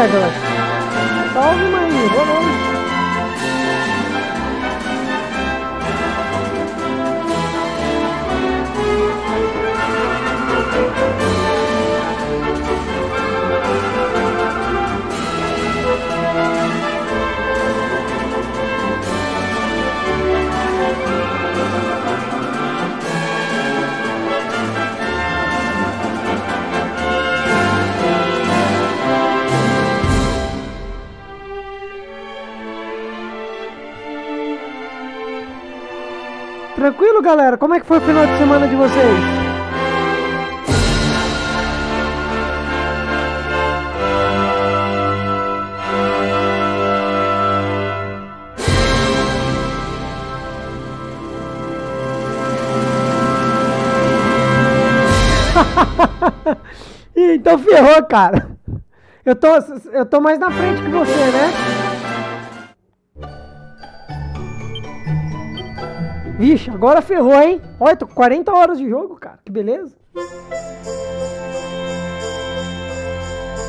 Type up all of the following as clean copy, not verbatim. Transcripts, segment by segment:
Legolas? Salve, mãe. Boa noite. Tranquilo, galera? Como é que foi o final de semana de vocês? Então ferrou, cara. Eu tô mais na frente que você, né? Vixe, agora ferrou, hein? Olha, tô com 40 horas de jogo, cara. Que beleza.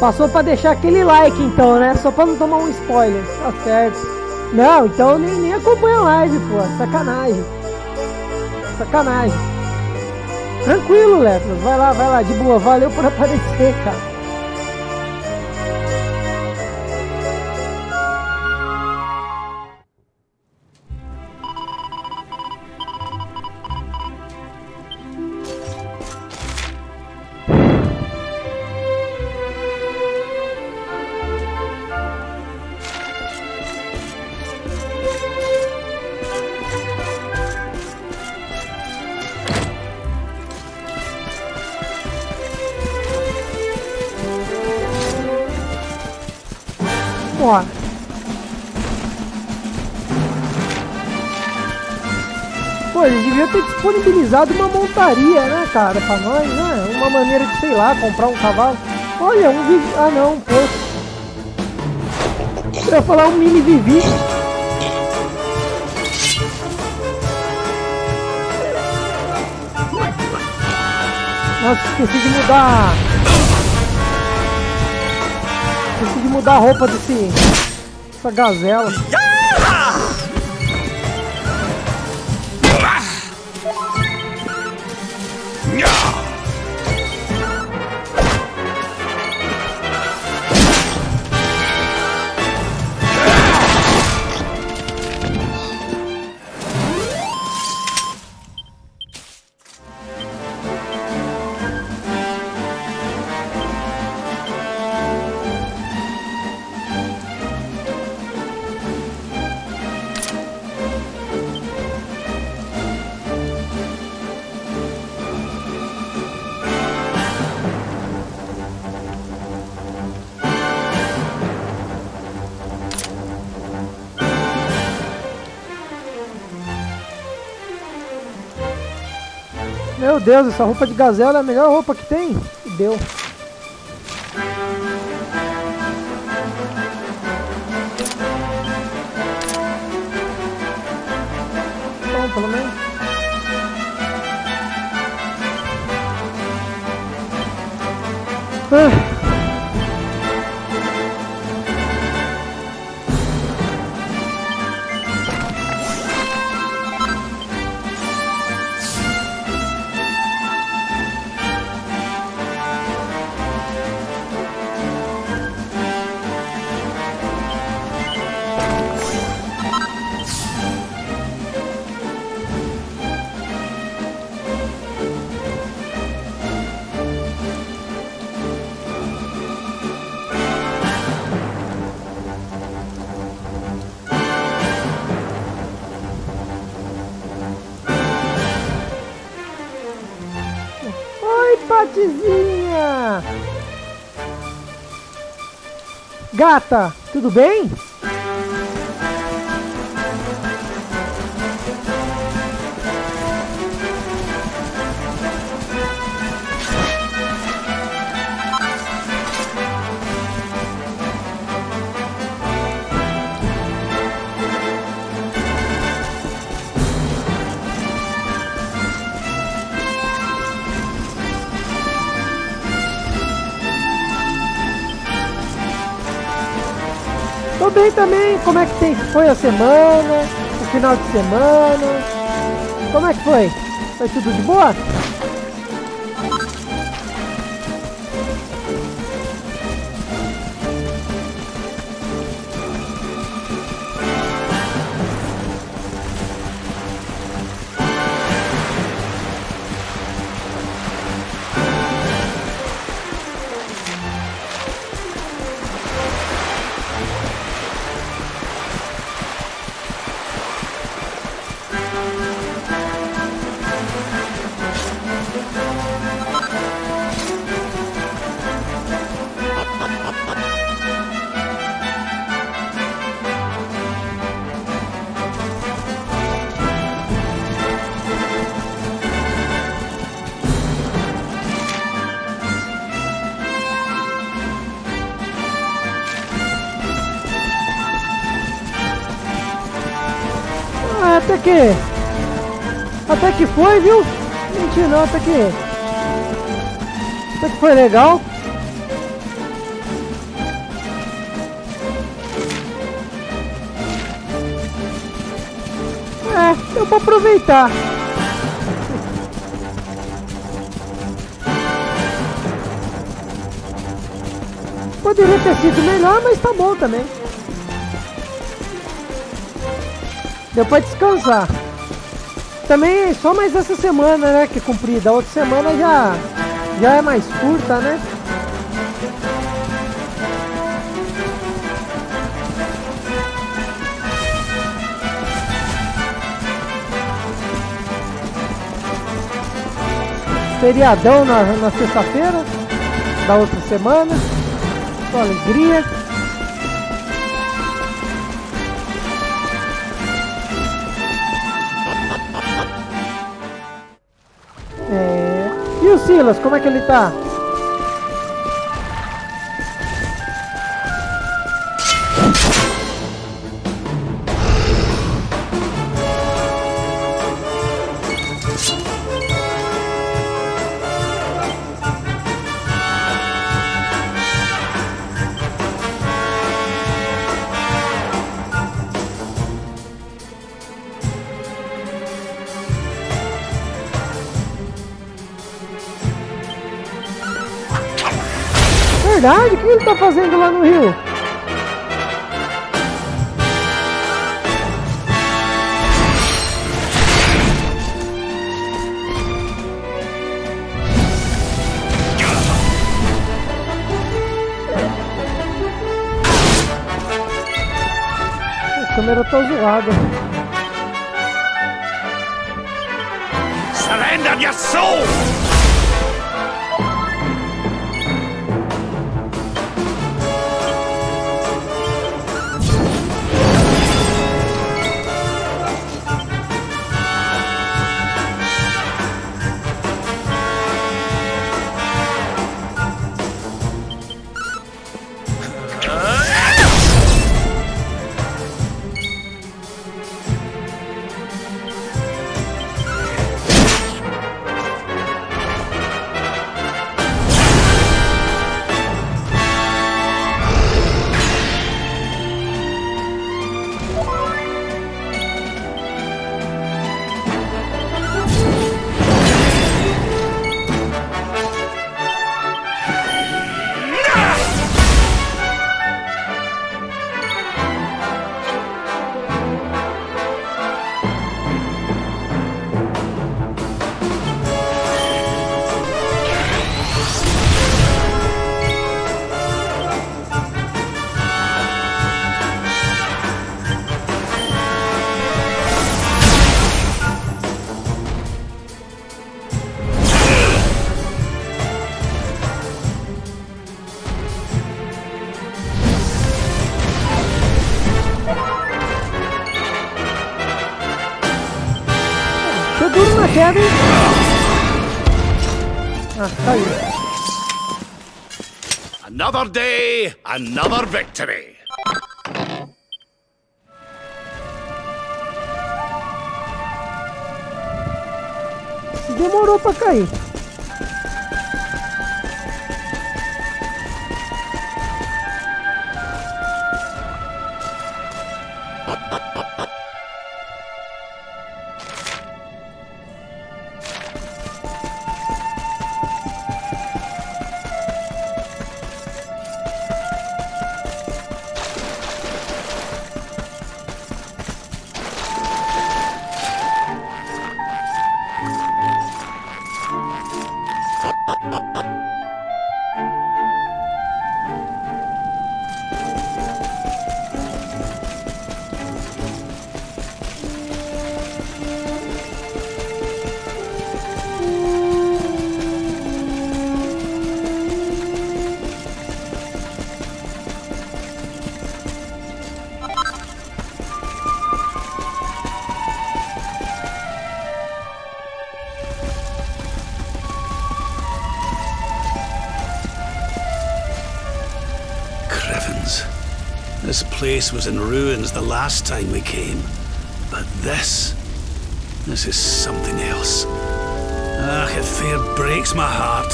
Passou pra deixar aquele like, então, né? Só pra não tomar um spoiler. Tá certo. Não, então nem acompanha a live, pô. Sacanagem. Sacanagem. Tranquilo, Lepros. Vai lá. De boa. Valeu por aparecer, cara. Pô, eles deviam ter disponibilizado uma montaria, né, cara, pra nós, né? Uma maneira de, sei lá, comprar um cavalo. Olha, um Vivi... Ah, não, pô. Eu ia falar um mini Vivi. Nossa, esqueci de mudar... Esqueci de mudar a roupa dessa gazela. Meu Deus, essa roupa de gazela é a melhor roupa que tem. Deu. Bom, pelo menos. Patizinha! Gata, tudo bem? Tô bem também. Como é que foi a semana? O final de semana? Como é que foi? Foi tudo de boa? Até que foi, viu? Mentira não, até que foi legal. Deu pra aproveitar. Poderia ter sido melhor, mas tá bom também. Deu pra descansar. Também só mais essa semana, né, que é cumprida. A outra semana já é mais curta, né? Feriadão na sexta-feira da outra semana. Com alegria. E o Silas, como é que ele tá? Verdade? O que ele tá fazendo lá no rio? A câmera tá zoada. Surrender your soul! Duro na queda, hein? Caiu. Another day, another victory. Demorou pra cair. ruins. This place was in ruins the last time we came. But this is something else. Ah, it fair breaks my heart.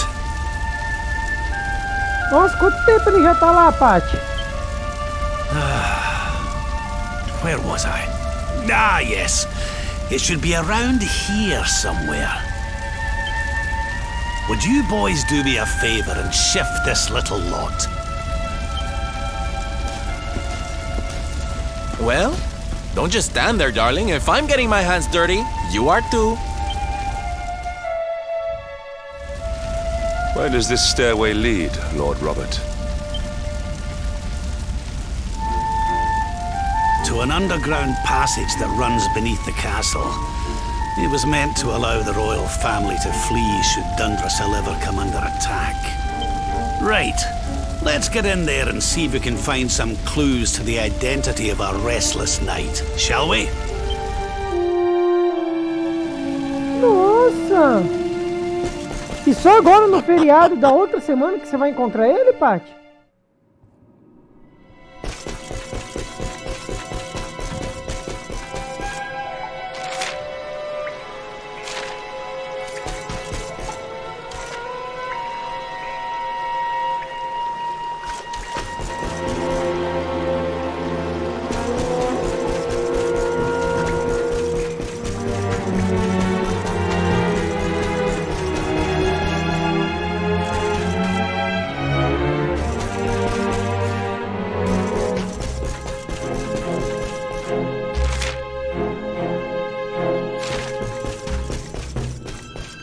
Nossa, quanto tempo ele já tá lá, Paty? Where was I? Ah, yes. It should be around here somewhere. Would you boys do me a favor and shift this little lot? Well, don't just stand there, darling. If I'm getting my hands dirty, you are too. Where does this stairway lead, Lord Robert? To an underground passage that runs beneath the castle. It was meant to allow the royal family to flee should Dundrasil ever come under attack. Right, let's get in there and see if we can find some clues to the identity of our restless knight, shall we? Nossa! E só agora no feriado da outra semana que você vai encontrar ele, Paty?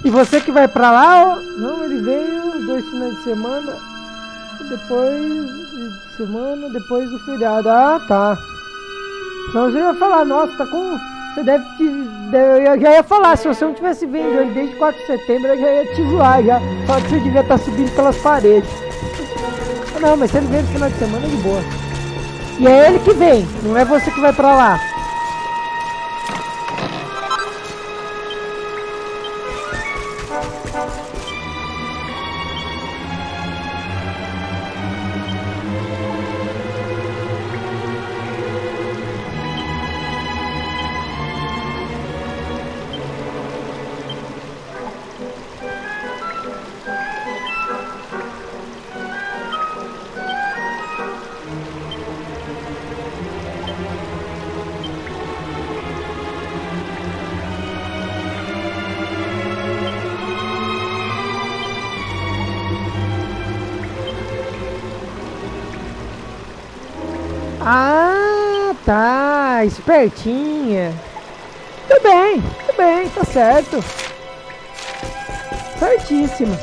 E você que vai pra lá, ó, não, ele veio 2 finais de semana, depois do feriado. Ah, tá. Então você ia falar, nossa, tá com... Você eu já ia falar, se você não tivesse vendo ele desde 4 de setembro, eu já ia te zoar, já. Falar que você devia estar subindo pelas paredes. Não, mas se ele veio no final de semana, de boa. E é ele que vem, não é você que vai pra lá. Ah, tá, espertinha. Tudo bem, tá certo. Certíssima.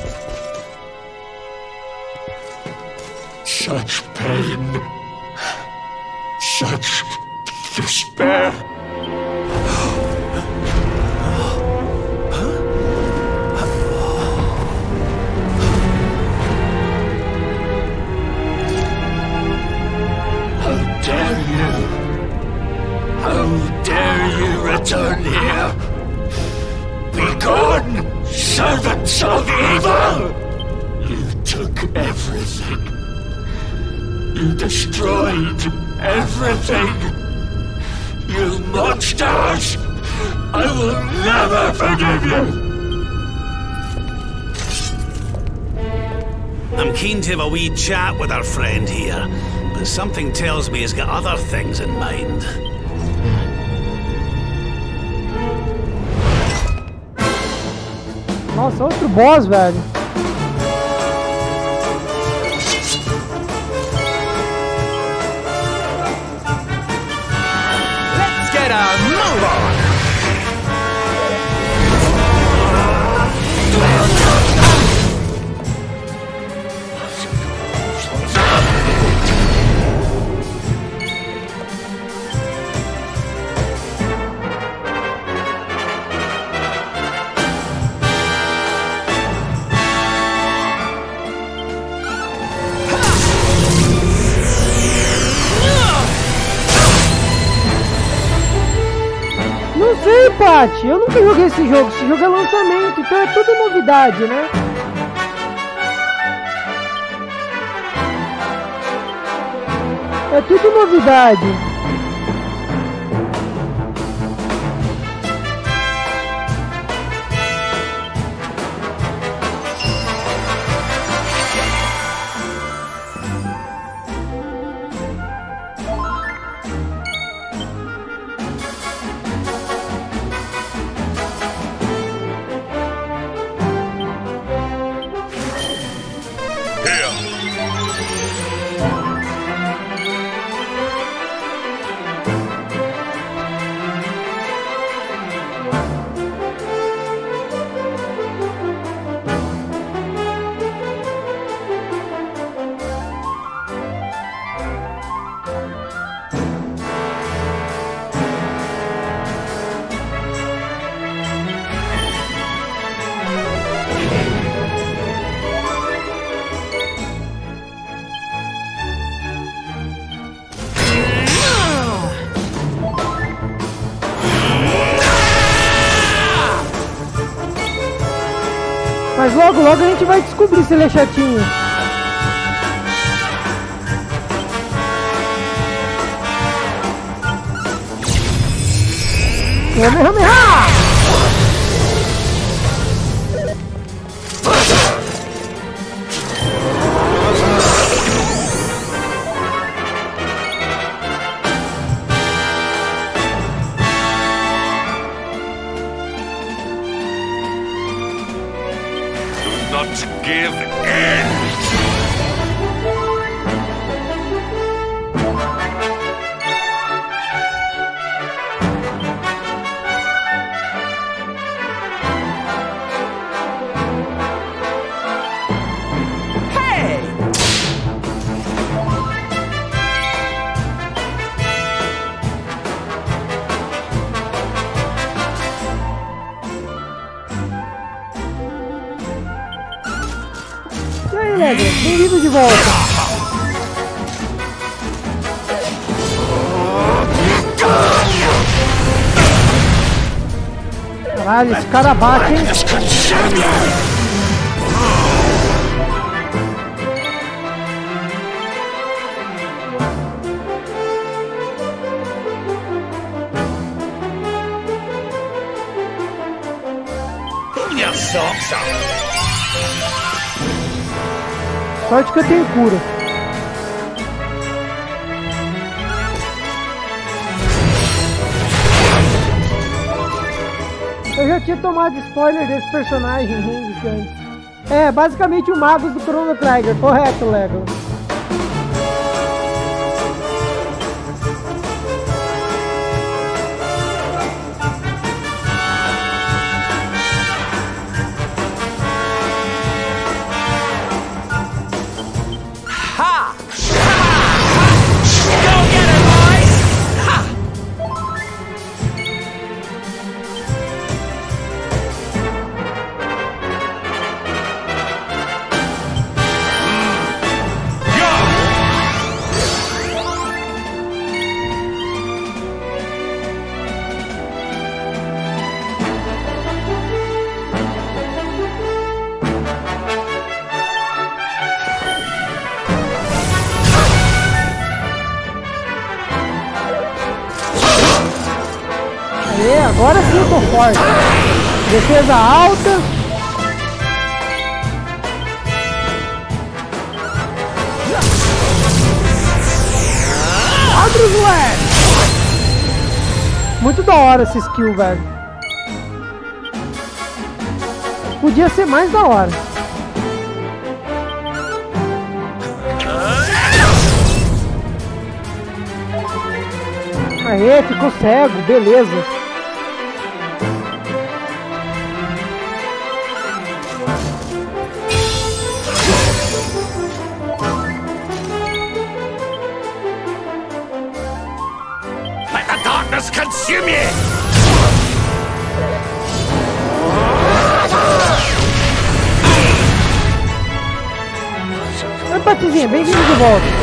Such pain, such despair. How dare you return here? Be gone, servants of evil! You took everything. You destroyed everything. You monsters! I will never forgive you! I'm keen to have a wee chat with our friend here, but something tells me he's got other things in mind. Nossa, outro boss, velho. Let's get a move on! Não sei, Paty, eu nunca joguei esse jogo é lançamento, então é tudo novidade, né? É tudo novidade. Mas logo a gente vai descobrir se ele é chatinho. Kamehameha! Give in! Bem-vindo de volta. Caralho, esse cara bate, hein? Sorte que eu tenho cura. Eu já tinha tomado spoiler desse personagem antes. É, basicamente o Magus do Chrono Trigger. Correto, Lego. Agora sim eu tô forte. Defesa alta. Abre os moleques. Muito da hora esse skill, velho. Podia ser mais da hora. Aê, ficou cego, beleza. Consume it! Oi, Patizinha, bem-vindo de volta.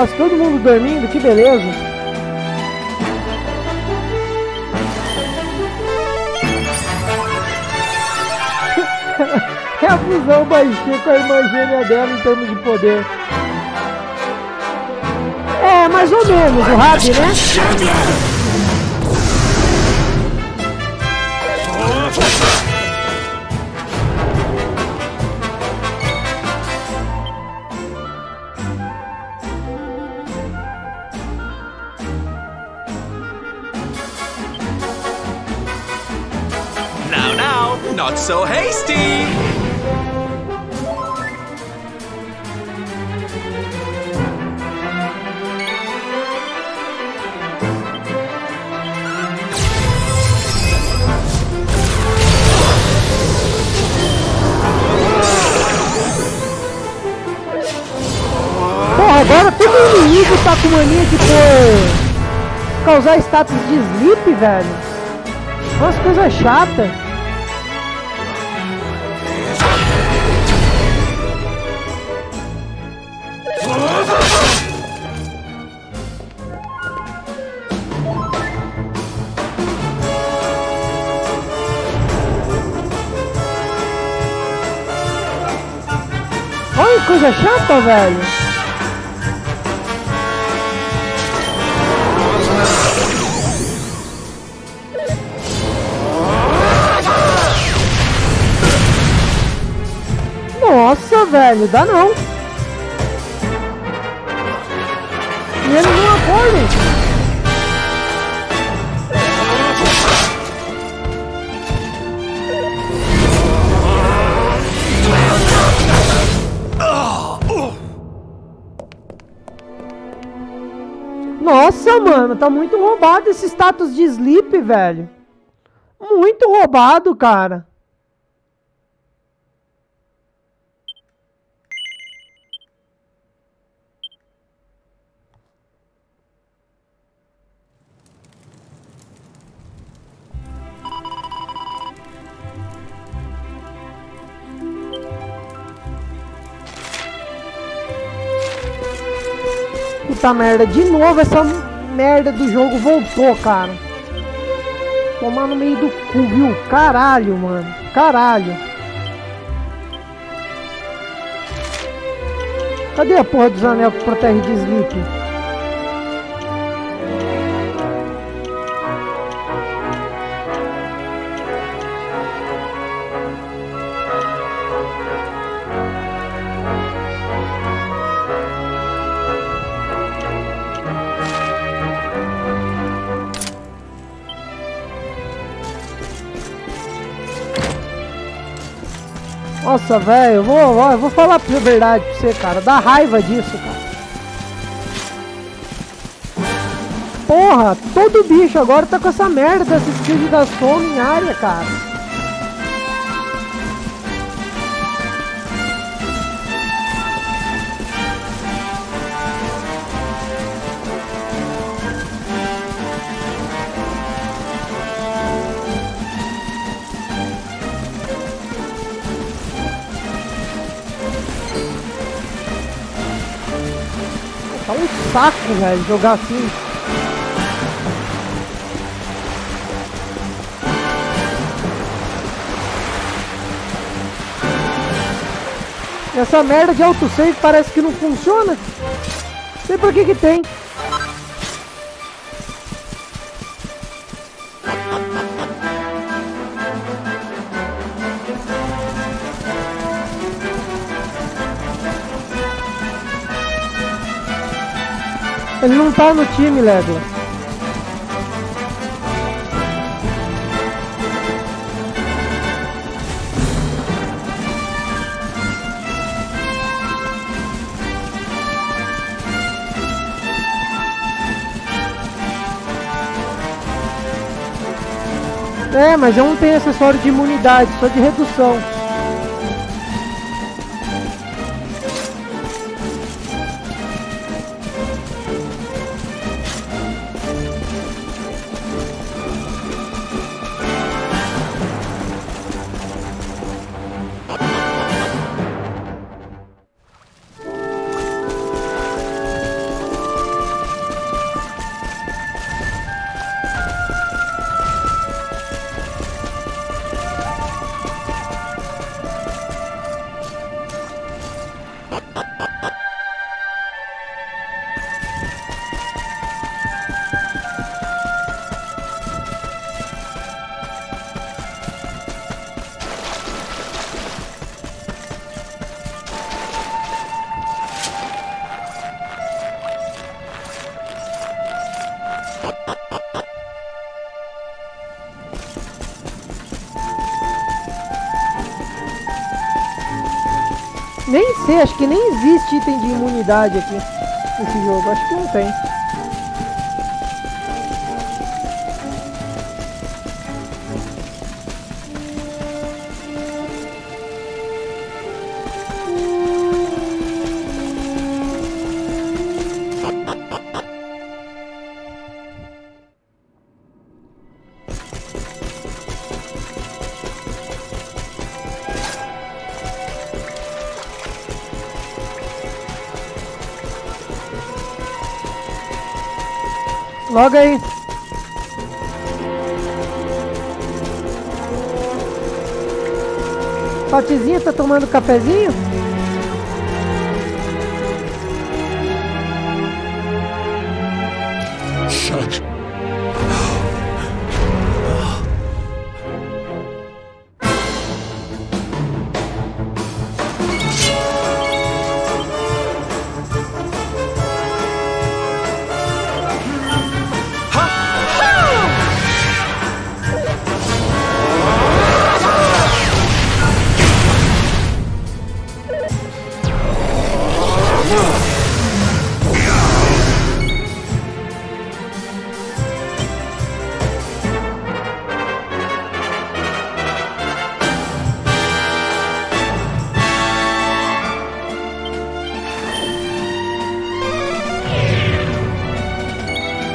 Nossa, todo mundo dormindo, que beleza. É a fusão baixinha com a irmã gêmea dela em termos de poder. É, mais ou menos, o Rabi, né? Now, not so hasty! Porra, agora todo inimigo tá com mania de causar status de sleep, velho. Umas coisas chatas. Olha que coisa chata, velho. Nossa, velho, dá não. E eles não acordam. Nossa, mano, tá muito roubado esse status de sleep, velho. Muito roubado, cara. Puta merda, de novo essa merda do jogo voltou, cara. Tomar no meio do cu, viu? Caralho, mano. Caralho. Cadê a porra dos anel que protege de sleep? Nossa, velho, eu vou falar a verdade pra você, cara. Dá raiva disso, cara. Porra, todo bicho agora tá com essa merda dessa skill de dar sono em área, cara. Tá um saco, velho, jogar assim. Essa merda de autosave parece que não funciona. Não sei por que tem. Ele não tá no time, Lego. É, mas eu não tenho acessório de imunidade, só de redução. Nem sei, acho que nem existe item de imunidade aqui nesse jogo, acho que não tem. Logo aí. Patizinha tá tomando cafezinho? Shut.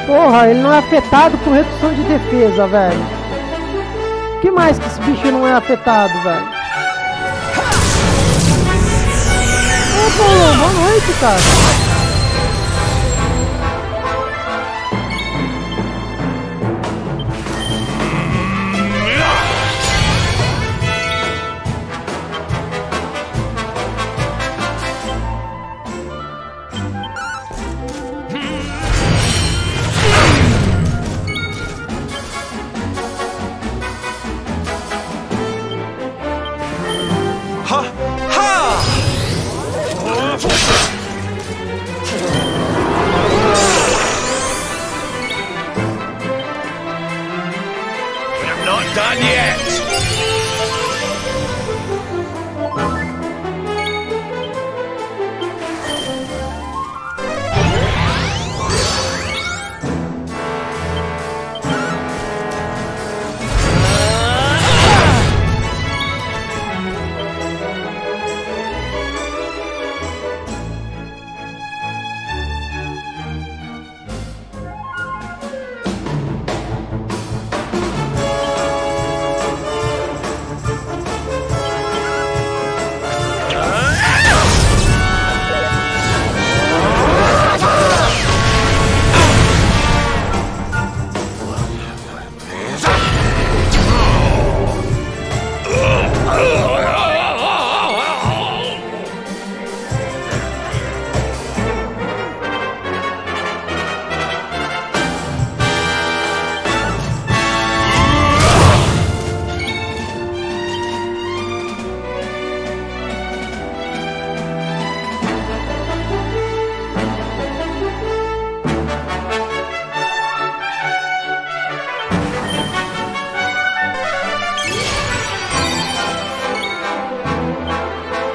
Porra, ele não é afetado por redução de defesa, velho. O que mais que esse bicho não é afetado, velho? Ô, Paulo, boa noite, cara.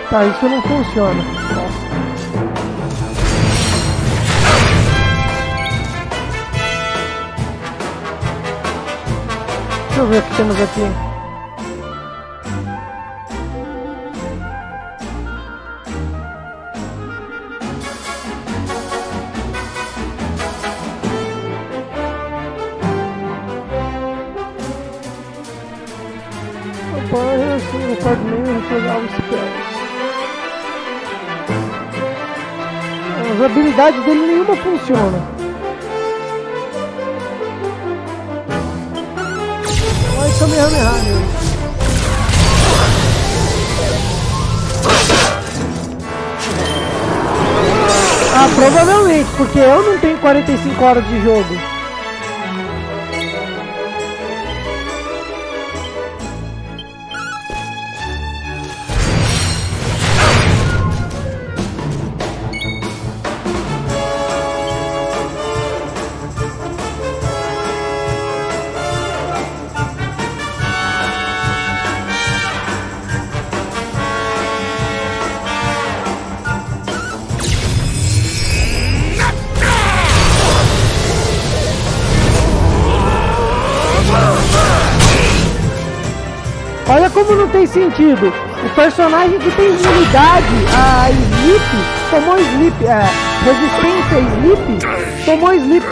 Tá, isso não funciona. Deixa eu ver o que temos aqui. Opa, assim, o quarto meio refogar os spells. As habilidades dele nenhuma funciona. Vai Kamehameha, meu. Ah, provavelmente, porque eu não tenho 45 horas de jogo. Olha como não tem sentido. O personagem que tem imunidade a sleep tomou sleep. Resistência a sleep tomou sleep.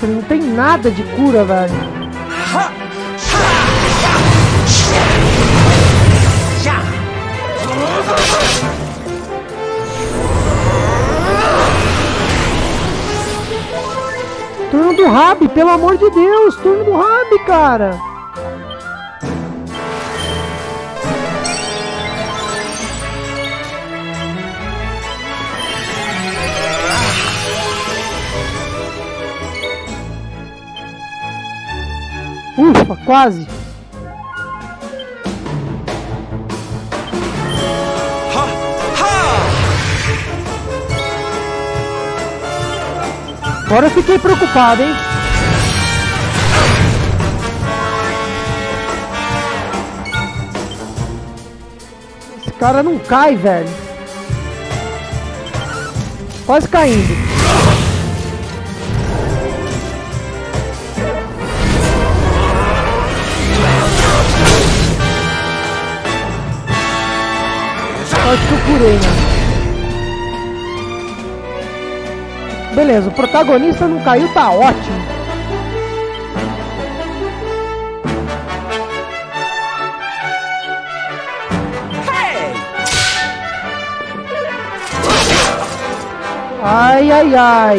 Não tem nada de cura, velho. Turno do Rabi, pelo amor de Deus, turno do Rabi, cara. Ufa, quase. Agora eu fiquei preocupado, hein? Esse cara não cai, velho. Quase caindo. Acho que eu curei, né? Beleza, o protagonista não caiu, tá ótimo. Ai, ai, ai.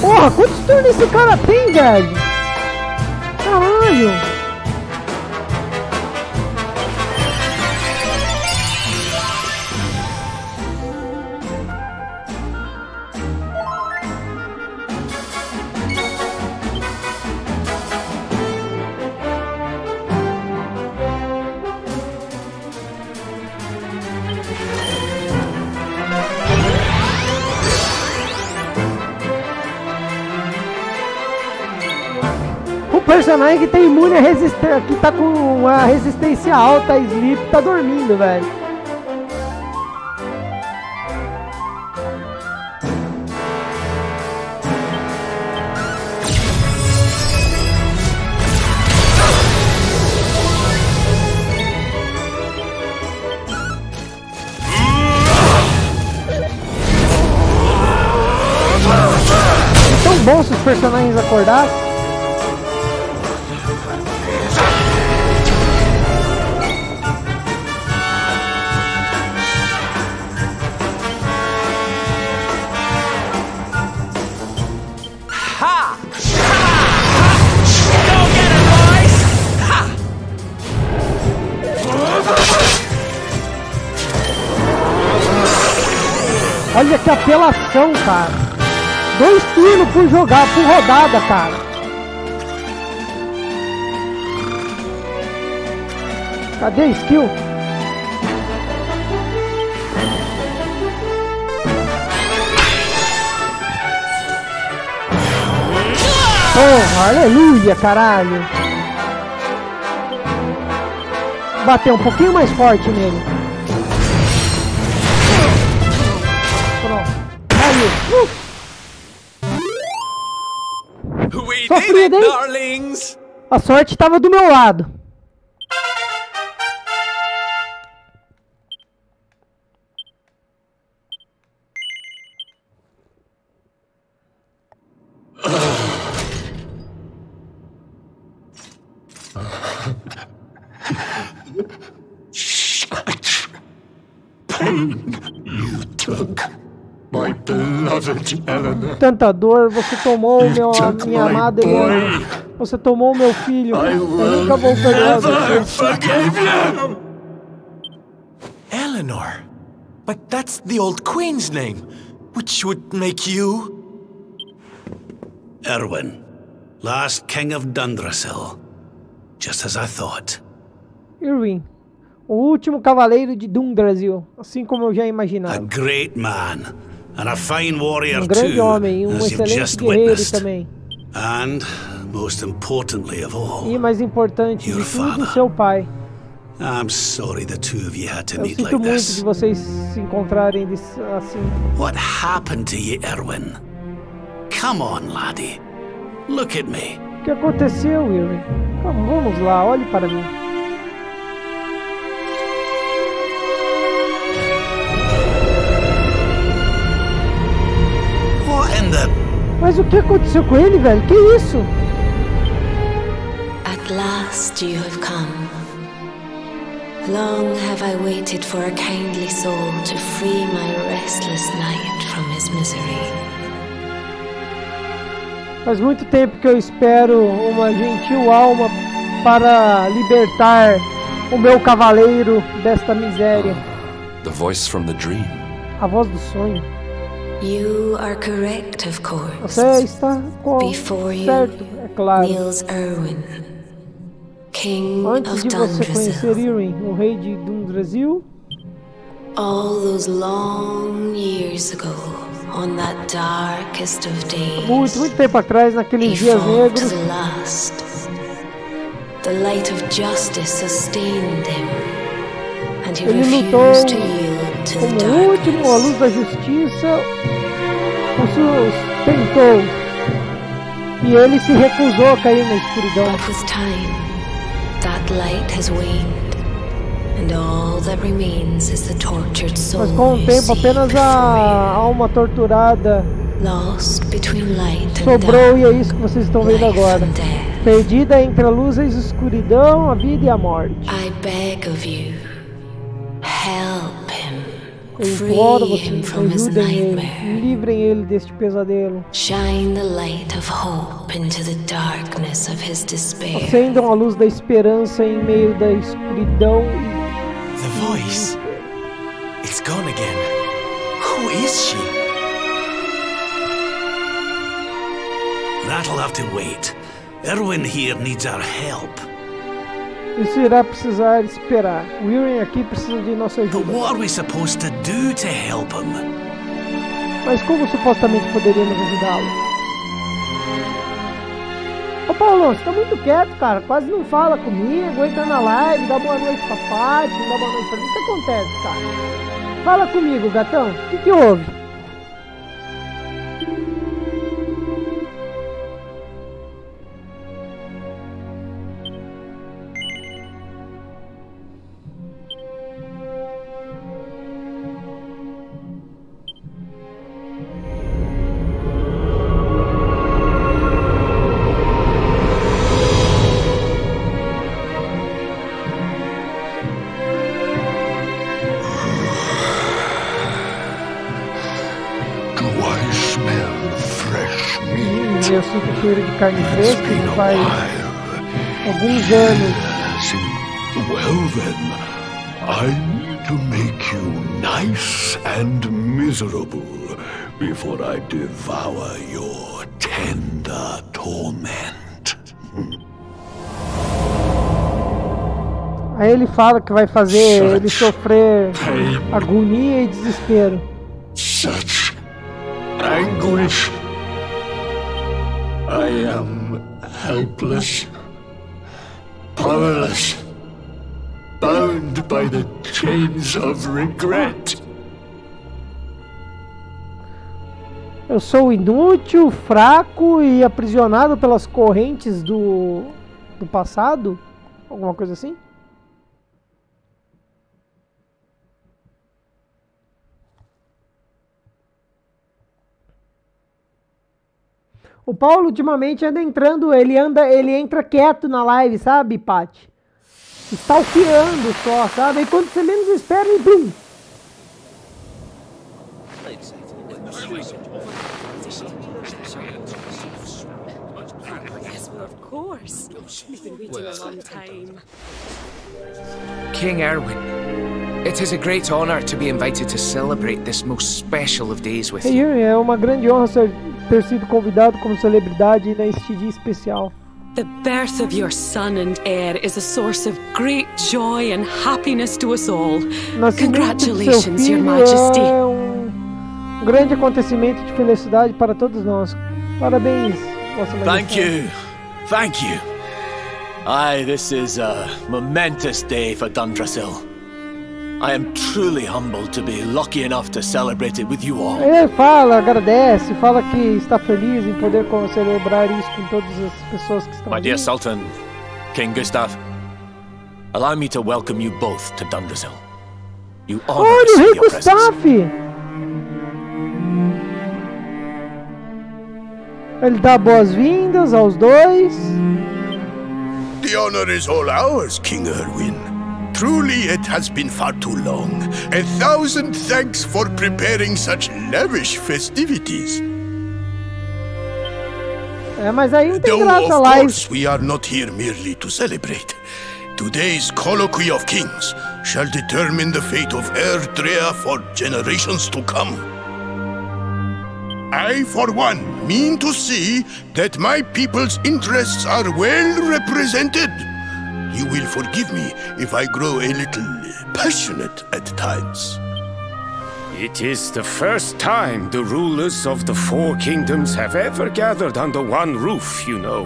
Porra, quantos turnos esse cara tem, velho? Caralho. Personagem que tem imune a resistência, que tá com a resistência alta a sleep, tá dormindo, velho. É tão bom se os personagens acordassem. Olha que apelação, cara. 2 turnos por jogar, por rodada, cara. Cadê a skill? Porra, aleluia, caralho. Bater um pouquinho mais forte nele. Sofrido, hein? A sorte estava do meu lado. Tanta dor, você tomou minha amada Helena. Você tomou meu filho. Eu nunca vou perdoar você. Eleanor. But that's the old queen's name, which would make you... Erwin, last king of Dundrasil. Just as I thought. Irwin, o último cavaleiro de Dundrasil, assim como eu já imaginava. A great man, and a fine warrior grande too, homem, as you've excelente just guerreiro witnessed. também. And, most importantly of all, E mais importante de your tudo, father. seu pai. I'm sorry the two of you had to Eu meet sinto like muito this. de vocês se encontrarem assim. What happened to you, Erwin? Come on, laddie. Look at me. O que aconteceu, Irwin? Vamos lá, olhe para mim. What in the... Mas o que aconteceu com ele, velho? Que isso? At last you have come. Long have I waited for a kindly soul to free my restless night from his misery. Faz muito tempo que eu espero uma gentil alma para libertar o meu cavaleiro desta miséria. The voice from the dream. A voz do sonho. You are correct, of course. Você está Before you, certo, é claro. kneels Erwin, King Antes of de você conhecer Dundrasil. Irwin, o rei de Dundrasil, All those long years ago, on that darkest of days, muito tempo atrás, he naqueles dias fought to negros, the last. The light of justice sustained him, and he ele lutou refused to yield to the como último, a luz darkness. da justiça o sustentou. E ele se recusou a cair na escuridão. But with time, that light has waned, and all that remains is the tortured soul Mas com o you tempo, see apenas a before alma torturada you, lost between light and sobrou, e é dark, isso que vocês estão vendo life agora. and death. Perdida entre a luz e a escuridão, a vida e a morte. I beg of you, help him, Eu imploro free vocês, him from his ajudem ele, nightmare. livrem ele deste pesadelo. Shine the light of hope into the darkness of his despair. Acendam a luz da esperança em meio da escuridão. The voice. It's gone again. Who is she? That'll have to wait. Erwin here needs our help. Isso irá precisar esperar. O Irwin aqui precisa de nossa But ajuda. what are we supposed to do to help him? Mas como supostamente poderíamos ajudá-lo? Ô Paulo, você tá muito quieto, cara. Quase não fala comigo, entra na live, dá boa noite pra Paty, não dá boa noite pra mim. O que acontece, cara? Fala comigo, gatão. O que houve? Do I smell fresh meat? Eu sinto cheiro de carne It's fresca been e a faz while. alguns anos. Well then, I need to make you nice and miserable before I devour your tender torment. Aí ele fala que vai fazer ele sofrer agonia e desespero. Such anguish. I am helpless, powerless, bound by the chains of regret. Eu sou inútil, fraco e aprisionado pelas correntes do passado? Alguma coisa assim? O Paulo ultimamente anda entrando, ele entra quieto na live, sabe, Paty? Stalkeando só, sabe? E quando você menos espera, ele bum! Of course. We've been waiting a long time. King Erwin, it is a great honor to be invited to celebrate this most special of days with you. É uma grande honra ter sido convidado como celebridade neste dia especial. The birth of your son and heir is a source of great joy and happiness to us all. Congratulations, Your Majesty. É grande acontecimento de felicidade para todos nós. Parabéns, Vossa Majestade. Thank you. Aye, this is a momentous day for Dundrasil. I am truly humbled to be lucky enough to celebrate it with you all. Ele fala, agradece, fala que está feliz em poder celebrar isso com todas as pessoas que estão My ali. dear Sultan, King Gustav, allow me to welcome you both to Dundrasil. You honor us Olha, o with rei your presence. Gustav! Ele dá boas-vindas aos dois. The honor is all ours, King Erwin. Truly it has been far too long. 1,000 thanks for preparing such lavish festivities. Mas aí não tem Though, graça of lá. course, we are not here merely to celebrate. Today's colloquy of kings shall determine the fate of Erdrea for generations to come. I, for one, mean to see that my people's interests are well represented. You will forgive me if I grow a little passionate at times. It is the first time the rulers of the four kingdoms have ever gathered under one roof, you know.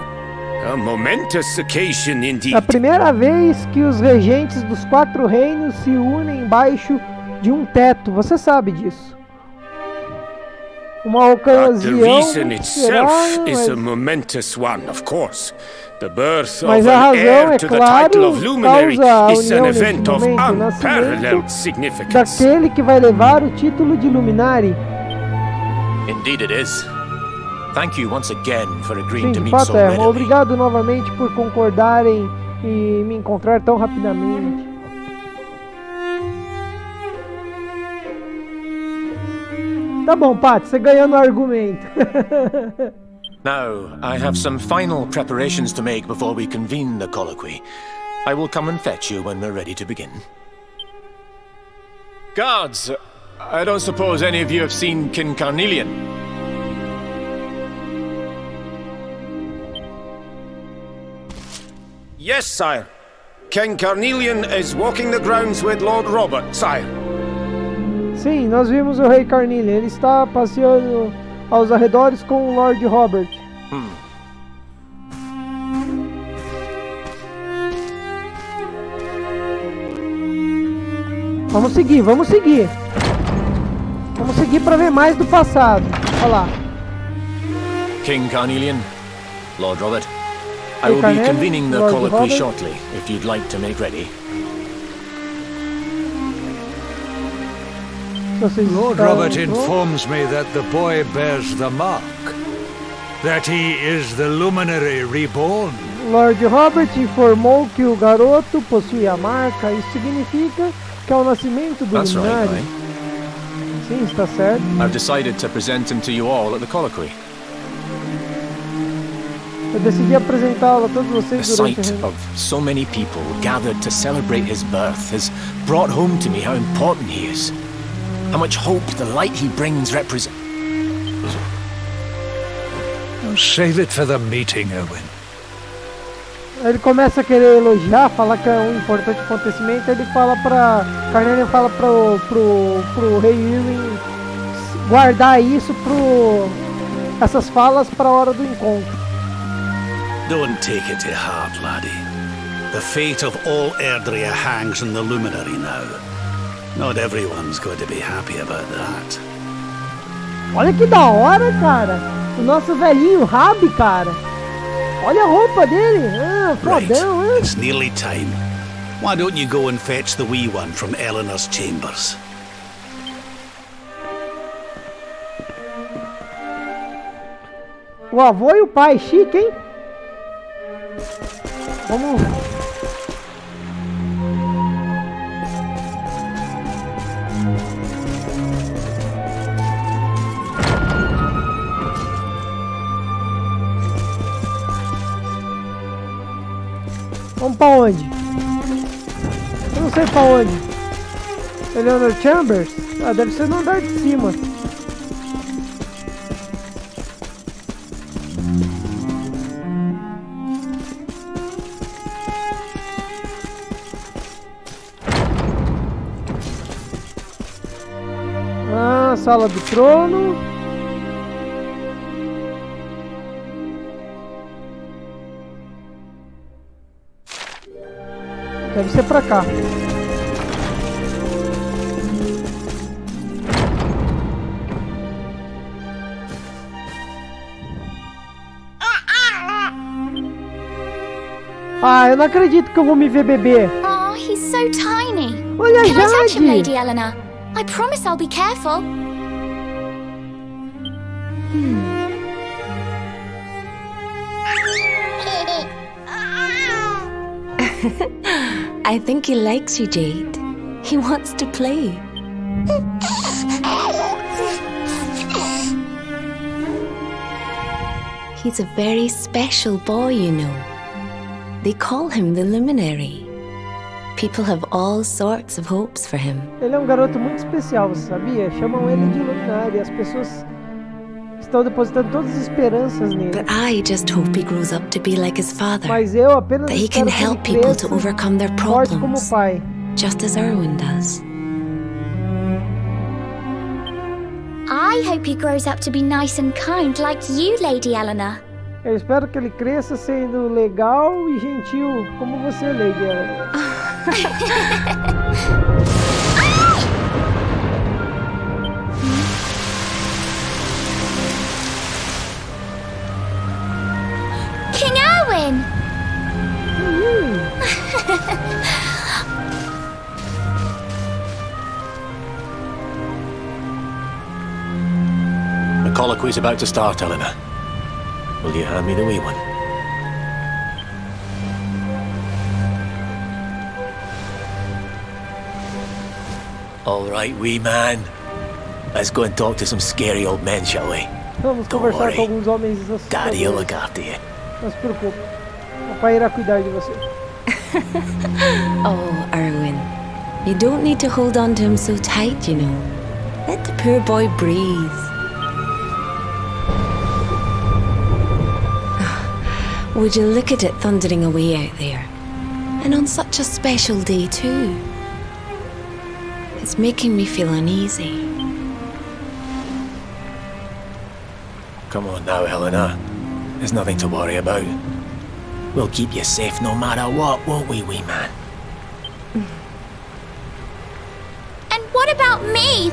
A momentous occasion indeed. É a primeira vez que os regentes dos 4 reinos se unem embaixo de um teto. Você sabe disso. Uma But the ocasião reason itself será, is a momentous one, of course. The birth of mas a an razão, heir é to the claro, title of luminary causa a is an união neste event of momento, o unparalleled nascimento significance. daquele que vai levar o título de Luminari. Indeed it is. Thank you once again for agreeing Sim, to de meet fato so é. readily. Obrigado novamente por concordarem e me encontrar tão rapidamente. Tá bom, Pat, você ganhou no argumento. Now, I have some final preparations to make before we convene the colloquy. I will come and fetch you when we're ready to begin. Guards, I don't suppose any of you have seen King Carnelian? Yes, sire. King Carnelian is walking the grounds with Lord Robert, sire. Sim, nós vimos o rei Carnelian. Ele está passeando aos arredores com o Lord Robert. Vamos seguir, vamos seguir. Vamos seguir para ver mais do passado. Olha lá. King Carnelian, Lord Robert, I King will be Carnelian, convening the Lord colloquy Robert. shortly, if you'd like to make ready. Lord Robert informs me that the boy bears the mark. That he is the luminary reborn. Lord Robert informou que o garoto possui a marca. Isso significa que é o nascimento do That's right, luminário. right? Sim, está certo. I've decided to present him to you all at the colloquy. Eu decidi apresentá-lo a todos The vocês durante a sight reunião. of so many people gathered to celebrate his birth has brought home to me how important he is. How much hope the light he brings represents. Save it for the meeting, Erwin. Ele começa a querer elogiar, falar que é um importante acontecimento. Ele fala pra... Carnelian fala pro rei Irwin guardar isso essas falas para a hora do encontro. Don't take it to heart, laddie. The fate of all Erdrea hangs in the luminary now. Not everyone's going to be happy about that. Olha que da hora, cara. O nosso velhinho Rabi, cara. Olha a roupa dele. Ah, Right, fodão, hein? it's nearly time. Why don't you go and fetch the wee one from Eleanor's chambers? O avô e o pai, chique, hein? Vamos... Vamos pra onde? Eu não sei pra onde. Eleanor Chambers? Ah, deve ser no andar de cima. Ah, sala do trono. Deve ser pra cá. Ah, eu não acredito que eu vou me ver beber. Oh, he's so tiny. Olha a Can I touch him, Jade. Lady Eleanor? I promise I'll be careful. I think he likes you, Jade. He wants to play. He's a very special boy, you know. They call him the Luminary. People have all sorts of hopes for him. Ele é um garoto muito especial, você sabia? Chamam ele de Luminário. As pessoas estão depositando todas as esperanças nele. But I just hope he grows up to be like his father. Mas eu apenas That he espero can que ele help people to cresça overcome their forte como problems, pai. just as Erwin does. I hope he grows up to be nice and kind like you, Lady Eleanor. Eu espero que ele cresça sendo legal e gentil como você, Lady Eleanor. King Erwin! The colloquy's about to start, Eleanor. Will you hand me the wee one? All right, wee man. Let's go and talk to some scary old men, shall we? Vamos Don't conversar worry. com alguns homens Daddy will assustadores. look after you. Não se preocupe. O pai irá cuidar de você. Oh, Erwin. You don't need to hold on to him so tight, you know. Let the poor boy breathe. Would you look at it thundering away out there? And on such a special day, too. It's making me feel uneasy. Come on now, Eleanor. There's nothing to worry about. We'll keep you safe no matter what, won't we, wee man? And what about me,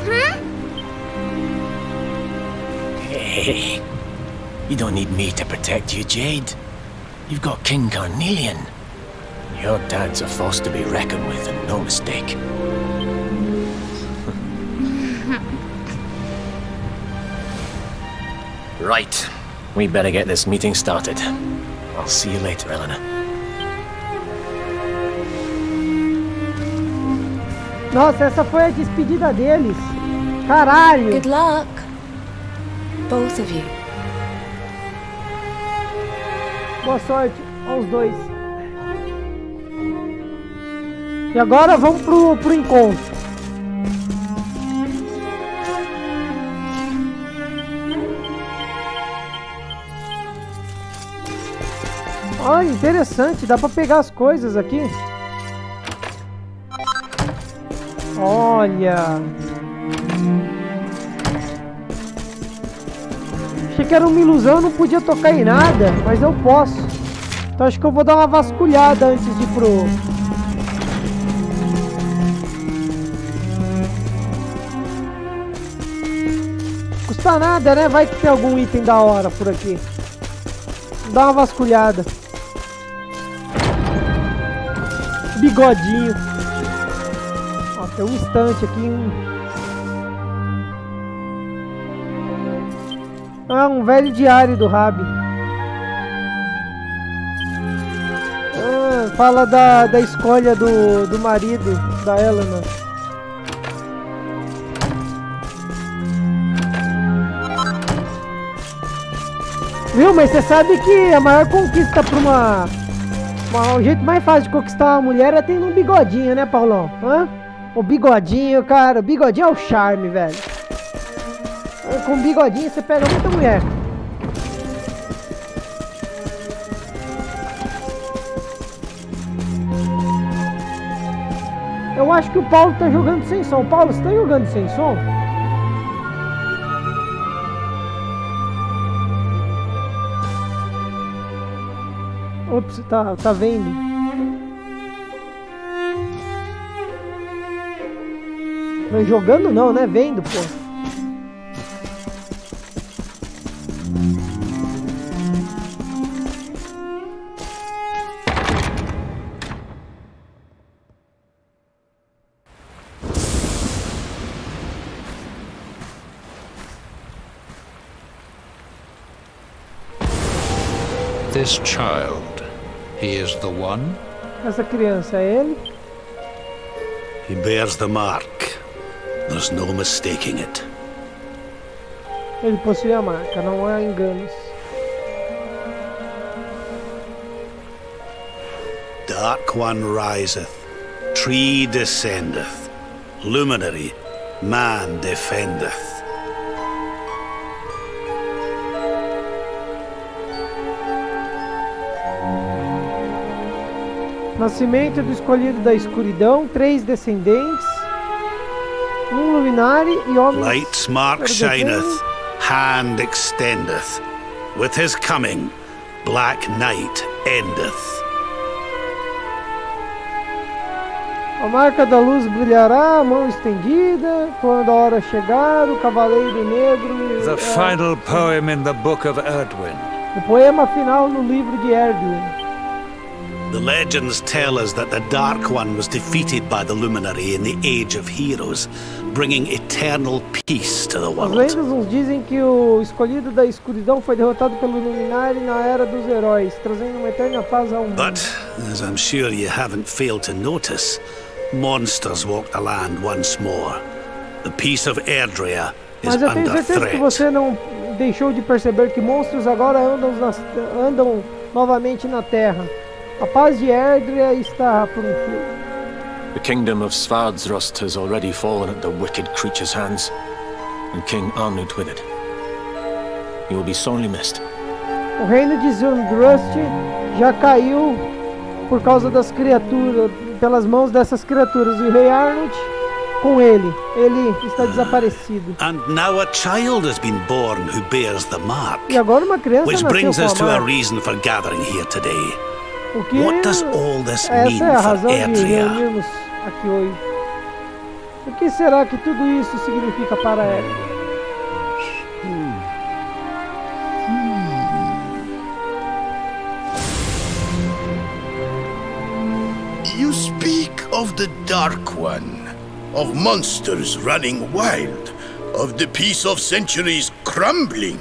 Hey, you don't need me to protect you, Jade. You've got King Carnelian. Your dad's a force to be reckoned with, and no mistake. Right. We better get this meeting started. I'll see you later, Eleanor. Nossa, essa foi a despedida deles. Caralho. Good luck. Both of you. Boa sorte aos dois. E agora vamos pro encontro. Olha, interessante, dá pra pegar as coisas aqui. Olha. Achei que era uma ilusão, eu não podia tocar em nada, mas eu posso. Então acho que eu vou dar uma vasculhada antes de ir pro... Custa nada, né? Vai que tem algum item da hora por aqui. Dá uma vasculhada. Bigodinho. Ó, tem um estante aqui. Ah, um velho diário do Rabi. Ah, fala da escolha do marido da Eleanor. Viu? Mas você sabe que a maior conquista para Bom, o jeito mais fácil de conquistar uma mulher é tendo um bigodinho, né, Paulão? Hã? O bigodinho, cara. O bigodinho é o charme, velho. Com bigodinho você pega muita mulher. Eu acho que o Paulo tá jogando sem som. Paulo, você tá jogando sem som? Ops, tá vendo? Não jogando não, né? Vendo, pô. This child, he is the one? Essa criança é ele? He bears the mark. There's no mistaking it. Ele possui a marca, não há enganos. Dark One riseth, tree descendeth, luminary, man defendeth. Nascimento do escolhido da escuridão, 3 descendentes, um luminari e homens. Light's mark shineth, hand extendeth. With his coming, black night endeth. A marca da luz brilhará, a mão estendida, quando a hora chegar, o cavaleiro negro... The final poem in the Book of Erdwin. O poema final no livro de Erdwin. The legends tell us that the Dark One was defeated by the Luminary in the Age of Heroes, bringing eternal peace to the As world. lendas nos dizem que o escolhido da escuridão foi derrotado pelo Luminari na Era dos Heróis, trazendo uma eterna paz ao mundo. But, as I'm sure you haven't failed to notice, monsters walk the land once more. The peace of Erdrea is Mas eu tenho under certeza que threat. você não deixou de perceber que monstros agora andam novamente na Terra. A paz de Erdrea está por um fio. The kingdom of Svardsrust has already fallen at the wicked creature's hands, and King Arnud with it. He will be sorely missed. O reino de Zundrust já caiu por causa das criaturas, pelas mãos dessas criaturas. E o rei Arnud com ele está desaparecido. And now a child has been born who bears the mark. E agora uma criança Which nasceu brings us com to a a marca. reason for gathering here today. O que What does all this mean essa é a for razão de Erdrea? reunirmos aqui hoje. O que será que tudo isso significa para Erdrea? You speak of the Dark One, of monsters running wild, of the peace of centuries crumbling.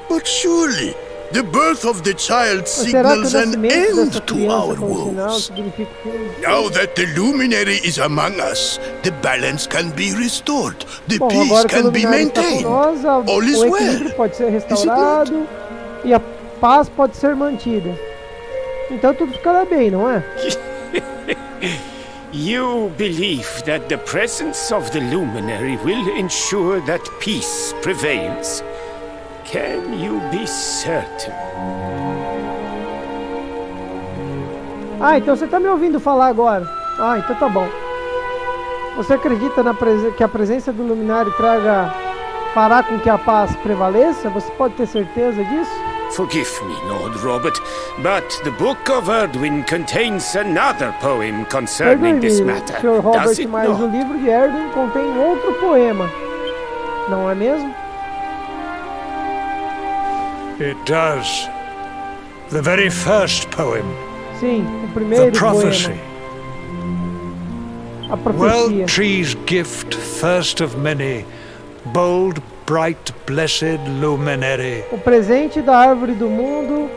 But surely, the birth of the child signals an end to our woes. Now that the luminary is among us, the balance can be restored, the Bom, peace agora que o can be luminário está maintained. com nós, All is o equilíbrio well. pode ser restaurado e a paz pode ser mantida. Então tudo ficará bem, não é? You believe that the presence of the luminary will ensure that peace prevails. Can you be certain? Ah, então você está me ouvindo falar agora. Ah, então tá bom. Você acredita que a presença do luminário fará com que a paz prevaleça? Você pode ter certeza disso? Forgive me, Lord Robert, but the Book of Erdwin contains another poem concerning this matter. Sr. Does Robert, it mas o not? livro de Erdwin contém outro poema. Não é mesmo? It does. The very first poem. Sim, o primeiro The prophecy. poema. A profecia. Well, trees gift, first of many, bold, bright, blessed luminary. O presente da árvore do mundo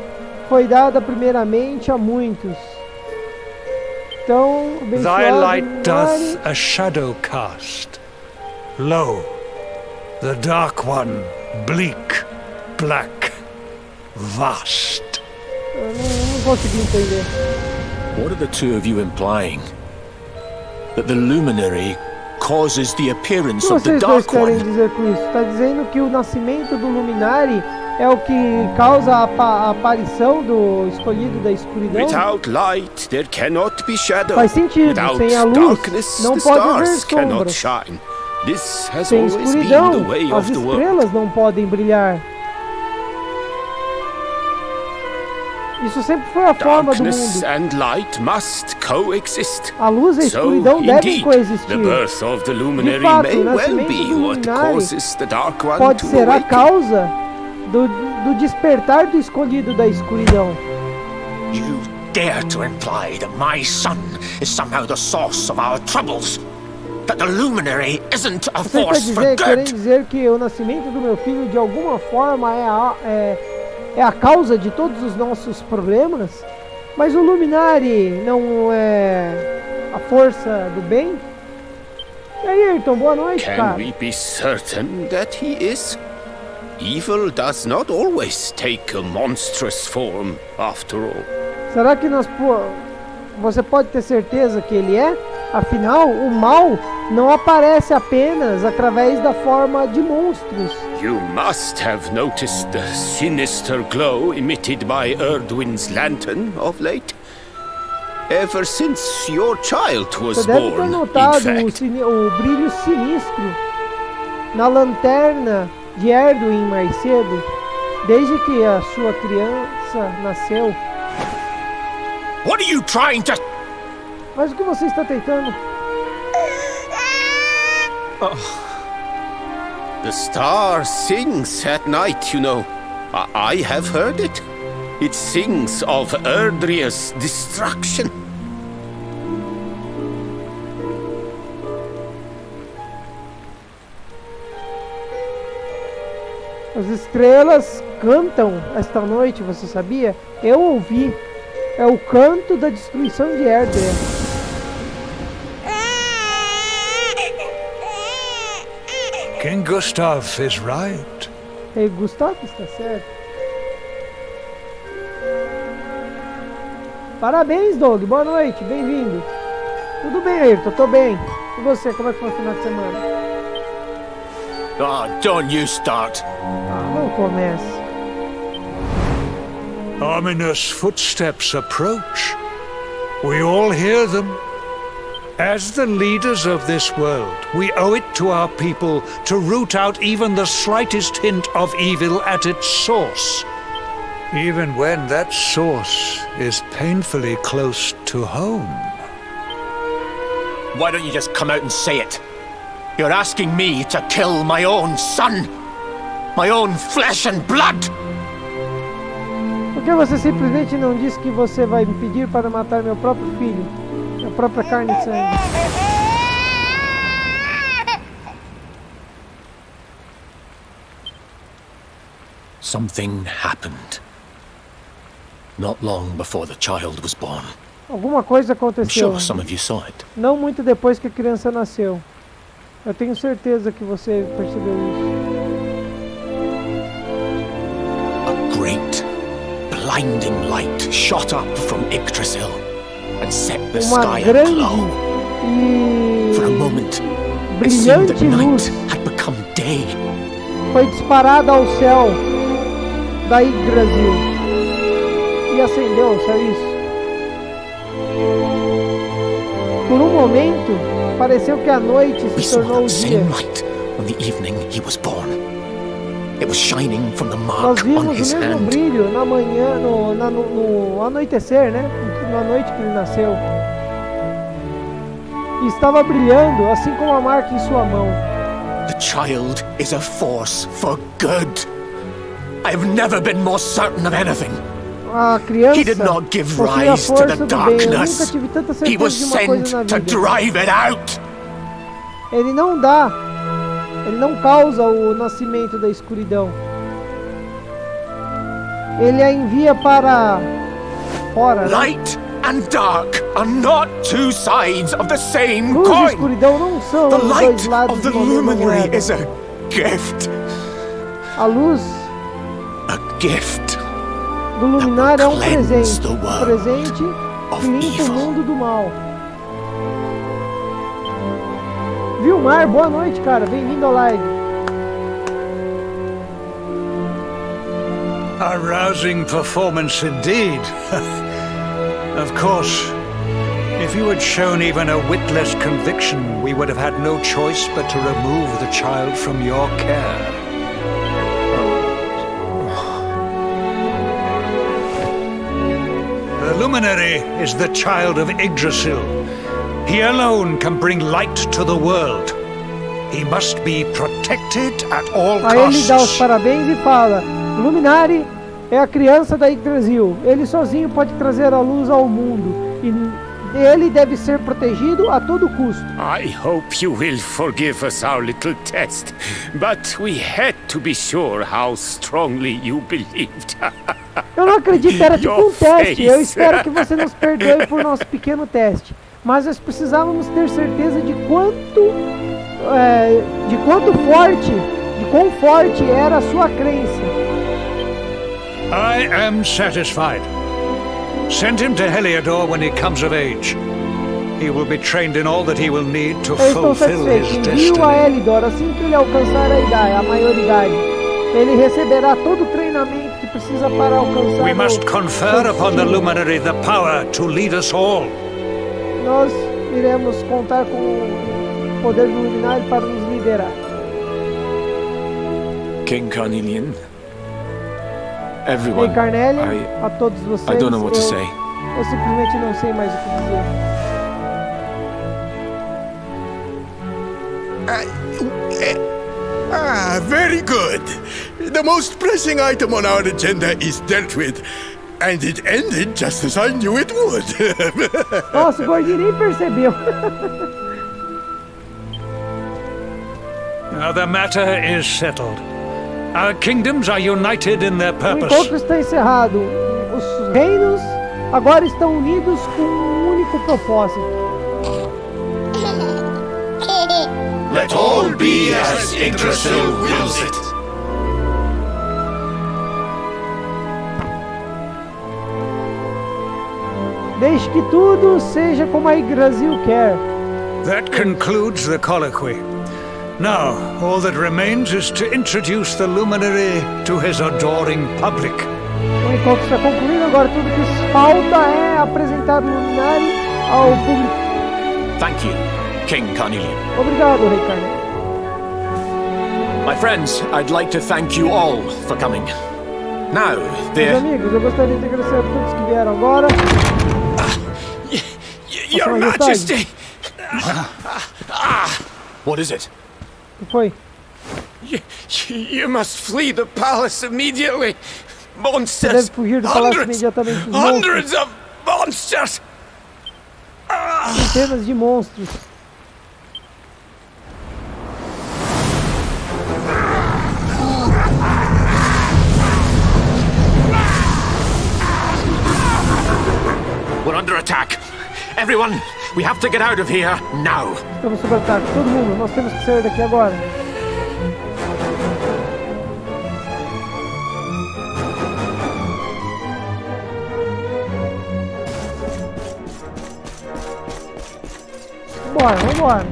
foi dada primeiramente a muitos. Então, o Thy abençoado light doth luminário, a shadow cast. Lo, the dark one, bleak, black, vast. eu não consegui entender. What are the two of you implying? That the luminary causes the appearance of the Vocês dois Dark querem One? dizer com isso? Está dizendo que o nascimento do Luminari é o que causa a aparição do escolhido da escuridão? Without light, there cannot be shadow. Faz sentido. Without Sem a luz, darkness, não the pode haver stars cannot sombras. shine. This has Sem always been escuridão, the way as of the world. estrelas não podem brilhar. Isso sempre foi a forma do Darkness mundo. and light must coexist. A luz e a escuridão So, devem indeed, coexistir. the birth of the De luminary fato, may o well nascimento be do what luminari causes the dark one pode to ser a awaken. causa do despertar do escolhido da escuridão. You dare to imply that my son is somehow the source of our troubles? That the luminary isn't a Você está force for querendo good? dizer que o nascimento do meu filho de alguma forma é a causa de todos os nossos problemas? Mas o Luminari não é a força do bem? E aí, Ayrton, boa noite, Can cara. we be certain that he is? Evil does not always take a monstrous form, after all. Será que você pode ter certeza que ele é? Afinal, o mal não aparece apenas através da forma de monstros. You must have noticed the sinister glow emitted by Erdwin's lantern of late. Ever since your child was Você deve ter born, in notado fact. o brilho sinistro na lanterna de Erdwin mais cedo, desde que a sua criança nasceu. What are you trying to... Mas o que você está tentando? The star sings at night, you know. I have heard it. It sings of Erdria's destruction. As estrelas cantam esta noite, você sabia? Eu ouvi. É o canto da destruição de Erdria. King Gustav is right. Ei, Gustavo está certo. Parabéns, Doug. Boa noite. Bem-vindo. Tudo bem, Ayrton? Tô bem. E você, como é que foi o final de semana? Oh, don't you start. Não comece. Ominous footsteps approach. We all hear them. As the leaders of this world, we owe it to our people to root out even the slightest hint of evil at its source. Even when that source is painfully close to home. Why don't you just come out and say it? You're asking me to kill my own son. My own flesh and blood. Por que você simplesmente não disse que você vai me pedir para matar meu próprio filho? Minha própria carne e sangue. Something happened. Not long before the child was born. Alguma coisa I'm aconteceu. sure some of you saw it. Não muito depois que a criança nasceu. Eu tenho certeza que você percebeu isso. A great, blinding light shot up from Yggdrasil and set the Uma sky grande aglow. e For a moment, it seemed that brilhante luz night had become day. foi disparada ao céu da Yggdrasil e acendeu, sabe isso? Por um momento, pareceu que a noite We se saw tornou o that dia. same light on the evening he was born. It was shining from the Nós mark on vimos o his mesmo hand. brilho na manhã, no anoitecer, né? Na noite que ele nasceu. E estava brilhando, assim como a marca em sua mão. The child is a force for good. I have never been more certain of anything. A criança He did not give possui a rise to the força do bem. Eu nunca darkness. tive tanta He was certeza de uma sent coisa na to vida. drive it out. Ele não causa o nascimento da escuridão. Ele a envia para fora. Né? Light and dark are not two sides of the same Luz e coin. escuridão não são The os dois light lados of the de uma mesma luminary moeda. is a gift. A luz A gift. do luminário é um Cleanse presente. the Um world. presente of limpa o evil. mundo do mal. Vilmar, boa noite, cara. Bem-vindo ao live. A rousing performance indeed. Of course, if you had shown even a whit less conviction, we would have had no choice but to remove the child from your care. The luminary is the child of Yggdrasil. He alone can bring light to the world. He must be protected at all costs. Aí ele dá os parabéns e fala: Luminari é a criança da Yggdrasil. Ele sozinho pode trazer a luz ao mundo. E ele deve ser protegido a todo custo. I hope you will forgive us our little test, but we had to be sure how strongly you believed. Eu não acredito, era tipo um Your teste. face. Eu espero que você nos perdoe por nosso pequeno teste. Mas nós precisávamos ter certeza de quão forte era a sua crença. I am satisfied. Send him to Heliodor when he comes of age. He will be trained in all that he will need to Eu estou fulfill his satisfeito. Envie-o a destiny. Heliodor assim que ele alcançar a maioridade. Ele receberá todo o treinamento que precisa para alcançar. We must confer upon the destino. luminary the power to lead us all. Nós iremos contar com o poder do Luminário para nos liderar. King Carnelian, Rei everyone, Carnélia, a todos vocês, I don't know what to say. eu simplesmente não sei mais o que dizer. Very good. The most pressing item on our agenda is dealt with. And it ended just as I knew it would. Nossa, o gordinho nem percebeu. Now the matter is settled. Our kingdoms are united in their O purpose. encontro está encerrado. Os reinos agora estão unidos com um único propósito. Let all be as Yggdrasil wills it. Deixe que tudo seja como a Yggdrasil quer. That concludes the colloquy. Now, all that remains is to introduce the luminary to his adoring public. O encontro está concluído, agora tudo que falta é apresentar o Luminário ao público. Thank you, King Carnelian. Obrigado, Rei Carnélia. My friends, I'd like to thank you all for coming. Now, Meus there... amigos, eu gostaria de agradecer a todos que vieram agora. Your Majesty! What is it? O que foi? You must flee the palace immediately. Você deve Monsters! fugir do palácio imediatamente. Os Hundreds of monsters! centenas de monstros. We're under attack. Everyone, we have to get out of here now. Estamos sob ataque. Todo mundo, nós temos que sair daqui agora. Vambora, vambora.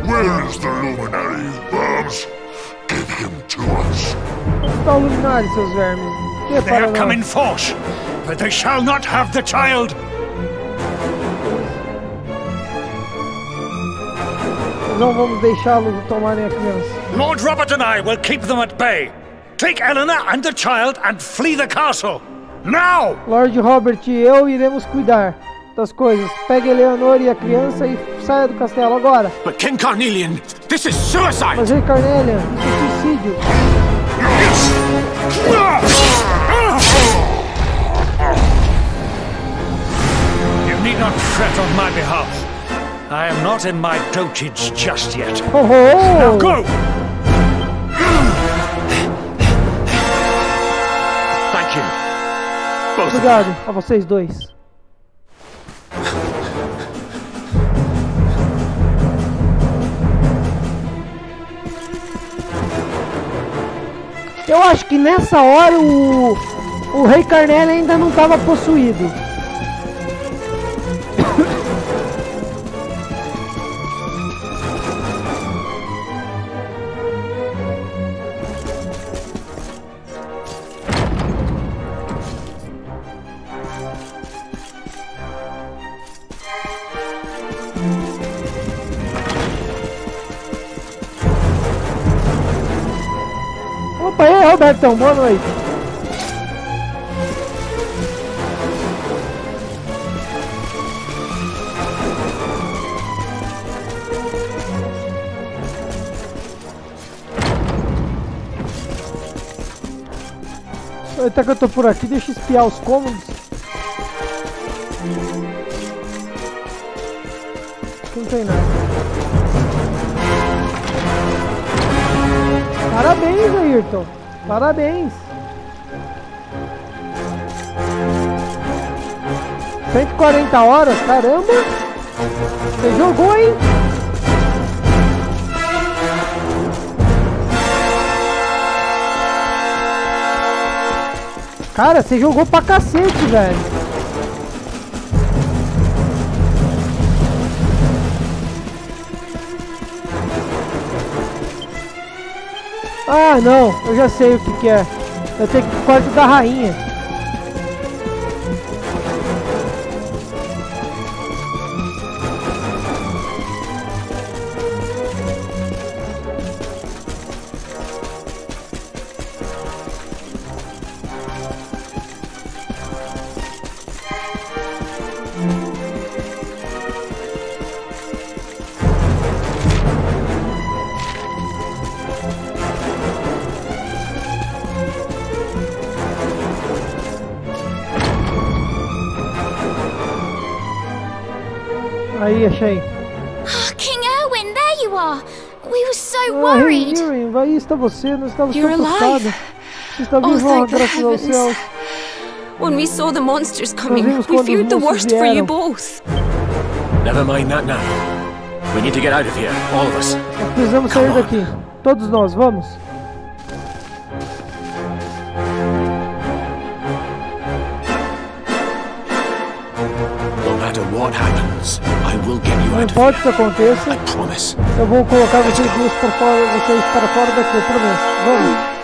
Where is the luminary, Worms? Give him to us. Onde está o Luminário, seus vermes? Que é They para have come nós? in force, but they shall not have the child. Nós não vamos deixá-los tomarem a criança. Lord Robert and I will keep them at bay. Take Eleanor and the child and flee the castle. Now! Lord Robert e eu iremos cuidar das coisas. Pegue Eleanor e a criança e saia do castelo agora. But King Carnelian, this is suicide! Mas Rei Carnélia, isso é suicídio. You need not fret on my behalf. I am not in my dotage just yet. Oh, Now oh. go! Thank you. Both of you. Obrigado a vocês dois. Eu acho que nessa hora o Rei Carnelli ainda não estava possuído. Opa, e aí, Robertão, boa noite. Até que eu tô por aqui, deixa eu espiar os cômodos. Aqui não tem nada. Parabéns, Ayrton. Parabéns. 140 horas, caramba. Você jogou, hein? Cara, você jogou pra cacete, velho. Ah, não. Eu já sei o que é. Eu tenho que ir pro quarto da rainha. Aí, achei. King Erwin, there you are. We were so worried. Erwin, aí está você, nós estávamos You're tão alive. preocupados. Você está Oh, vivo, thank the graças aos heavens. céus. When we saw the monsters coming, vimos we quando feared os the monstros worst for you vieram. both. Never mind that now. We need to get out of here, all of us. Nós precisamos sair daqui. Todos nós, vamos. No matter what happens, I will get you Não out of importa o que here. aconteça, I promise. eu vou colocar vocês duas para fora daqui, eu prometo. Vamos.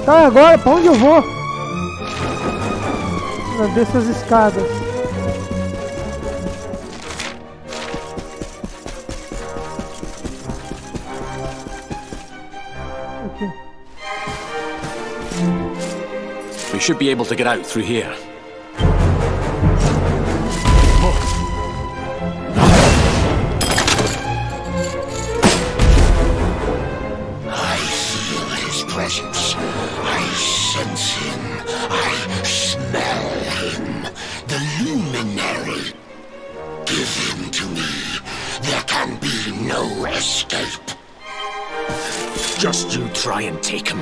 Tá, agora pra onde eu vou? Dessas escadas. Aqui. We should be able to get out through here. I feel his presence. I sense him. I smell him. The luminary. Give him to me. There can be no escape. Just you try and take him.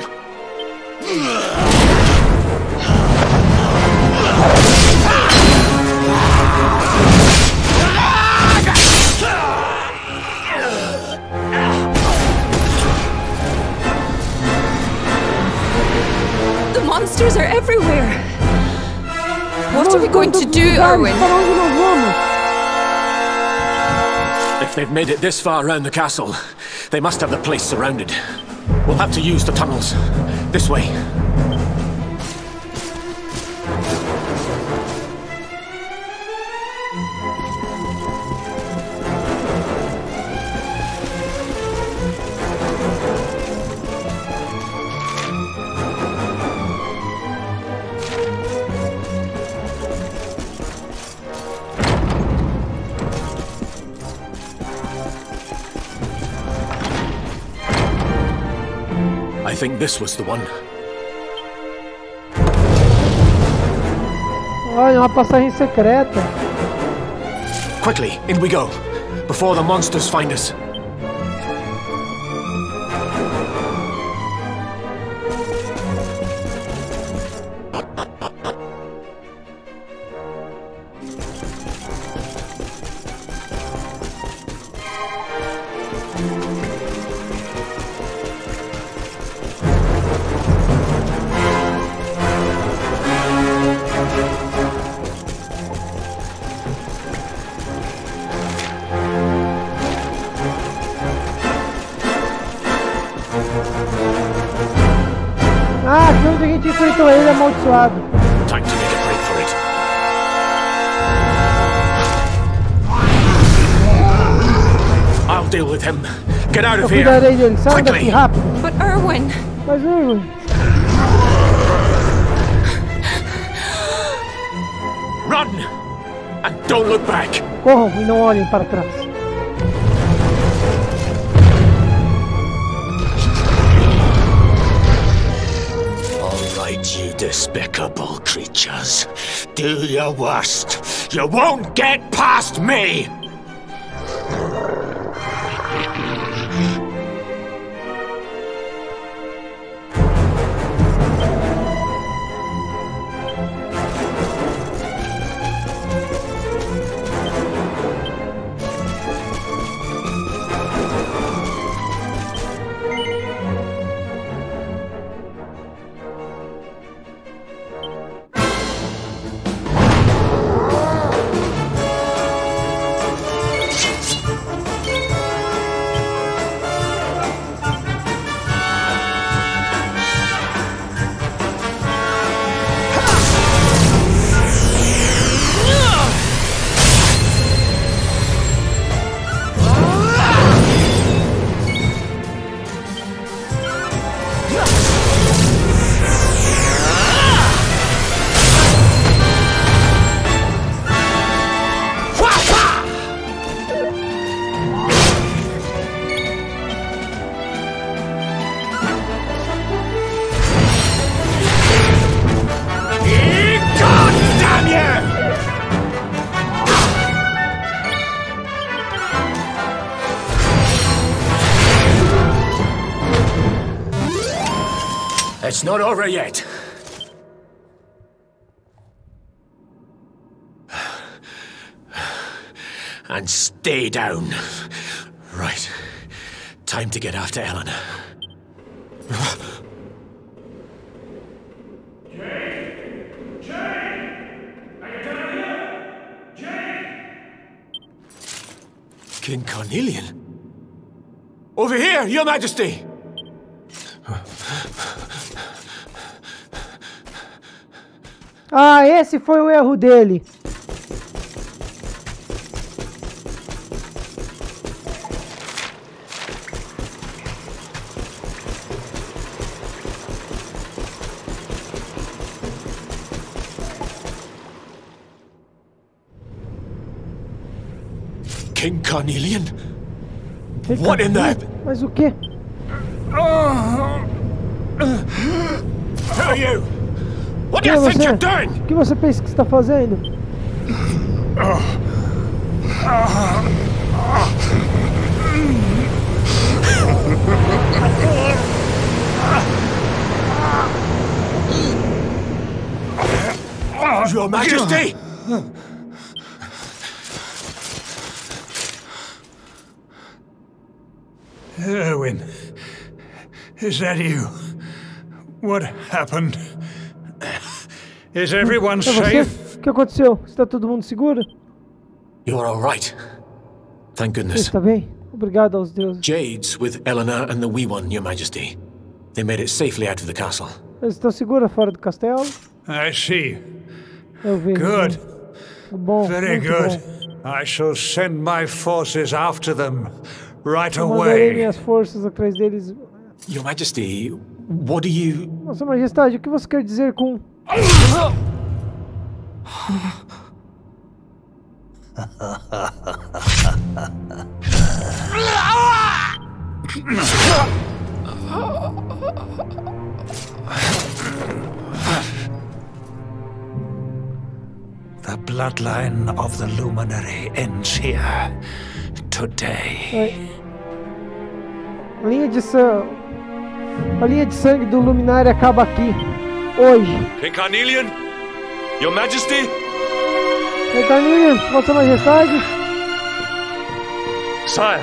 The monsters are everywhere. What are we going to do, Erwin? Para onde nós vamos? If they've made it this far around the castle, they must have the place surrounded. We'll have to use the tunnels. This way. I think this was the one. Olha, uma passagem secreta. Quickly, in we go, before the monsters find us. Ah, aqui onde a gente enfrentou ele amaldiçoado. Time to make a break for it. I'll deal with him. Get out of here. Eu cuidarei dele. Sai daqui, rápido. But Erwin. Mas Erwin. Run! And don't look back. Corram e não olhem para trás. All right, you despicable creatures. Do your worst. You won't get past me! It's not over yet. And stay down. Right. Time to get after Eleanor. Jane! Jane! Are you down here? Jane! King Carnelian? Over here, Your Majesty! Ah, esse foi o erro dele. King Carnelian? What in the... Mas o quê? Who are you? What do you think you're doing? O que você pensa que está fazendo? Your Majesty! Erwin, is that you? What happened? Is everyone safe? O que aconteceu? Está todo mundo seguro? You're all right. Thank goodness. Está bem? Obrigado aos deuses. Jade's with Eleanor and the Wee One, Your Majesty. They made it safely out of the castle. Eles estão seguros fora do castelo? I see. Eu vejo. Good. Bom, very good. Bom. I shall send my forces after them right Eu mandarei away. minhas forças atrás deles. Your Majesty, what do you... Nossa Majestade, o que você quer dizer com... The bloodline of the luminary ends here today. A linha de sangue do luminário acaba aqui hoje. King Carnelian, Your Majesty. King Carnelian, Vossa Majestade. Sire.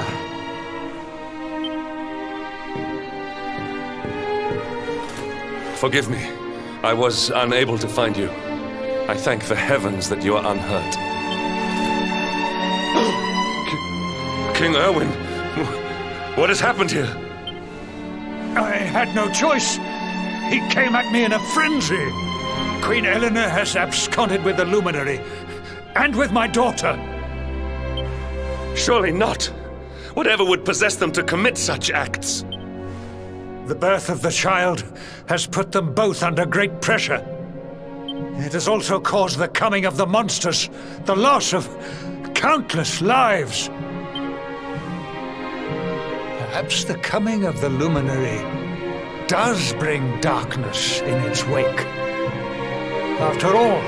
Forgive me. I was unable to find you. I thank the heavens that you are unhurt. King Erwin, what has happened here? had no choice. He came at me in a frenzy. Queen Eleanor has absconded with the luminary, and with my daughter. Surely not. Whatever would possess them to commit such acts? The birth of the child has put them both under great pressure. It has also caused the coming of the monsters, the loss of countless lives. Perhaps the coming of the luminary does bring darkness in its wake. After all,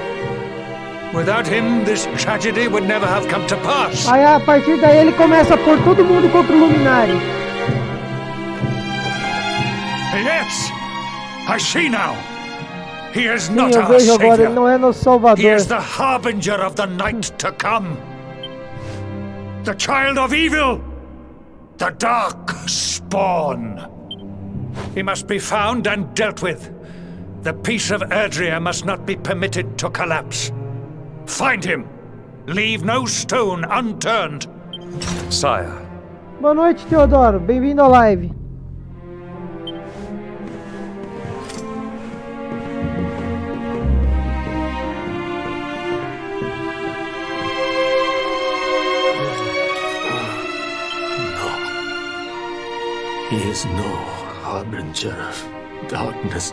without him, this tragedy would never have come to pass. Aí a partir daí ele começa a pôr todo mundo contra o luminário. Yes, I see now. He is Sim, not eu our vejo agora, savior. ele não é nosso salvador. He is the harbinger of the night to come. The child of evil. The dark spawn. He must be found and dealt with. The peace of Erdrea must not be permitted to collapse. Find him. Leave no stone unturned. Sire. Boa noite, Teodoro. Bem-vindo ao live. He is no harbinger of darkness.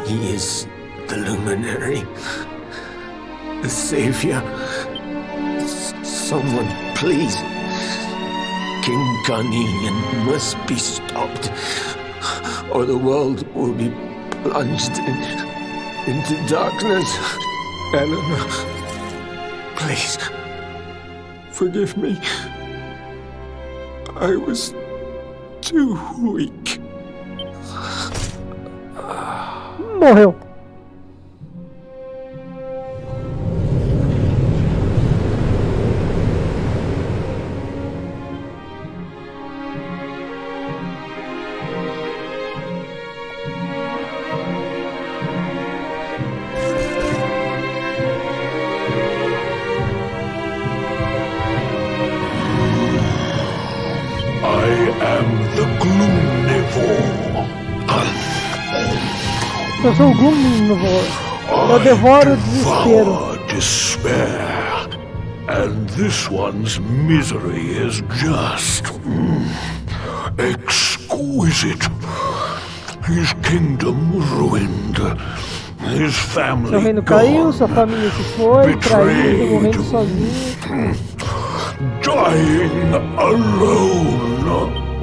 He is the luminary, the savior. Someone, please. King Carnelian must be stopped, or the world will be plunged into darkness. Eleanor, please, forgive me. I was too weak. Morreu. Eu sou o Gloomnivore. Eu devoro o desespero. Despair. And this one's misery is just exquisite. His kingdom ruined. His family Seu reino caiu, sua família se foi, traído, morrendo sozinho. Dying alone.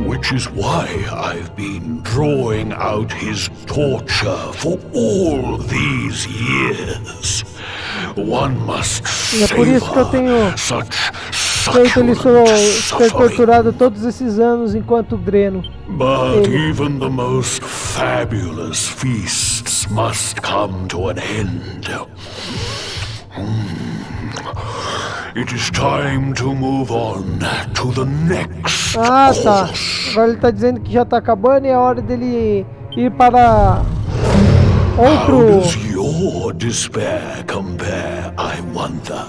Which is why I've been drawing out his torture for all these years. One must savor such feito ele ser torturado todos esses anos enquanto dreno. But even the most fabulous feasts must come to an end. It is time to move on to the next tá. Agora ele tá dizendo que já tá acabando e é hora dele ir para outro. How does your despair compare, I wonder?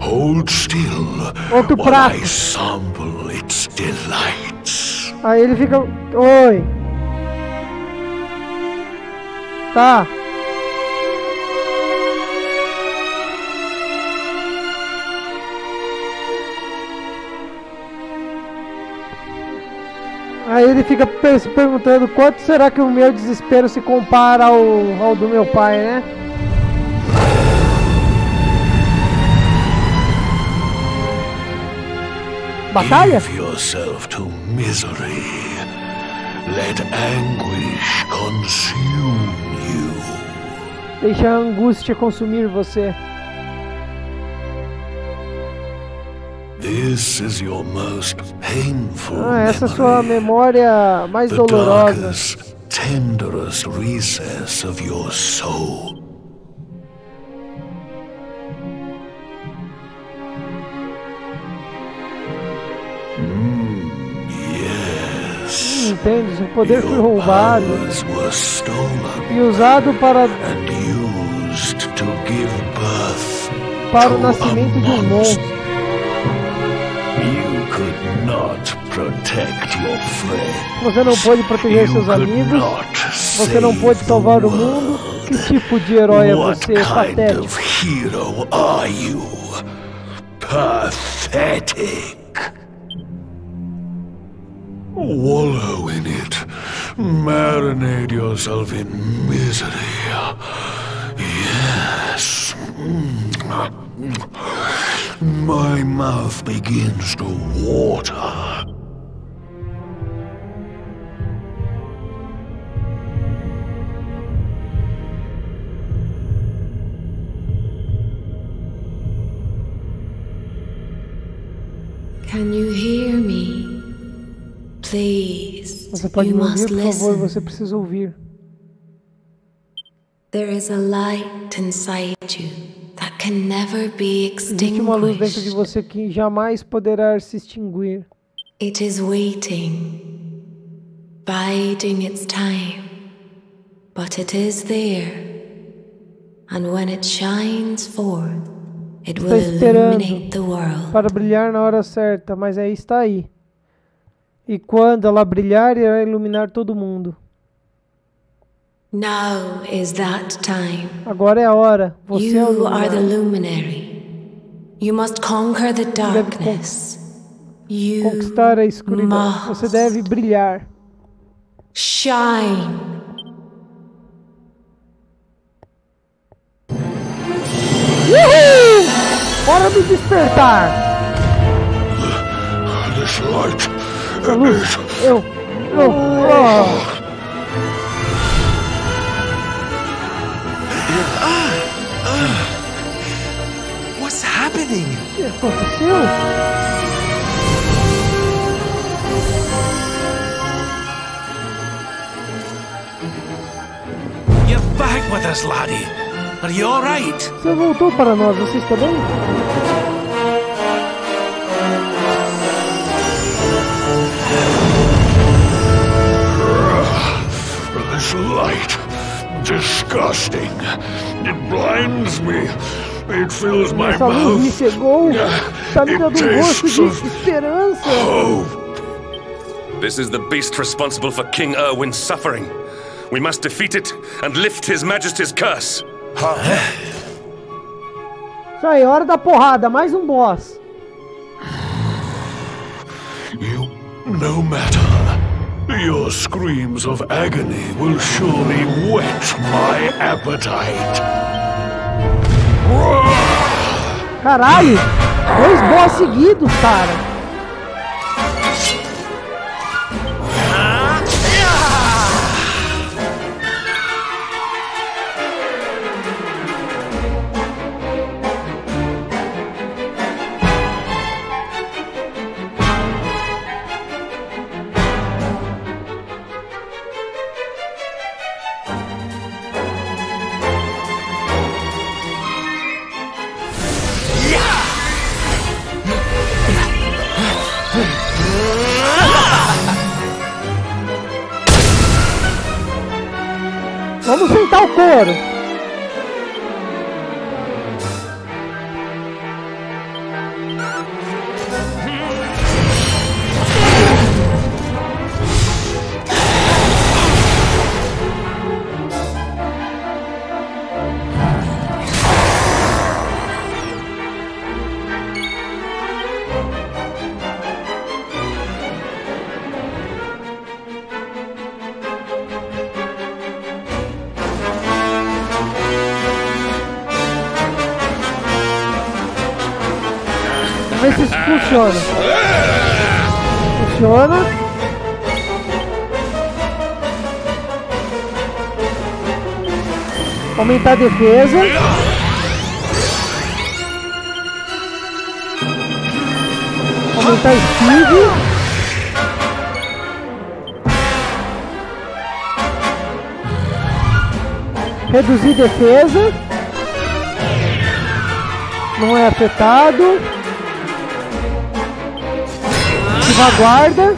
Hold still outro while prato. I sample its delights. Aí ele fica... Oi. Tá. Aí ele fica se perguntando quanto será que o meu desespero se compara ao do meu pai, né? Batalha? Give yourself to misery. Let anguish consume you. Deixa a angústia consumir você. This is your most painful essa é a sua memória mais dolorosa. The darkest, tenderest recess of your soul. Yes. Entende? Seu poder foi roubado e usado para o nascimento de um monstro. You could not Você não pode proteger seus amigos. Você não pode salvar o mundo. Que tipo de herói é você, patético? Pathetic. Wallow in it. Marinate yourself in misery. Yes. My mouth begins to water. Can you hear me? Please, você pode me ouvir, por favor, você precisa ouvir. There is a light inside you that can never be extinguished. Existe uma luz dentro de você que jamais poderá se extinguir. It is waiting, biding its time, but it is there, and when it shines forth, it will illuminate the world. Para brilhar na hora certa, mas aí está aí. E quando ela brilhar, irá iluminar todo mundo. Now is that time. Agora é a hora. Você é o You are the luminary. You must conquer the darkness. You conquistar a escuridão. Você deve brilhar. Shine. Uhul! Hora de despertar. This light. Essa luz. What's happening? O que aconteceu? You're back with us, laddie. Are you all right? Você voltou para nós, você está bem? This light. Disgusting. It blinds me. It fills my Essa luz me cegou. Está me dando um gosto de esperança. This is the beast responsible for King Erwin's suffering. We must defeat it and lift His Majesty's curse. Isso aí, hora da porrada, mais um boss. You, no matter. Your screams of agony will surely whet my appetite. Caralho, 2 boss seguidos, cara. Vamos sentar o couro. Ver se isso funciona. Funciona. Aumentar a defesa. Aumentar a speed. Reduzir defesa. Não é afetado. Salvaguarda.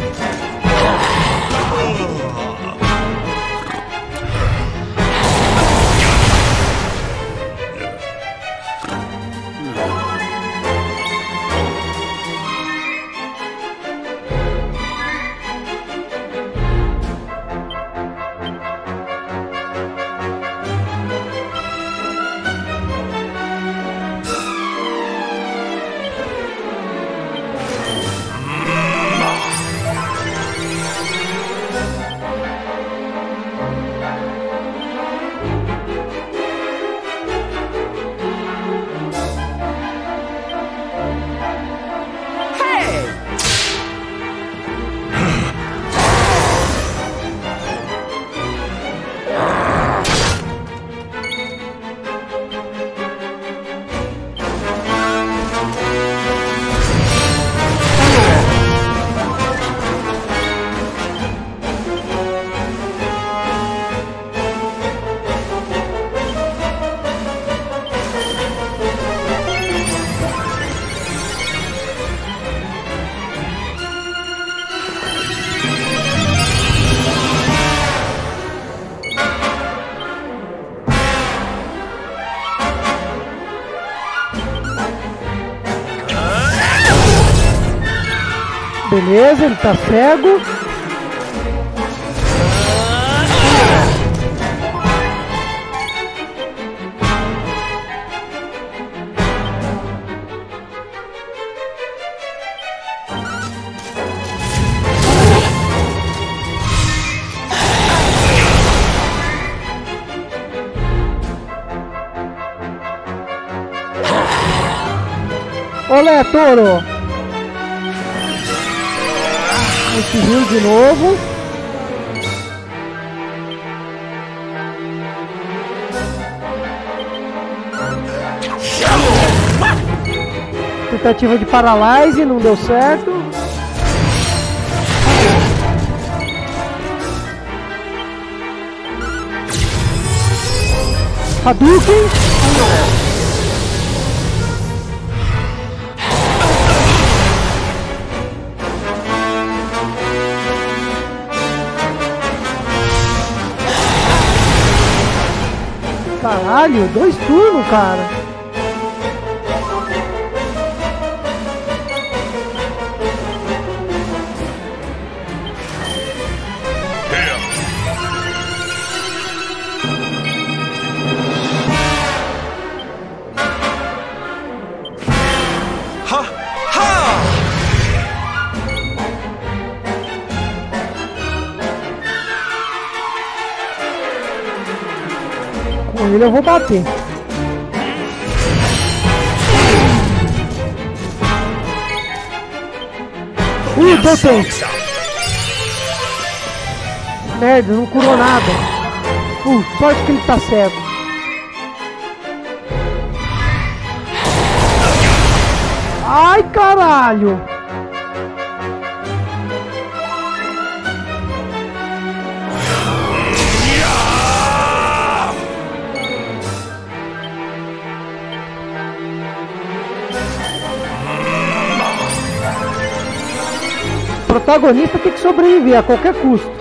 Beleza, ele tá cego. Olé, touro! Conseguiu de novo. Tentativa de paralyze, não deu certo. Hadouken. Caralho, 2 turnos, cara. Com ele eu vou bater. Deu tempo. Merda, não curou nada. Sorte que ele tá cego. Ai, caralho. O protagonista tem que sobreviver a qualquer custo.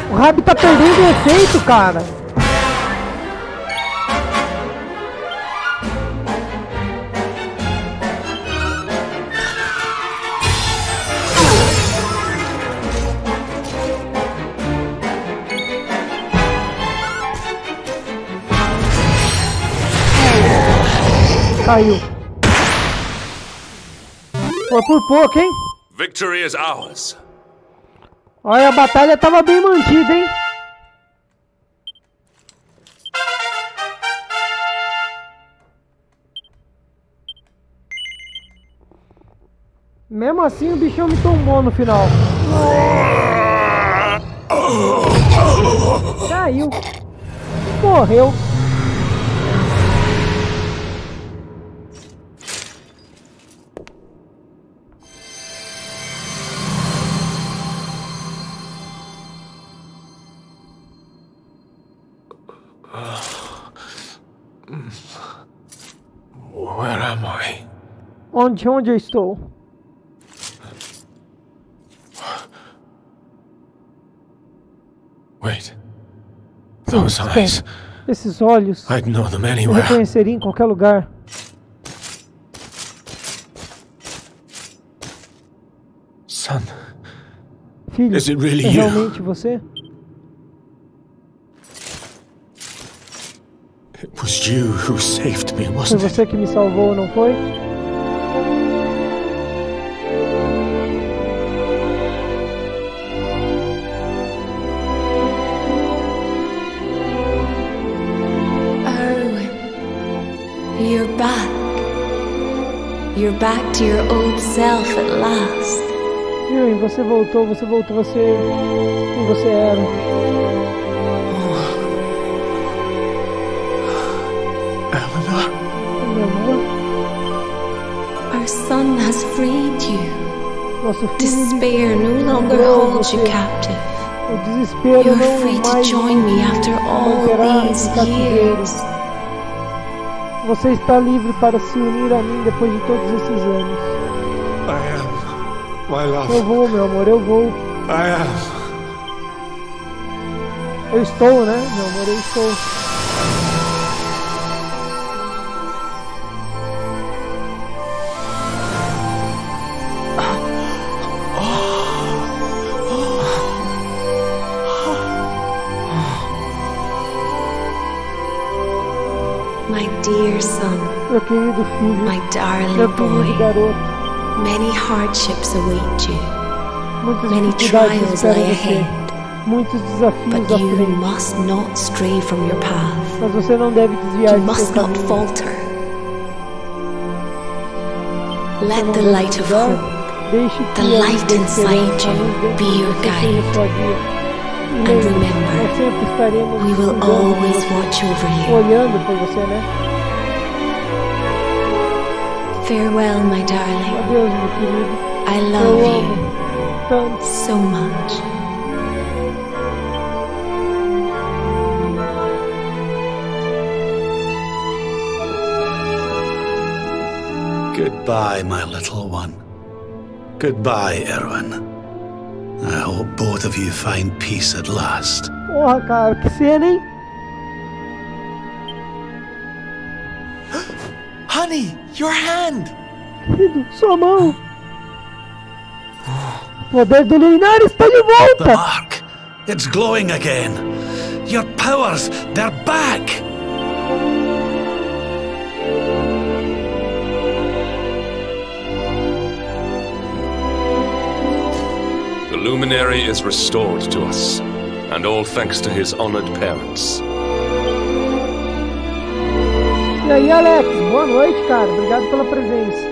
O Rabi tá perdendo o efeito, cara. Caiu. Foi por pouco, hein? Victory is ours. Olha, a batalha tava bem mantida, hein? Mesmo assim, o bichão me tombou no final. Caiu. Morreu. Where am I? Onde eu estou? Wait. Those eyes. Esses olhos. I'd know them Eu anywhere. reconheceria em qualquer lugar. Son. Filho, Is it really é you? realmente você? It was you who saved me, Foi wasn't it? você que me salvou, não foi? You're back. You're back to your old self at last. Sim, você voltou, você quem você era. Our son has freed you. Nosso filho Despair no longer livrou holds você. you captive. O desespero You're não free to mais join me after all manterá these em cativeiro. years. Você está livre para se unir a mim depois de todos esses anos. I am, my love. Eu vou, meu amor, eu vou. I am. Eu estou, né, meu amor, eu estou. My dear son, Meu querido filho, my darling meu querido boy, garoto, many hardships await you. muitas Many dificuldades trials esperam lay você, ahead. muitos desafios But à you frente, must not stray from your path. mas você não deve desviar You de seu must not caminho. falter. Você Let não the deve light of desviar. hope, Deixe the que a luz light da inside esperança, a luz you, dentro be de your você seja guide. sua guia. E And lembre, remember, nós sempre estaremos we will cuidando de always você, watch over you. olhando por você, né? Farewell, my darling. Adeus, meu querido. I Eu love amo you tanto. so much. Goodbye, my little one. Goodbye, Erwin. I hope both of you find peace at last. Porra, cara, que cena, hein? Honey, your hand! Querido, sua mão. O poder do luminar está de The volta. mark. It's glowing again. Your powers, they're back. The luminary is restored to us, and all thanks to his honored parents. E aí, Alex, boa noite, cara. Obrigado pela presença.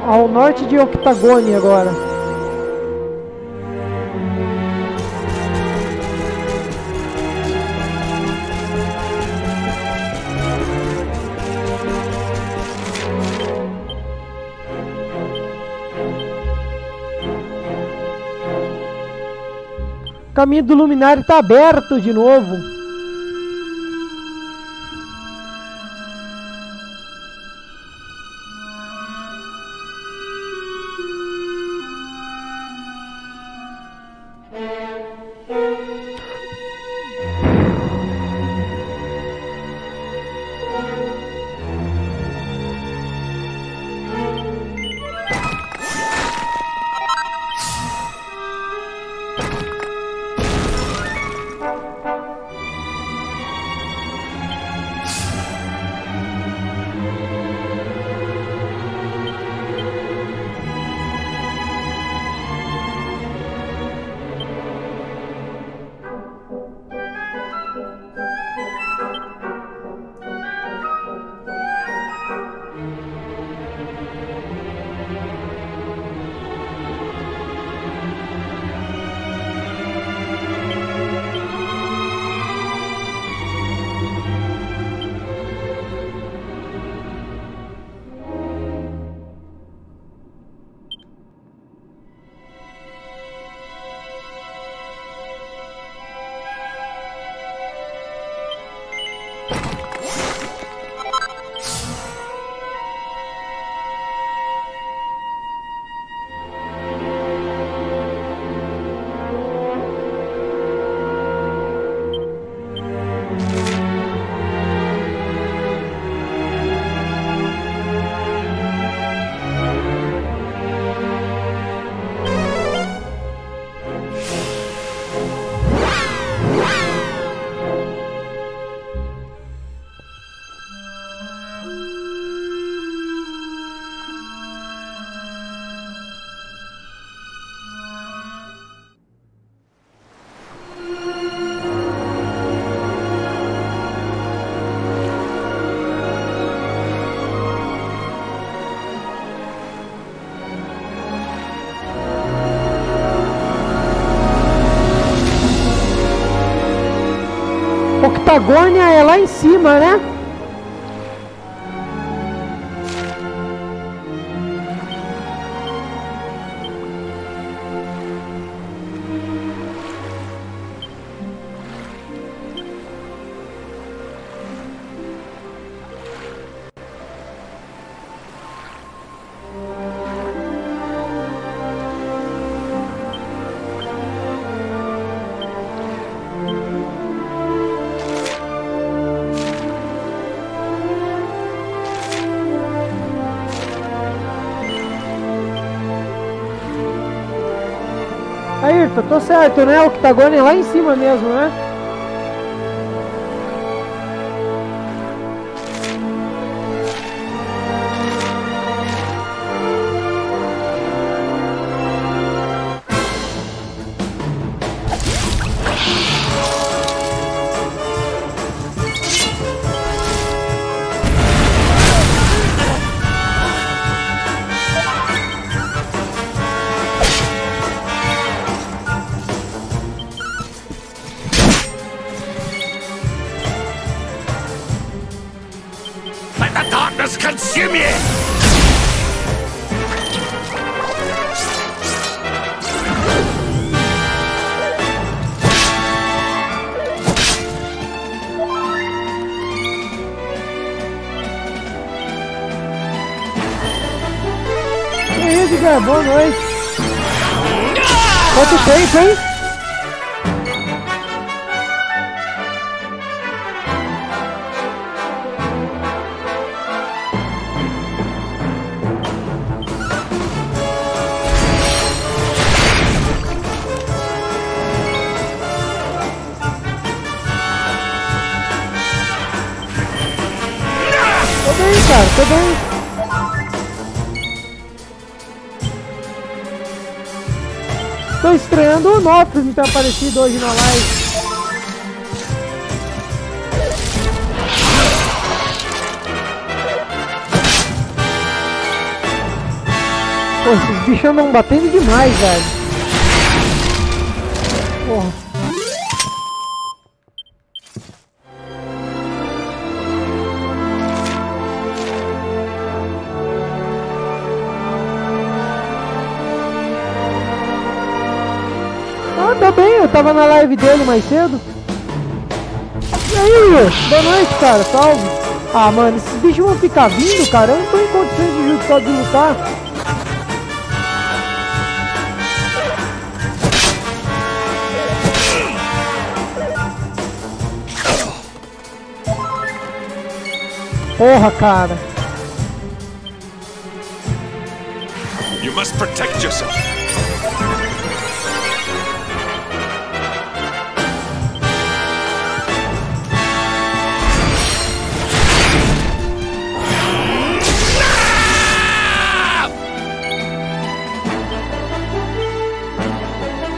Ao norte de Octagone agora. O caminho do luminário está aberto de novo. Patagônia é lá em cima, né? Ayrton, tô certo, né? O octagônio é lá em cima mesmo, né? Consume it! Que isso, cara? Boa noite. Quanto tempo, hein? Cara, tô bem. Tô estranhando o Nofres não ter aparecido hoje na live. Pô, esses bichos andam batendo demais, velho. Porra. Eu tava na live dele mais cedo. E aí, boa noite, cara, salve. Ah, mano, esses bichos vão ficar vindo, cara. Eu não tô em condições de lutar. Porra, cara. You must protect yourself.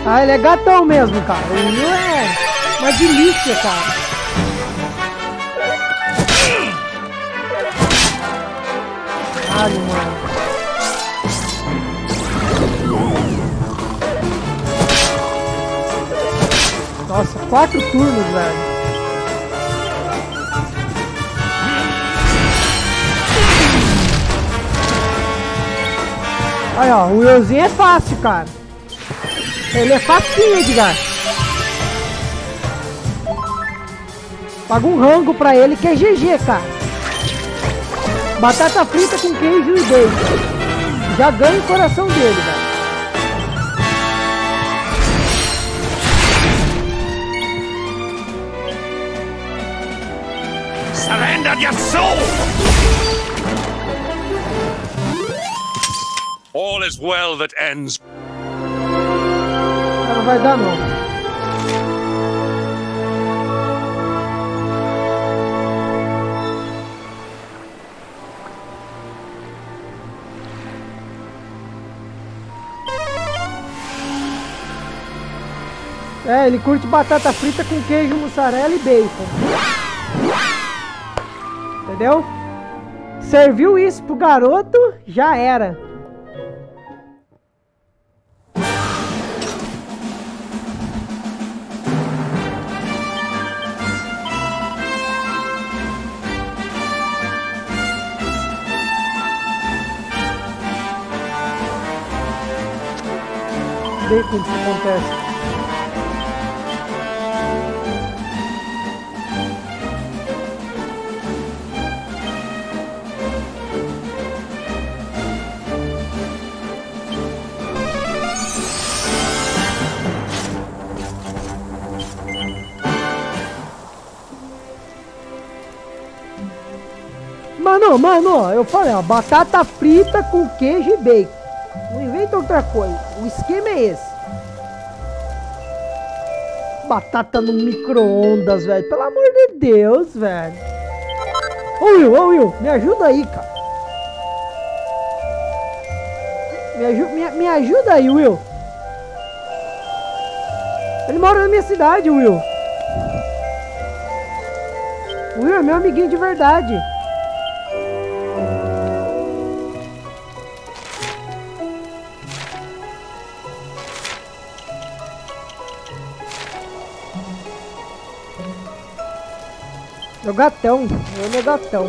Ah, ele é gatão mesmo, cara. O Will é uma delícia, cara. Caralho, mano. Nossa, 4 turnos, velho. Aí, ó, o Willzinho é fácil, cara. Ele é facinho, Edgar. Paga um rango pra ele que é GG, cara. Batata frita com queijo e bacon. Já ganha o coração dele, velho. Surrender your soul! All is well that ends. Não vai dar, não. É, ele curte batata frita com queijo, mussarela e bacon. Entendeu? Serviu isso pro garoto, já era. odeio quando isso acontece. Mano, eu falei, ó, batata frita com queijo e bacon. Não inventa outra coisa. O esquema é esse. Batata no micro-ondas, velho. Pelo amor de Deus, velho. Ô Will, me ajuda aí, cara. Me ajuda aí, Will. Ele mora na minha cidade, Will. Will é meu amiguinho de verdade. Meu gatão, meu gatão.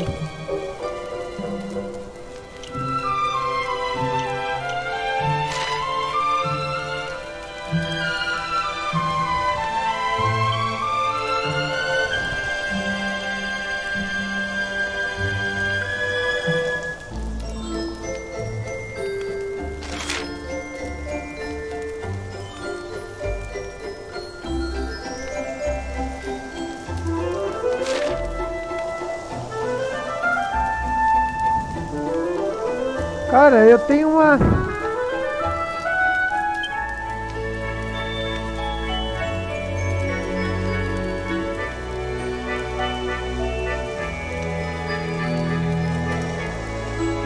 Cara, eu tenho uma...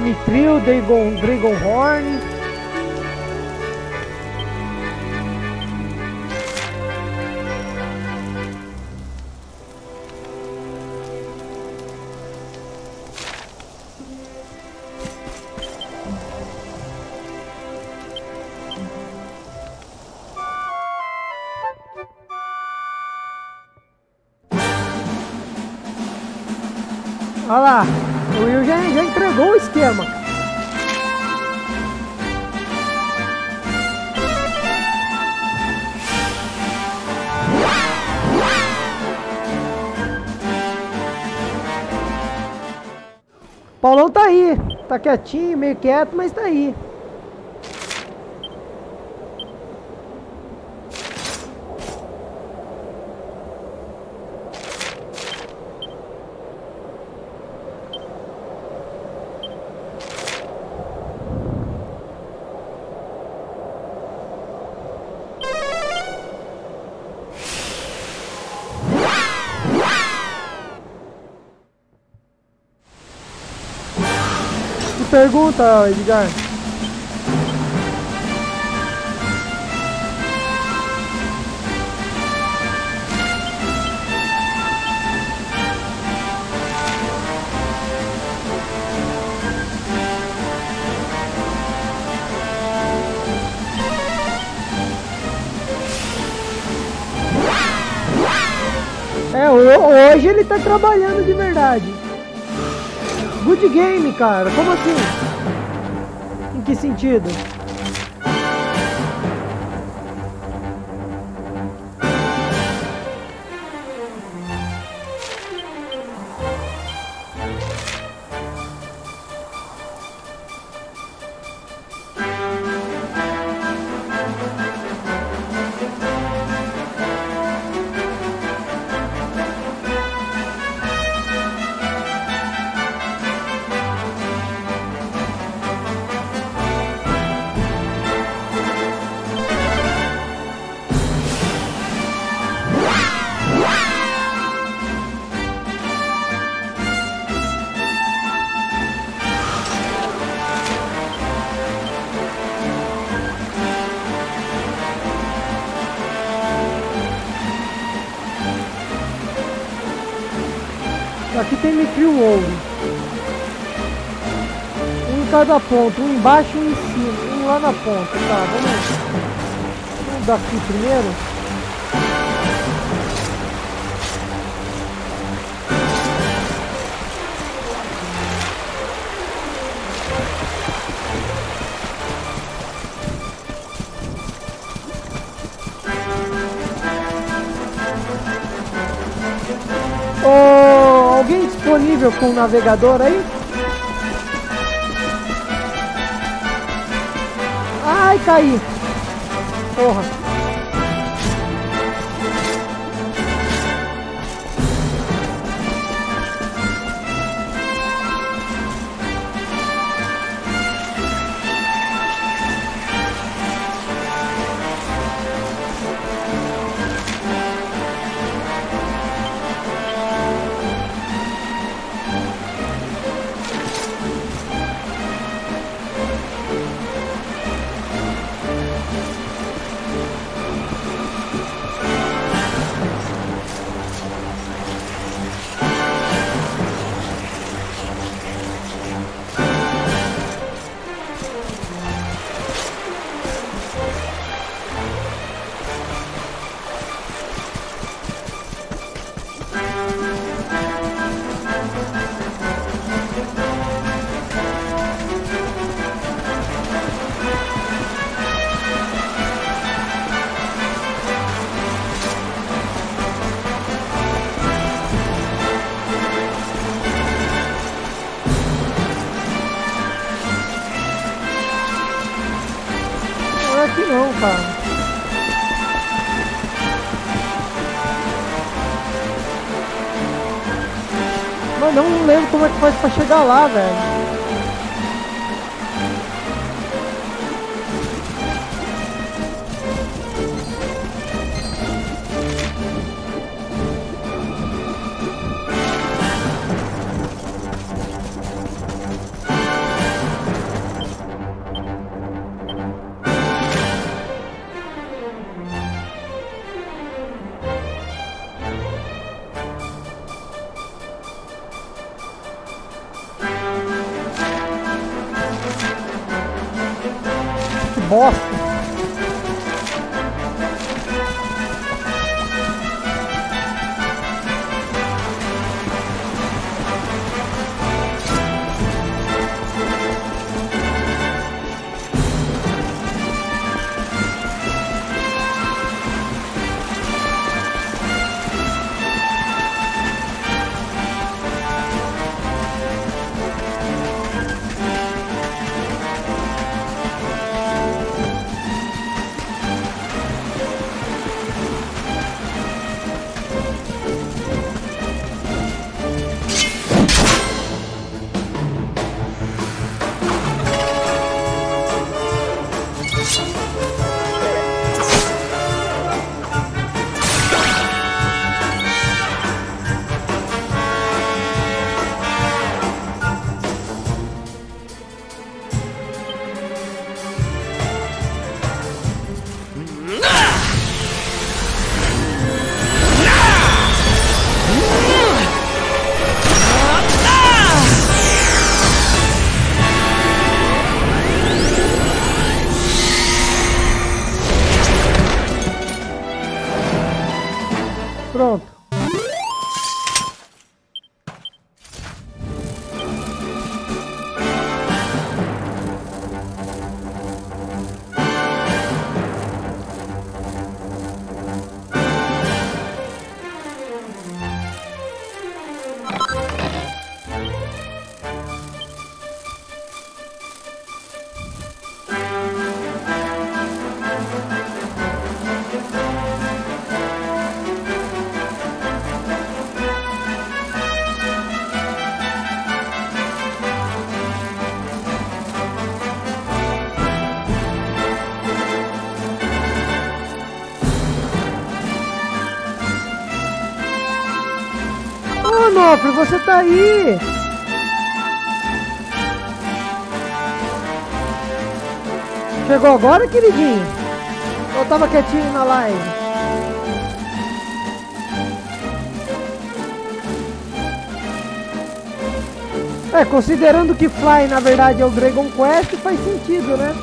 Mitril, Dragonhorn. Olha lá, o Will já entregou o esquema. Paulão tá aí, tá quietinho, meio quieto, mas tá aí. Pergunta, Edgar. Hoje ele tá trabalhando de verdade. Good game, cara. Como assim? Em que sentido? Aqui tem Mitril Ouro. Um em cada ponto, um embaixo e um em cima, um lá na ponta. Tá, vamos daqui primeiro. alguém disponível com o navegador aí? Ai, caí. Porra. Não, cara. Mas não lembro como é que faz pra chegar lá, velho. Bosta. Pronto. Nofre, você tá aí! Chegou agora, queridinho? Ou tava quietinho na live? É, considerando que Fly na verdade é o Dragon Quest, faz sentido, né?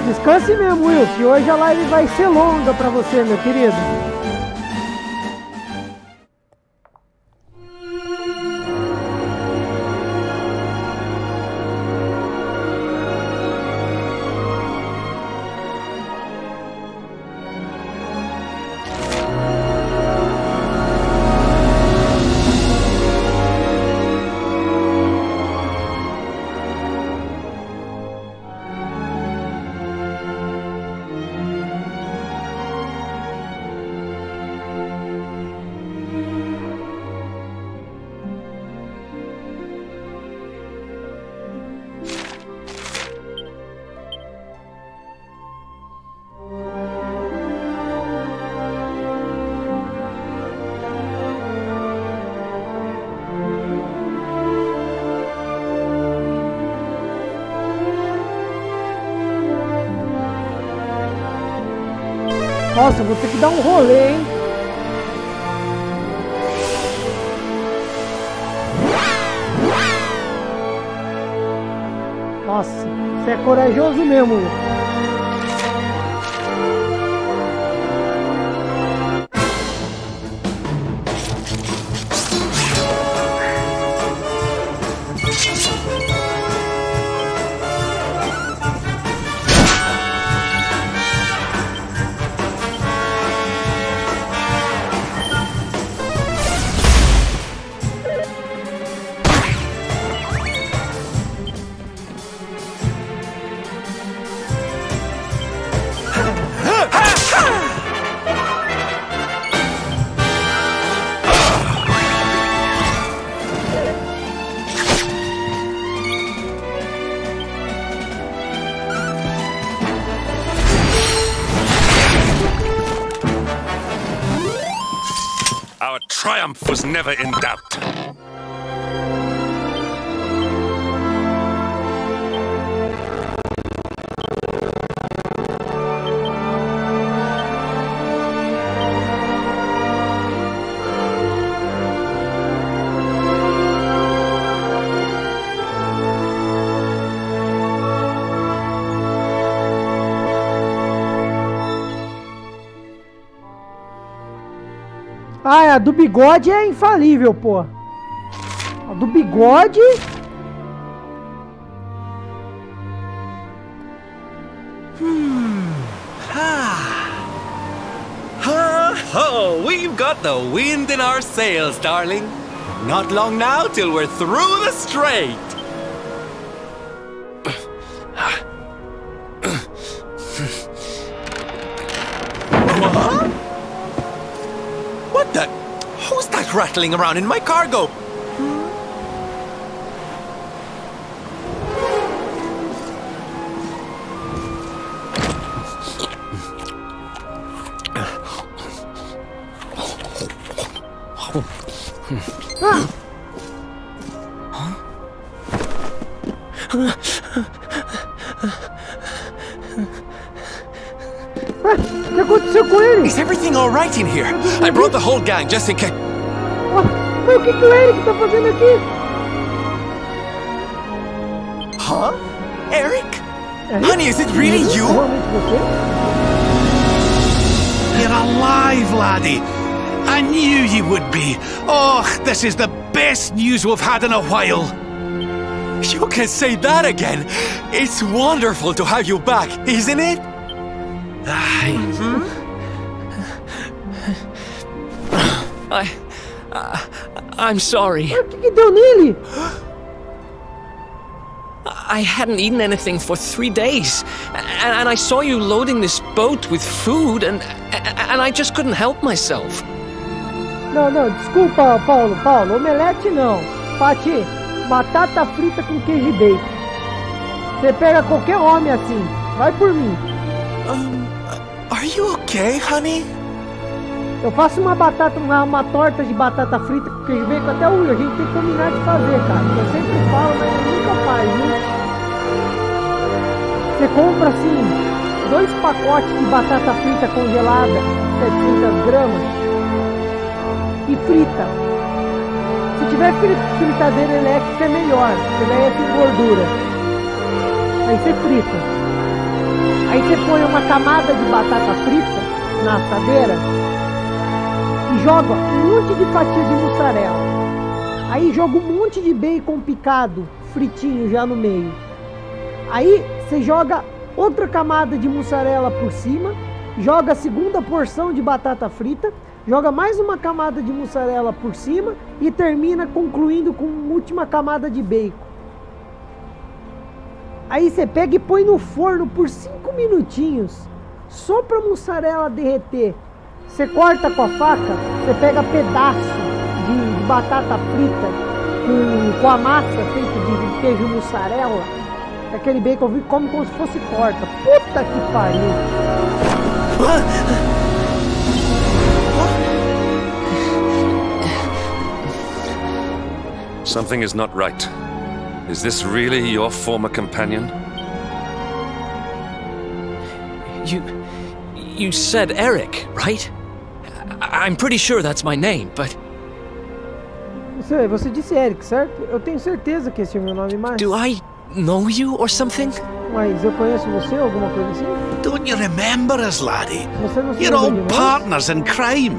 Descanse mesmo, Will, que hoje a live vai ser longa pra você, meu querido. Nossa, vou ter que dar um rolê, hein? Nossa, você é corajoso mesmo, Will. Our triumph was never in doubt. Ah, a do bigode é infalível, pô. A do bigode... Ho! We've got the wind in our sails, darling. Not long now till we're through the strait. What the? Who's that rattling around in my cargo? O que aconteceu com ele? Is everything all right in here? I brought the whole gang just in case. Mas o que o Eric tá fazendo aqui? Huh? Eric? Honey, is it really you? You're alive, laddie. I knew you would be. Oh, this is the best news we've had in a while. You can say that again. It's wonderful to have you back, isn't it? I'm sorry. O que deu nele? I hadn't eaten anything for 3 days, and I saw you loading this boat with food, and I just couldn't help myself. Não, desculpa, Paulo, omelete não. Pati, batata frita com queijo e bacon. Você pega qualquer homem assim, vai por mim. Are you okay, honey? Eu faço uma torta de batata frita com queijo e bacon até hoje. A gente tem que combinar de fazer, cara. Eu sempre falo, mas nunca faz, né? Você compra assim 2 pacotes de batata frita congelada, 700 gramas, e frita. Se tiver fritadeira elétrica é melhor, porque daí é com gordura. Aí você frita. Aí você põe uma camada de batata frita na assadeira e joga um monte de fatia de mussarela. Aí joga um monte de bacon picado, fritinho já no meio. Aí você joga outra camada de mussarela por cima, joga a segunda porção de batata frita, joga mais uma camada de mussarela por cima e termina concluindo com uma última camada de bacon. Aí você pega e põe no forno por 5 minutinhos, só para a mussarela derreter. Você corta com a faca, você pega pedaço de batata frita com a massa feita de queijo mussarela. Aquele bacon come como se fosse torta. Puta que pariu! Something is not right. Is this really your former companion? You said Eric, right? I'm pretty sure that's my name, but... Você disse Eric, certo? Eu tenho certeza que esse é o meu nome, mas... Do I know you or something? Mas eu conheço você ou alguma coisa assim? Don't you remember us, laddie? Você não se You're all lembra de nós? partners in crime.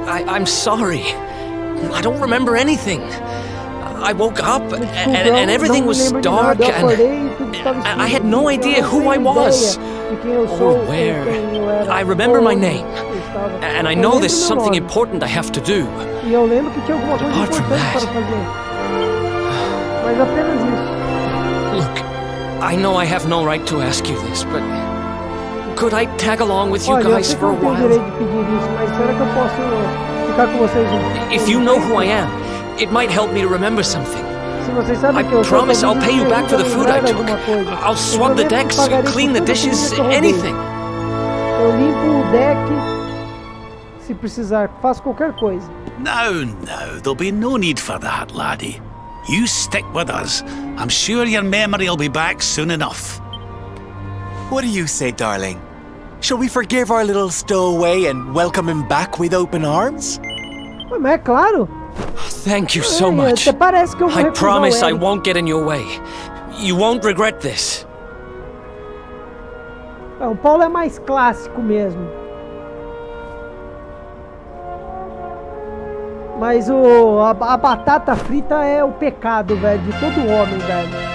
I'm sorry. I don't remember anything. I woke up and everything was dark and I had no idea who I was or where. I remember my name and I know there's something important I have to do. But apart from that... Look, I know I have no right to ask you this, but could I tag along with you guys for a while? If you know who I am, it might help me to remember something. I promise I'll pay you back for the food I took. I'll swab the decks, clean the dishes, anything. Eu limpo o deck se precisar, faço qualquer coisa. No, there'll be no need for that, laddie. You stick with us. I'm sure your memory'll be back soon enough. What do you say, darling? Shall we forgive our little stowaway and welcome him back with open arms? Mas é claro. Thank you so much. Até parece que eu vou I promise I Eric. won't get in your way. You won't regret this. O Paulo é mais clássico mesmo. Mas a batata frita é o pecado, velho, de todo homem, velho.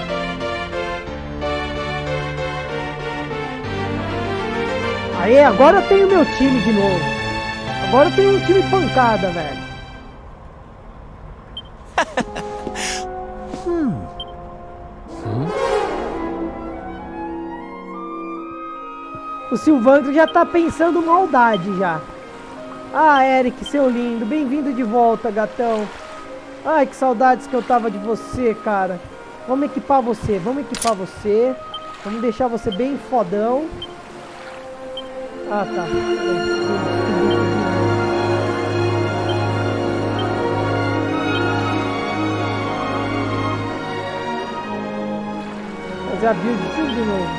Aí, agora eu tenho meu time de novo. Agora eu tenho um time pancada, velho. O Silvandro já tá pensando maldade já. Ah, Eric, seu lindo, bem-vindo de volta, gatão. Ai, que saudades que eu tava de você, cara. Vamos equipar você, vamos deixar você bem fodão. Ah, tá. Fazer a build tudo de novo.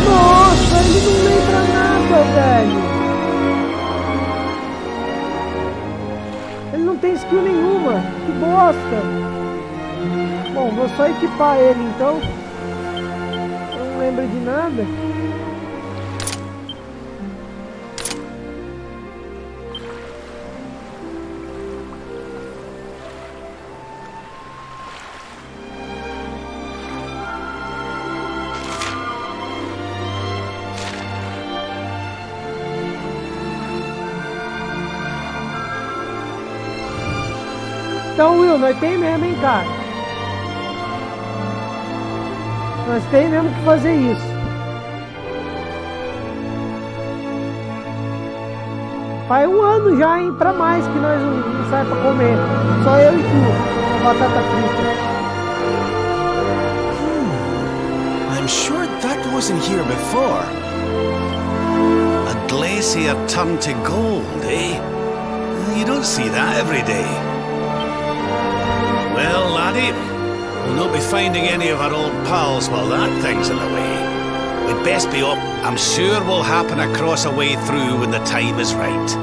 Nossa, ele não lembra nada, velho. Ele não tem skill nenhuma. Que bosta. Bom, vou só equipar ele então. Eu não lembro de nada. Então, Will, nós tem mesmo, hein, cara? Nós tem mesmo que fazer isso. Faz um ano já, hein, pra mais que nós não saímos pra comer. Só eu e tu, batata frita. I'm sure that wasn't here before. A glacier turned to gold, eh? You don't see that every day. Well, laddie, we'll not be finding any of our old pals while that thing's in the way. We'd best be up. I'm sure we'll happen across a way through when the time is right.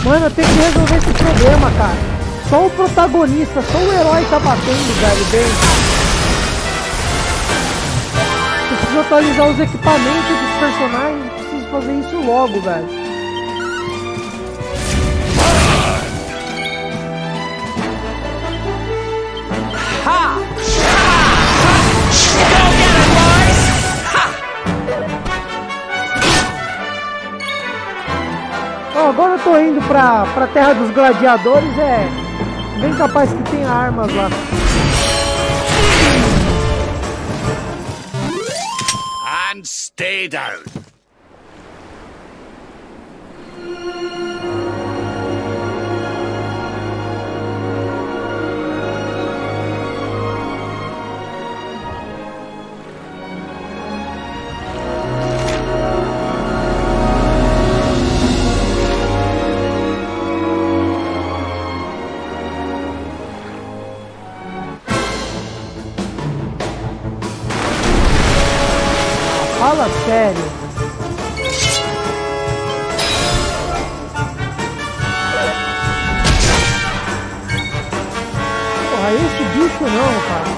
Mano, eu tenho que resolver esse problema, cara. Só o protagonista, só o herói tá batendo, velho, bem. Preciso atualizar os equipamentos dos personagens. Preciso fazer isso logo, velho. Agora eu tô indo pra terra dos gladiadores, é bem capaz que tenha armas lá. And stay down. Fala sério. Porra, esse bicho não, cara.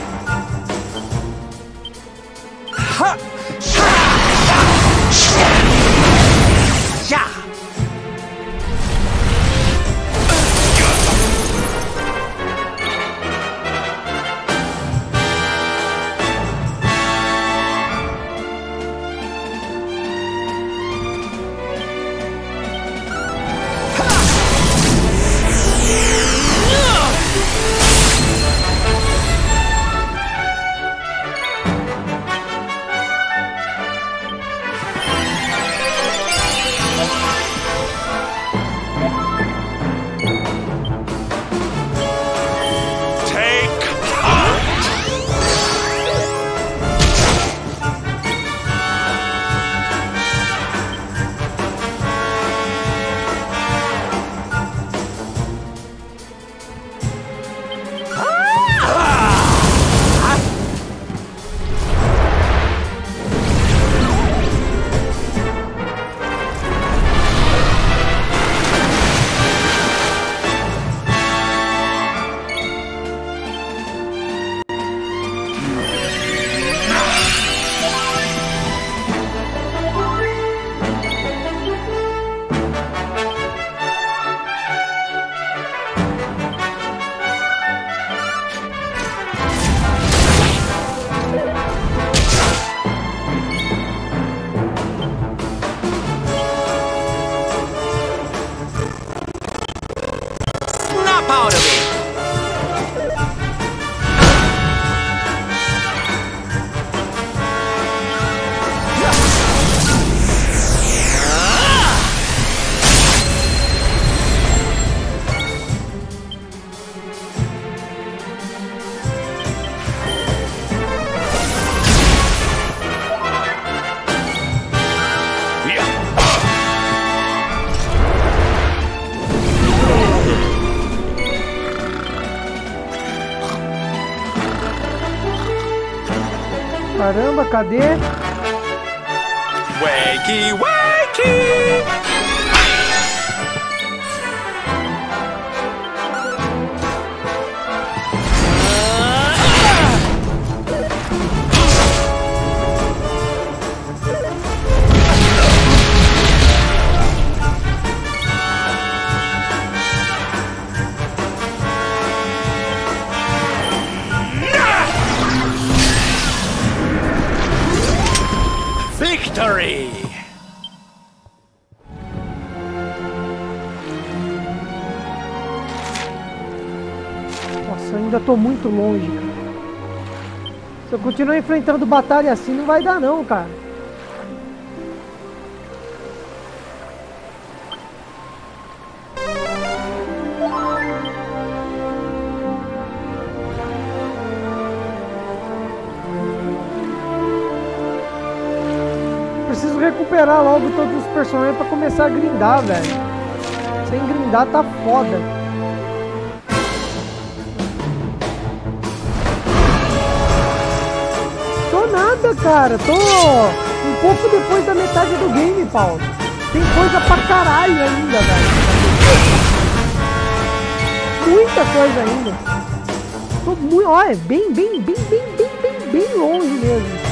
Caramba, cadê? Wakey, wakey! Victory! Nossa, eu ainda tô muito longe, cara. Se eu continuar enfrentando batalha assim, não vai dar não, cara. Preciso recuperar logo todos os personagens pra começar a grindar, velho. Sem grindar tá foda. Tô nada, cara. Tô um pouco depois da metade do game, Paulo. Tem coisa pra caralho ainda, velho. Muita coisa ainda. Tô muito... Olha, bem longe mesmo.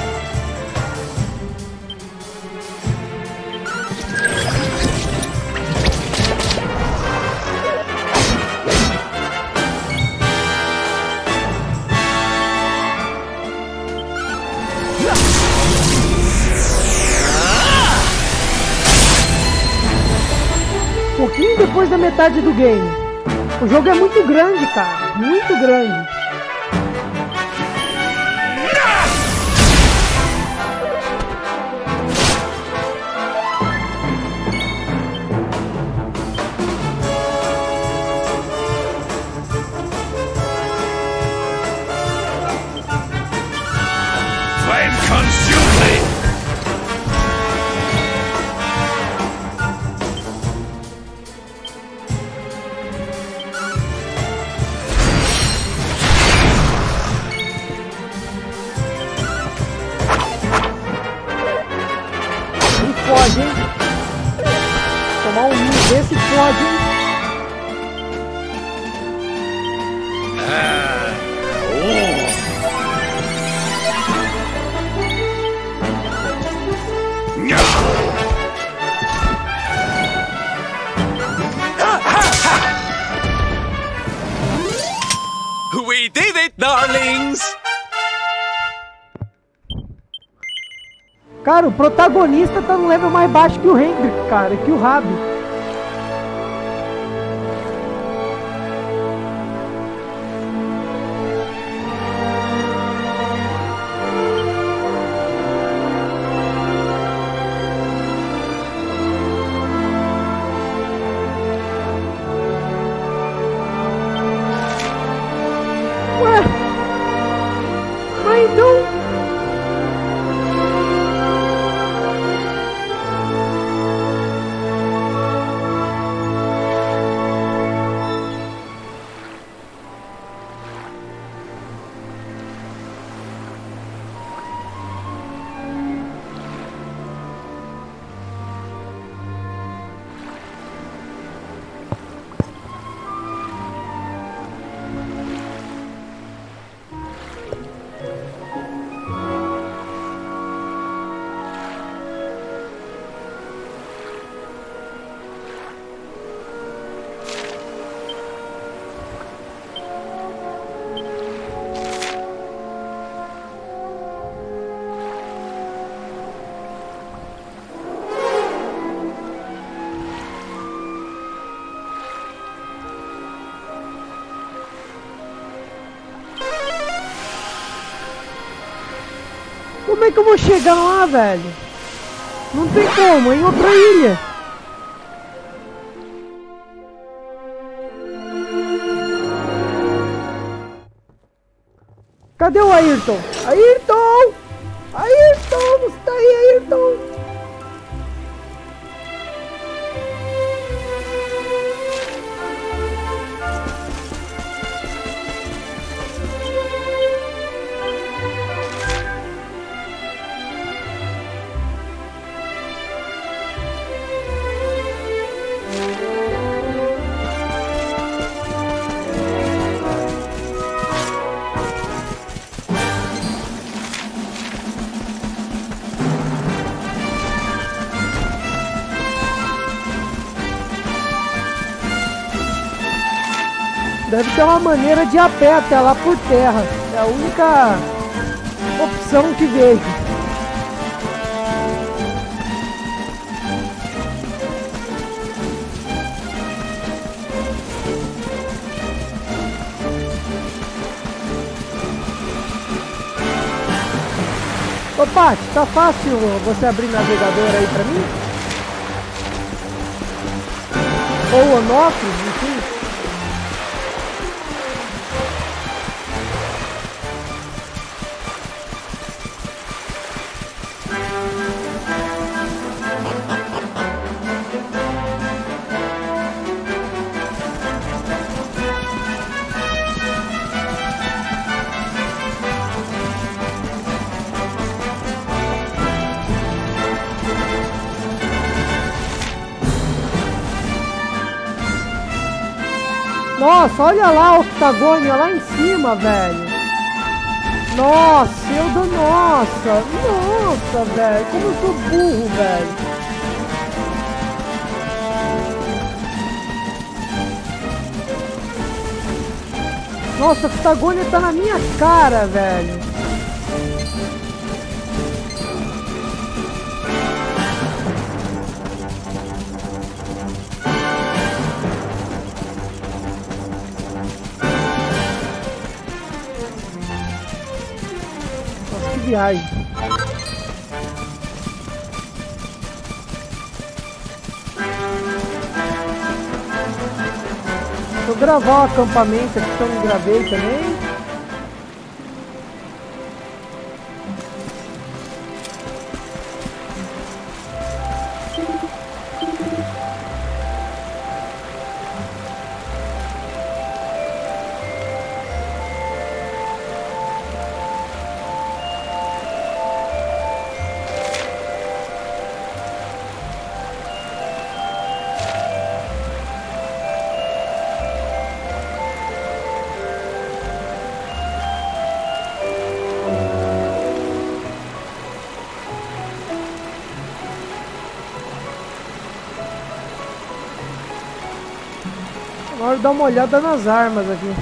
Um pouquinho depois da metade do game. O jogo é muito grande, cara. Muito grande. Flame consume me! Pode, hein? Tomar um ninho desse pode, hein? We did it, darlings! Cara, o protagonista tá no level mais baixo que o Hendrik, cara, que o Rabi. Ué? Mas não... Como é que eu vou chegar lá, velho? Não tem como, é em outra ilha. Cadê o Ayrton? Ayrton! Ayrton! Você tá aí, Ayrton? Deve ter uma maneira de ir a pé até lá por terra. É a única opção que vejo. Ô Paty, tá fácil você abrir navegador aí pra mim? Ou onóculos, enfim. Nossa, olha lá a octagônia lá em cima, velho. Nossa, eu dou... Nossa, velho. Como eu sou burro, velho. Nossa, a octagônia tá na minha cara, velho. Nossa, que viagem. Vou gravar o acampamento aqui que eu não gravei também. Agora dá uma olhada nas armas aqui.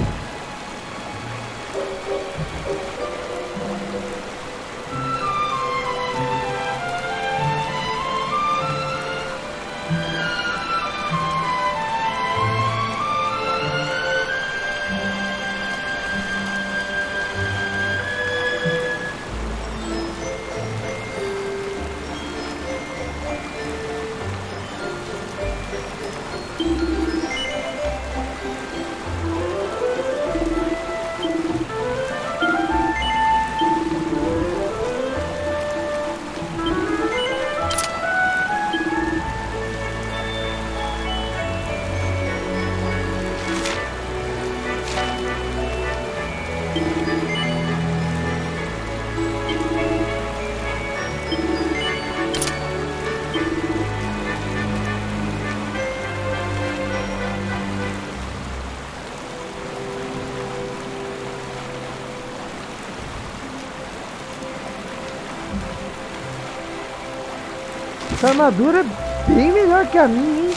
Essa armadura é bem melhor que a minha, hein?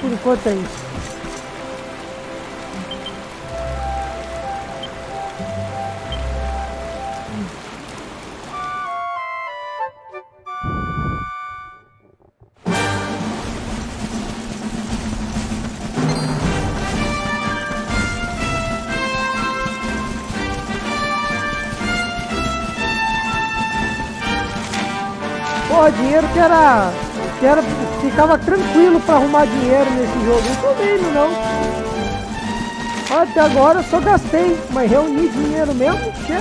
Por enquanto é isso. Pô, dinheiro que era ficava tranquilo pra arrumar dinheiro nesse jogo. Não tô vendo, não. Até agora eu só gastei, mas reuni dinheiro mesmo, que é...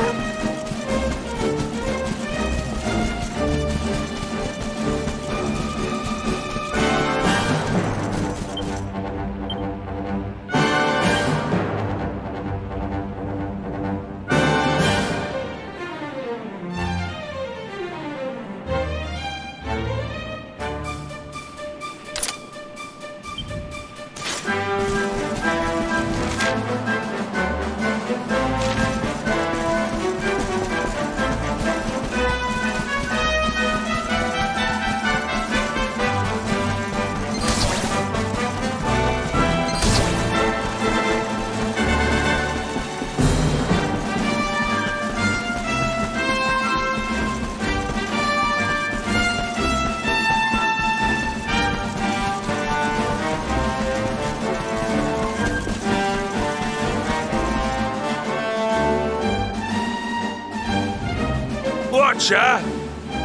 Archer?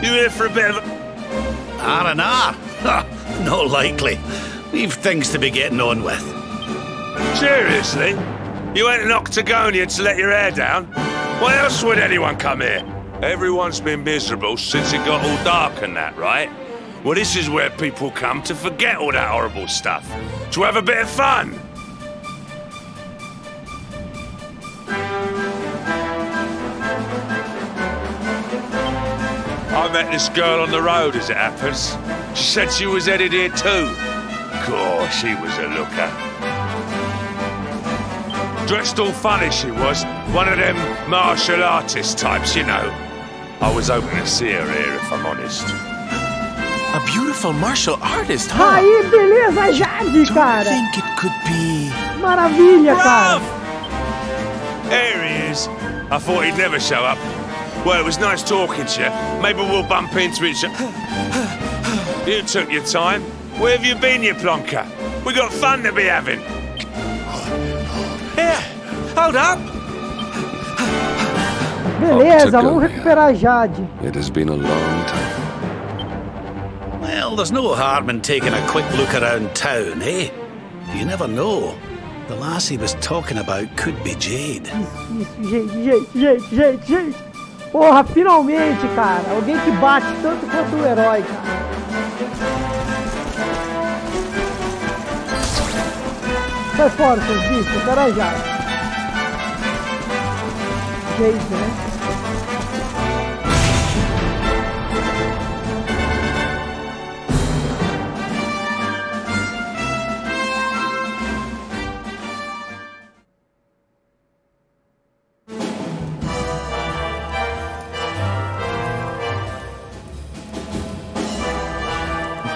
You here for a bit of R&R? Not likely. We've things to be getting on with. Seriously? You went to Octagonia to let your hair down? Why else would anyone come here? Everyone's been miserable since it got all dark and that, right? Well, this is where people come to forget all that horrible stuff. To have a bit of fun. I met this girl on the road, as it happens. She said she was headed here too. Gosh, she was a looker. Dressed all funny she was. One of them martial artist types, you know. I was hoping to see her here, if I'm honest. A beautiful martial artist, huh? Aí, beleza, Jade, cara. I think it could be... Maravilha, cara. There he is. I thought he'd never show up. Well, it was nice talking to you. Maybe we'll bump into each other. You took your time. Where have you been, you plonker? We got fun to be having. Here, hold up. Beleza, vamos recuperar a Jade. It has been a long time. Well, there's no harm in taking a quick look around town, eh? You never know. The lass he was talking about could be Jade. Isso, Jade. Porra, finalmente, cara. Alguém que bate tanto quanto o herói, cara. Sai fora, seus bichos. Eu quero a Jade. Jade, né?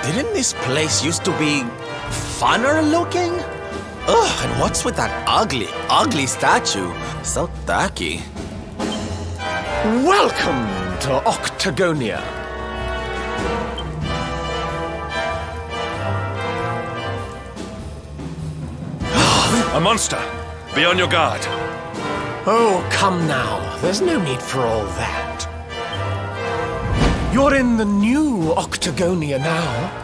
Didn't this place used to be funner looking? Ugh, and what's with that ugly statue? So tacky. Welcome to Octagonia. A monster! Be on your guard. Oh, come now. There's no need for all that. You're in the new Octagonia now.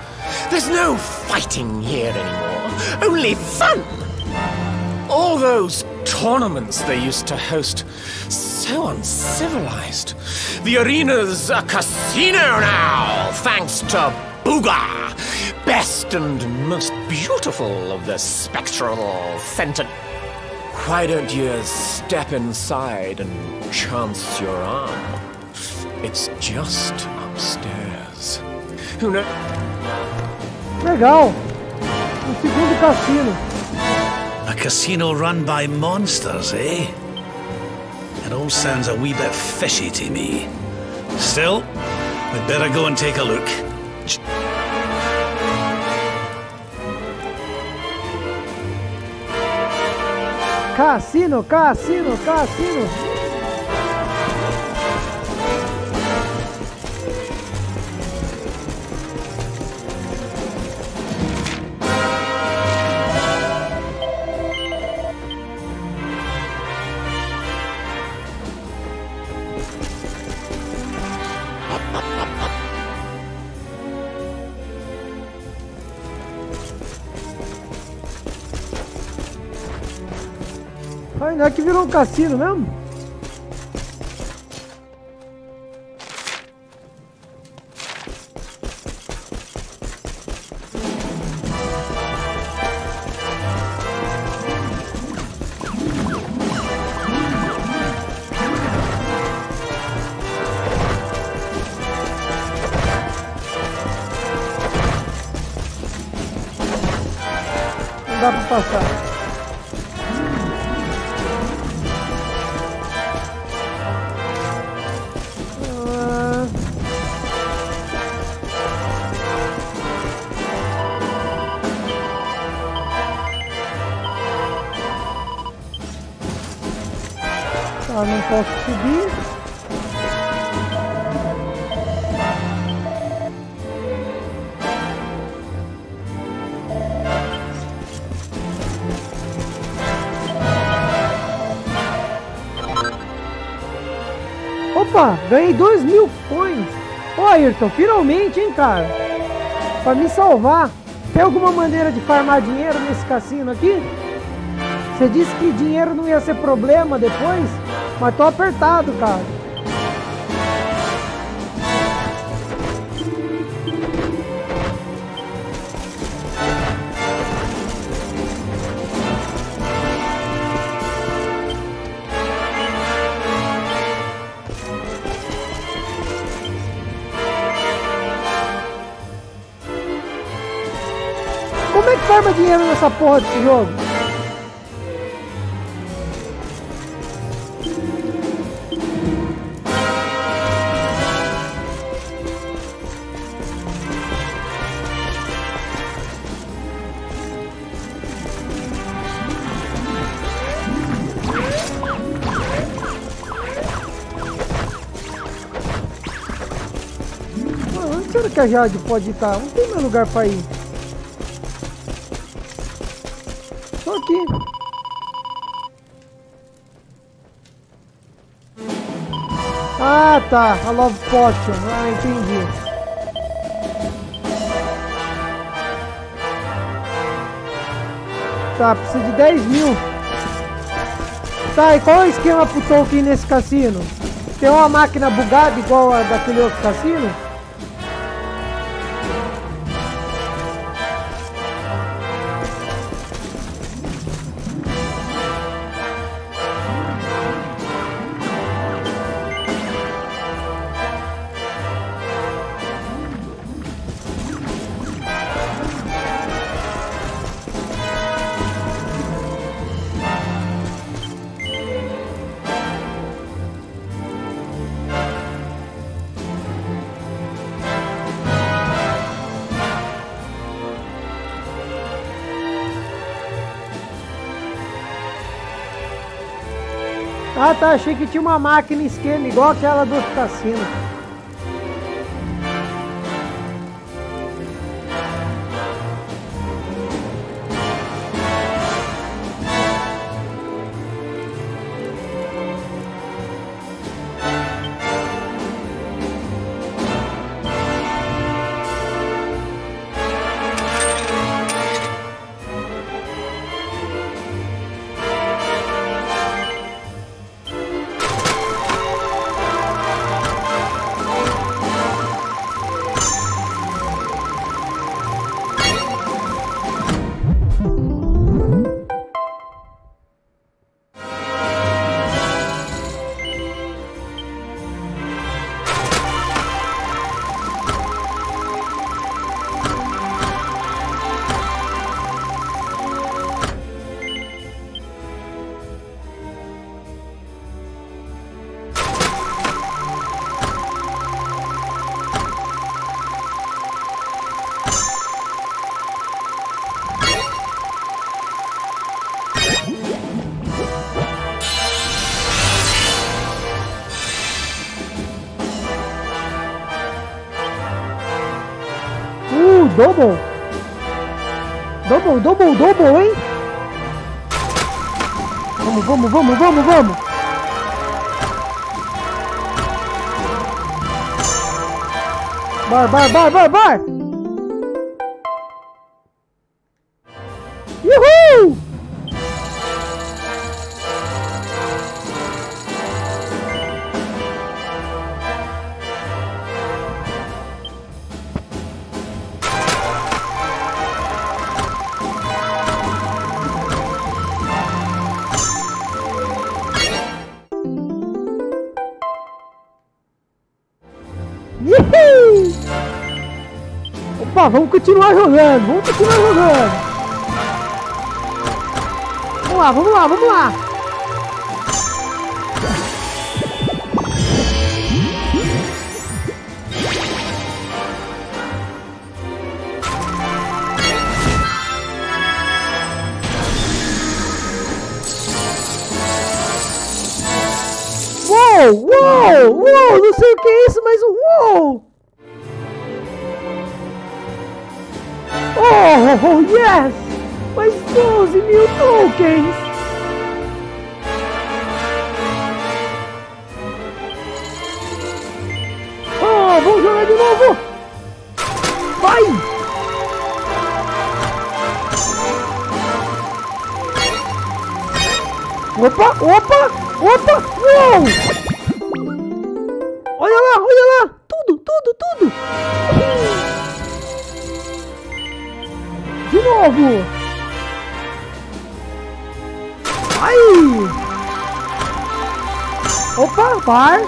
There's no fighting here anymore. Only fun! All those tournaments they used to host, so uncivilized. The arena's a casino now, thanks to Booga, best and most beautiful of the spectral fenton. Why don't you step inside and chance your arm? It's just upstairs. Who knows? Legal. Segundo cassino. A casino run by monsters, eh? It all sounds a wee bit fishy to me. Still, we'd better go and take a look. Cassino. Ai, não é que virou um cassino mesmo? Não dá pra passar. Tá, não posso subir. Opa, ganhei 2.000 coins. Ô Ayrton, finalmente, hein, cara? Pra me salvar. Tem alguma maneira de farmar dinheiro nesse cassino aqui? Você disse que dinheiro não ia ser problema depois, mas tô apertado, cara. Como é que farma dinheiro nessa porra desse jogo? Onde será que a Jade pode estar? Não tem mais lugar pra ir. Tô aqui. Ah, tá. A Love Potion. Ah, entendi. Tá, precisa de 10.000. Tá, e qual é o esquema pro token nesse cassino? Tem uma máquina bugada igual a daquele outro cassino? Ah, tá, achei que tinha uma máquina esquema igual aquela do outro cassino. Double? Double, hein? Vamos! Bar! Uhul! Opa, vamos continuar jogando. Vamos lá. Uou, não sei o que é isso, mas uou! Oh, yes! Mais 12.000 tokens! lá de novo. Vai. Opa, opa, opa. Uou. Olha lá, olha lá. Tudo, tudo, tudo. De novo. Ai. Opa, vai.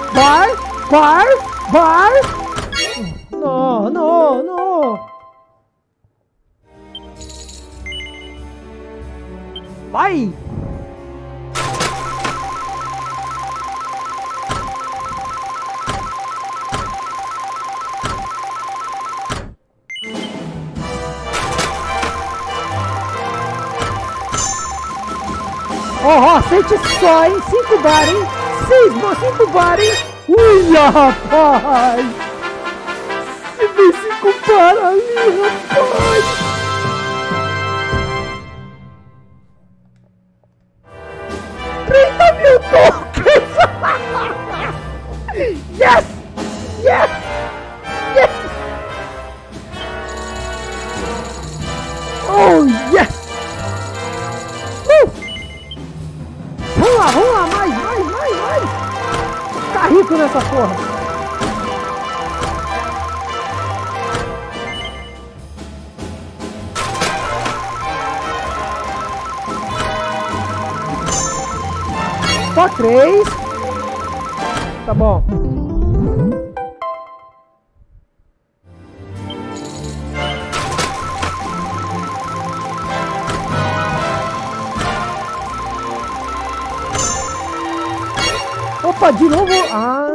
Não, não, não. Vai. Ó, sente só, hein? 5 bar, hein? 5 bar, hein? Uia, rapaz! Se vem 5 bar ali, rapaz! $30.000 tokens! Yes! Yes! Yes! Oh, yes! Vamos lá, mais! Ficar rico nessa porra! Só 3. Tá bom. Opa, de novo! Ah!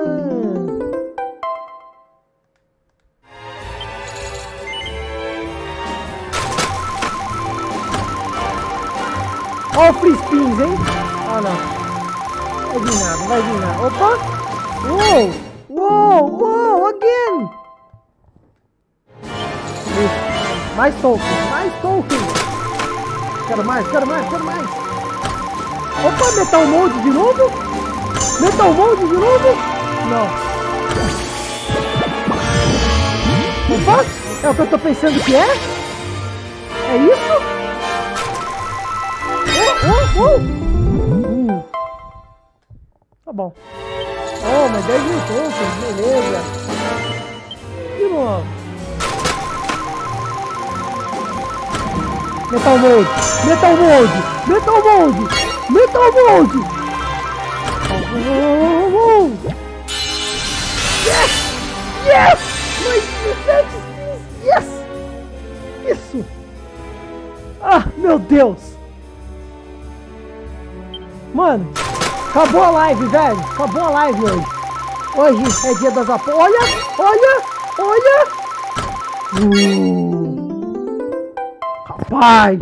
Ó o free spins, hein? Ah, não. Vai vir nada. Opa! Uou, again! Isso. Mais token! Quero mais! Opa, metal mode de novo? Metal mode de novo? Não. Opa! É o que eu tô pensando que é? É isso? Tá bom. Oh, mas 10.000 tokens, beleza. De novo. Metal mode. Yes! Mais 17 skins! Yes! Isso! Ah, meu Deus! Mano, acabou a live, velho! Acabou a live hoje! Hoje é dia das apostas! Olha! Rapaz!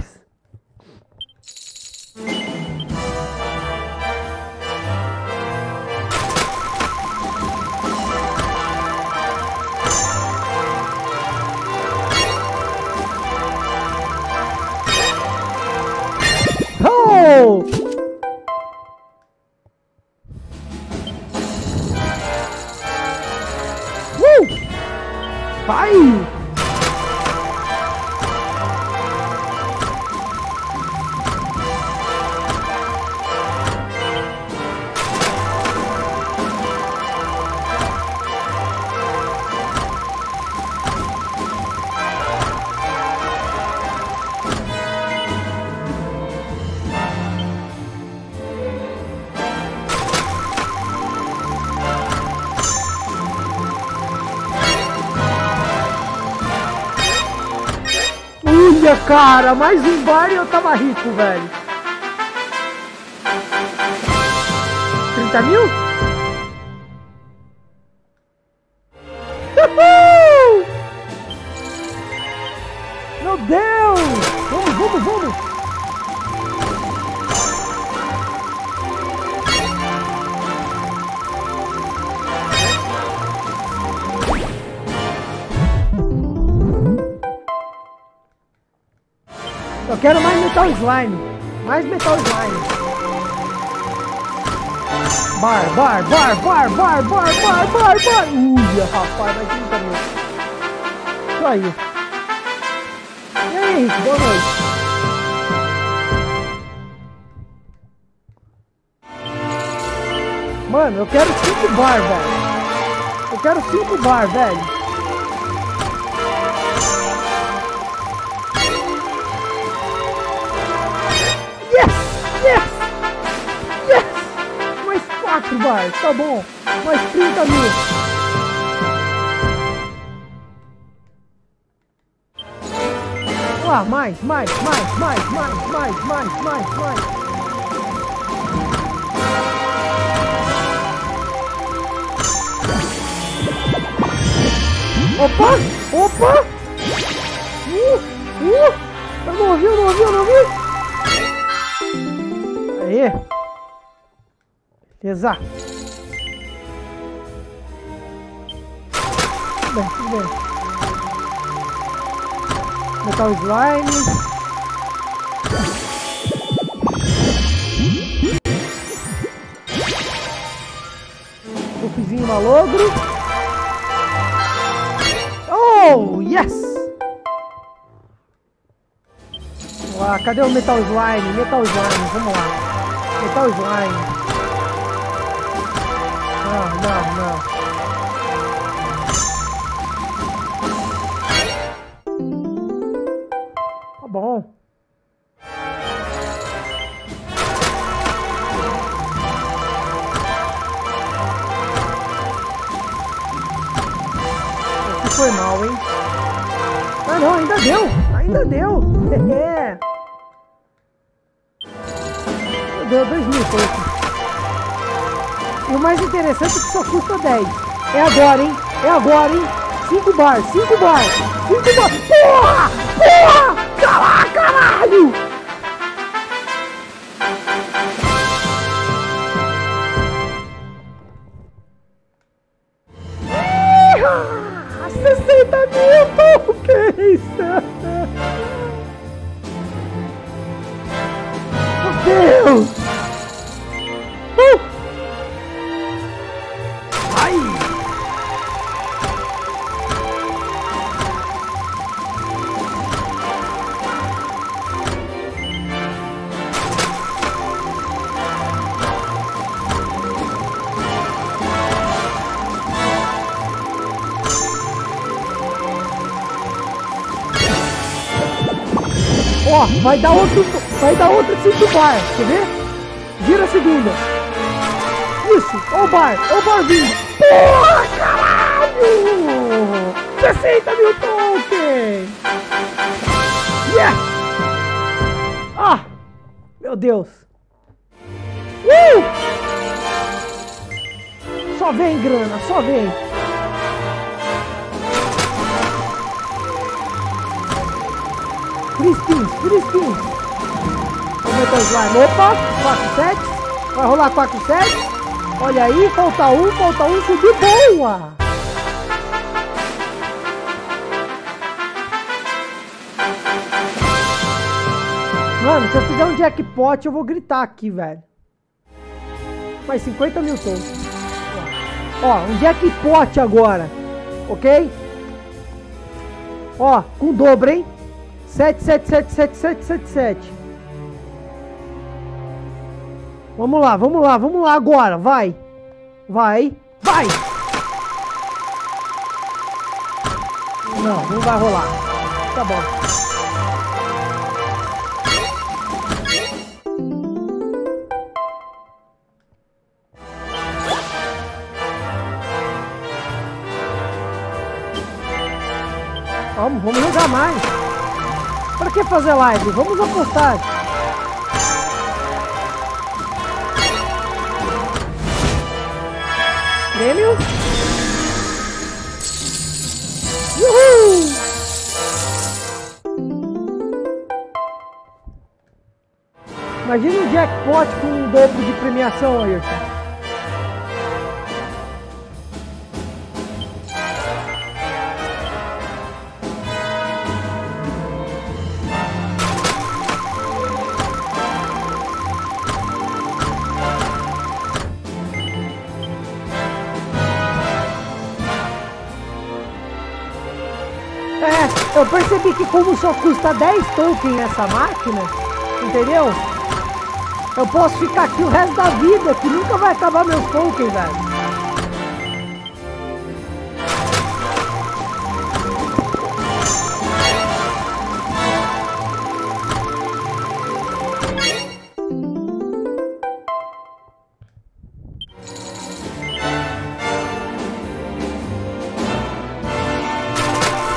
Vai! Olha, cara, mais um bar e eu tava rico, velho. 30.000? Meu Deus! Vamos! Eu quero mais metal slime. Bar. Rapaz, vai 30 mil. Isso aí. E aí, Henrique, boa noite. Mano, eu quero 5 bar, velho. Eu quero 5 bar, velho. Yes! Mais 4 bar, tá bom. Mais 30 mil. Lá, mais. Opa! Eu não ouvi. Aí. Beleza. Tudo bem. Metal slime. Puffzinho malogro. Oh, yes! Vamos lá, cadê o Metal Slime? Vamos lá. Metal Slime. Não. Tá bom. Foi mal, hein? Ah, não, ainda deu. É. Deu 2 mil, e o mais interessante é que só custa 10. É agora, hein? 5 bar. Porra! Caralho! Meu Deus! Ai! Ó, vai dar outro 5 bar, quer ver? Gira a segunda. Isso, ó o bar vindo. Porra, caralho! 60 mil token! Yes! Ah, meu Deus! Só vem grana, só vem! Free spins. Vamos meter o slime. Opa, 4 sets. Vai rolar 4 sets. Olha aí, falta um, subiu, boa! Mano, se eu fizer um jackpot, eu vou gritar aqui, velho. Mais 50 mil tons. Ó, um jackpot agora. Ok? Ó, com dobro, hein? 7. Vamos lá agora, vai! Não vai rolar. Tá bom. Vamos jogar mais. Pra que fazer live? Vamos apostar. Prêmio. Uhul! Imagina um jackpot com um dobro de premiação, Ayrton. Eu percebi que como só custa 10 tokens essa máquina, entendeu? Eu posso ficar aqui o resto da vida, que nunca vai acabar meus tokens, velho.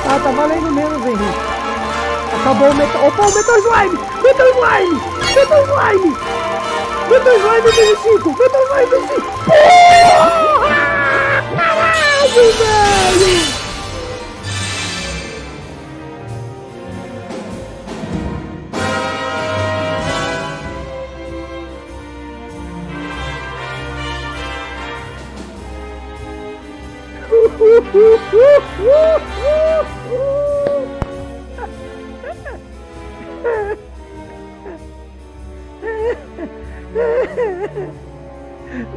Ah, tá valendo menos, Henrique. Acabou o metal. Opa, o metal slime! Metal slime! Metal slime! Metal slime vezes 5! Metal slime vezes 5! Porra! Caralho, velho!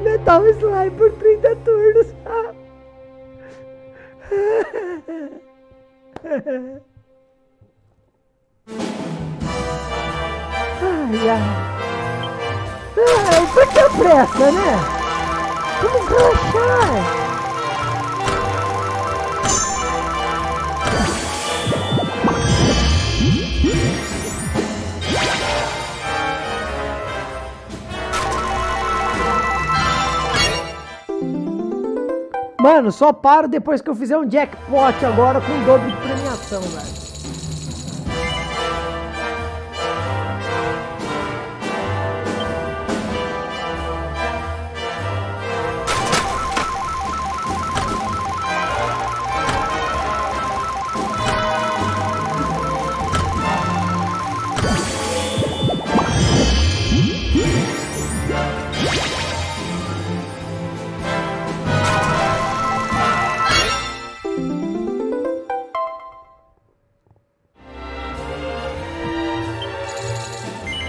Metal slime por 30 turnos. Ai, ai. Ai, pra que a pressa, né? Vamos relaxar. Mano, só paro depois que eu fizer um jackpot agora com o dobro de premiação, velho.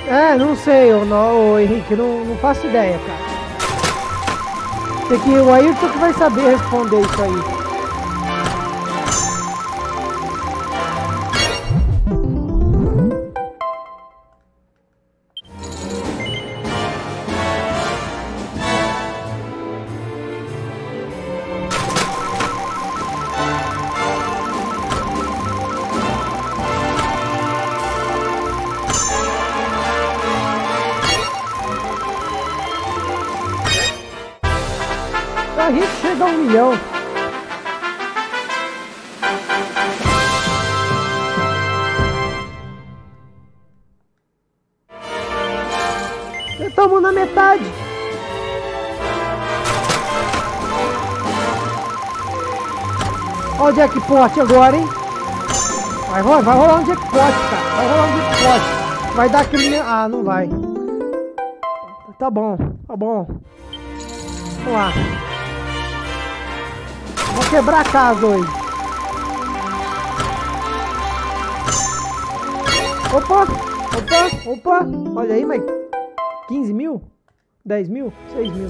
É, não sei, ô Henrique, não faço ideia, cara. Tem que o Ayrton que vai saber responder isso aí. A gente chega a 1 milhão. Estamos na metade. Olha o jackpot agora, hein? Vai rolar um jackpot, cara. Vai rolar um jackpot. Vai dar aquele... Ah, não vai. Tá bom, tá bom. Vamos lá. Vou quebrar a casa hoje. Opa. Olha aí, mas 15 mil? 10 mil? 6 mil.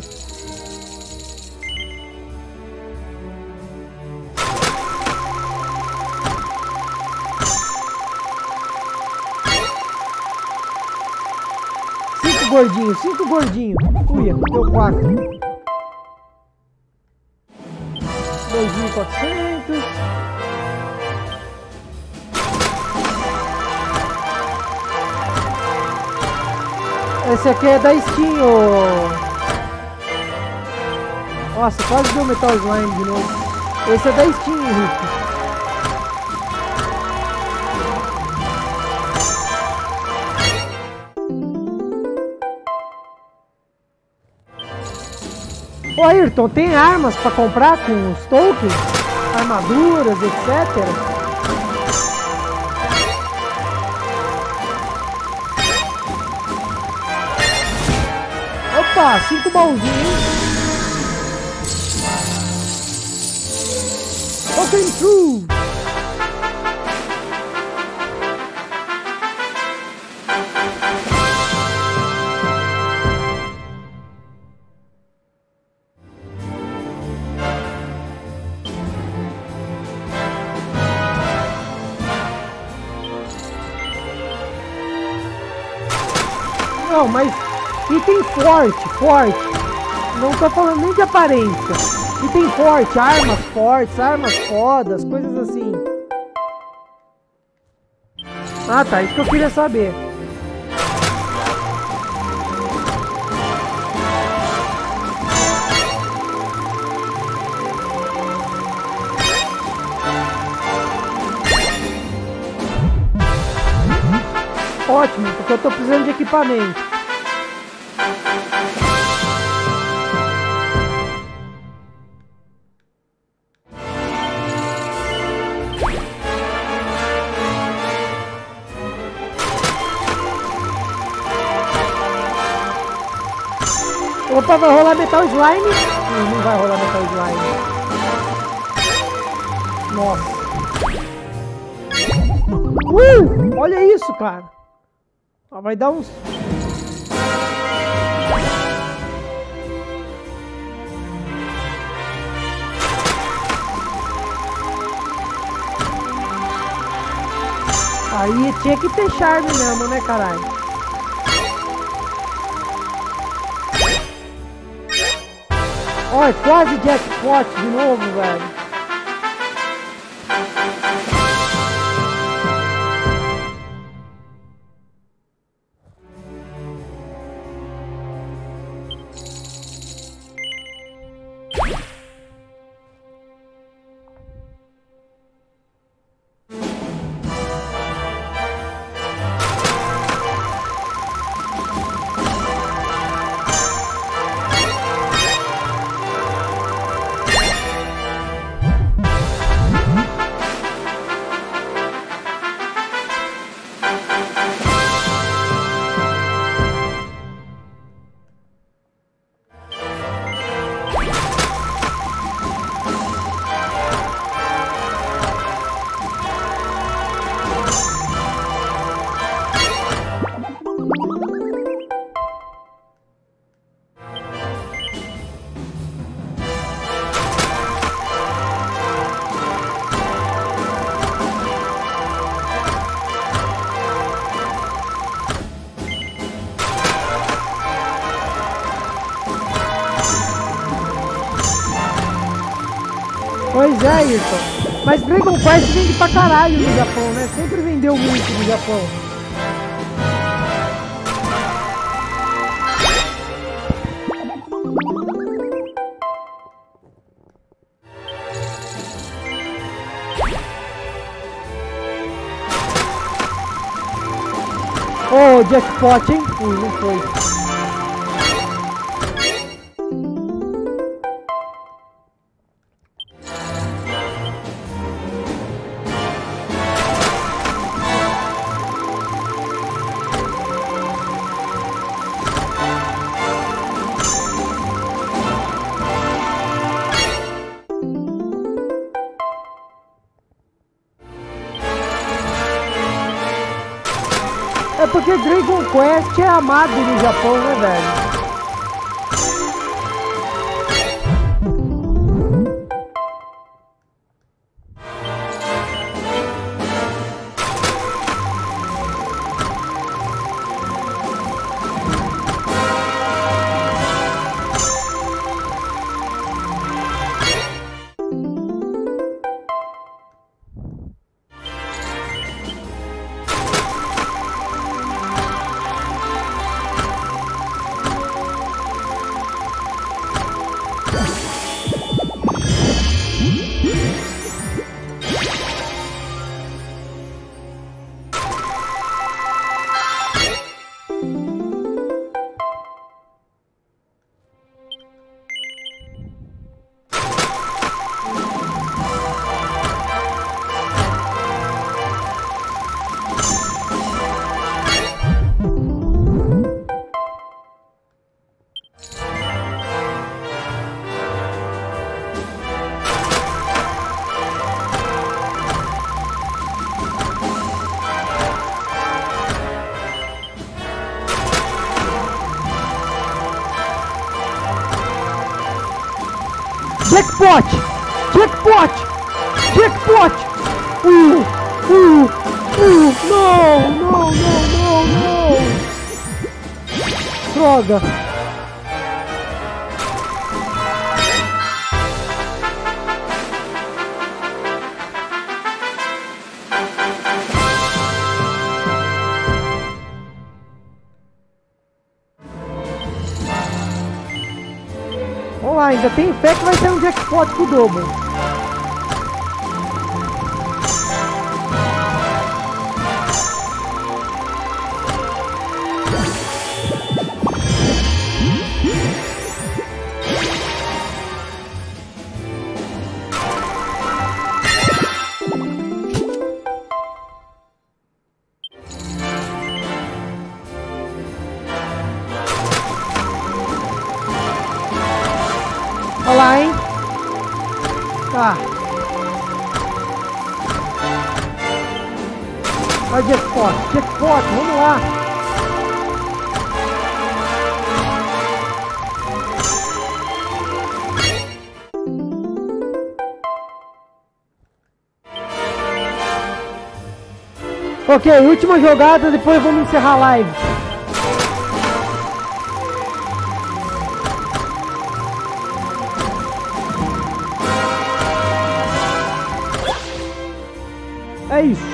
Cinco gordinhos. Uia, deu 4. 2.400. Esse aqui é da Steam, Nossa, quase deu Metal Slime de novo. Esse é da Steam, Henrique. Ô Ayrton, tem armas pra comprar com os tokens? Armaduras, etc. Opa, 5 baúzinhos. Token True. Não, mas item forte, forte. Não tô falando nem de aparência. Item forte, armas fortes, armas fodas, coisas assim. Ah, tá, isso que eu queria saber. Ótimo, porque eu tô precisando de equipamento. Opa, vai rolar Metal Slime? Não vai rolar Metal Slime. Nossa. Olha isso, cara. Vai dar uns... Aí tinha que ter charme mesmo, né, caralho? Olha, quase jackpot de novo, velho. Pois é, Ayrton. Mas Dragon Quest vende pra caralho no Japão, né? Sempre vendeu muito no Japão. Oh, jackpot, hein? Não foi. É porque Dragon Quest é amado no Japão, né, velho? Jackpot! Jackpot! Jackpot! No! droga. Vamos lá, ainda tem fé que vai ter um jackpot com o dobro. Olha lá, hein? Tá. Olha o jackpot. Jackpot, vamos lá. Ok, última jogada, depois vamos encerrar a live. É isso.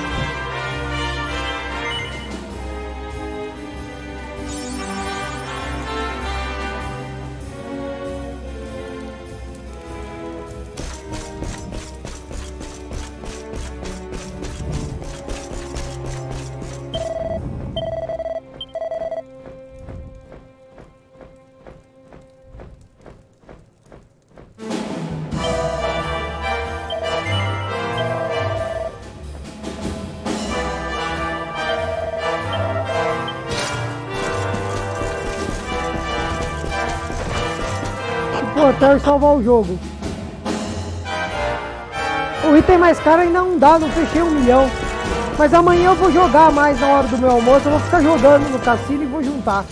Até eu salvar o jogo. O item mais caro ainda não dá, não fechei 1 milhão. Mas amanhã eu vou jogar mais na hora do meu almoço. Eu vou ficar jogando no cassino e vou juntar.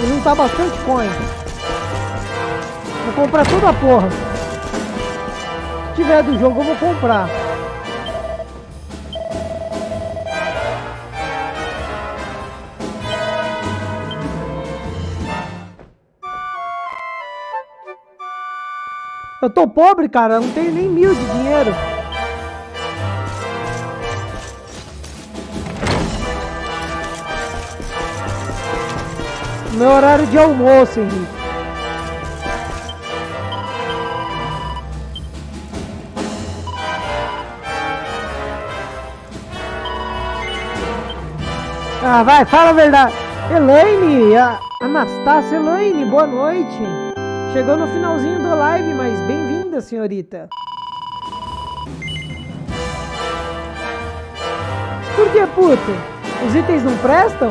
Vou juntar bastante coin. Vou comprar toda a porra. Se tiver do jogo eu vou comprar. Eu tô pobre, cara, não tenho nem 1000 de dinheiro. Meu horário de almoço, Henrique. Ah, vai, fala a verdade. Elaine, a Anastácia Elaine, boa noite. Chegou no finalzinho do live, mas bem-vinda, senhorita. Por que, puto? Os itens não prestam?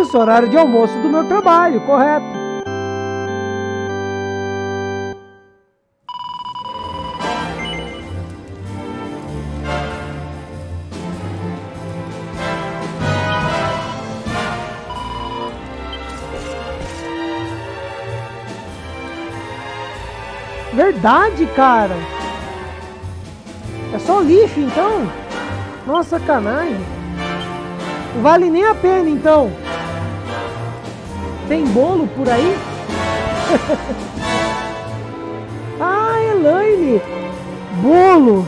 Isso, horário de almoço do meu trabalho, correto. Verdade, cara. É só lixo, então? Nossa, sacanagem. Não vale nem a pena, então. Tem bolo por aí? Ah, Elaine. Bolo.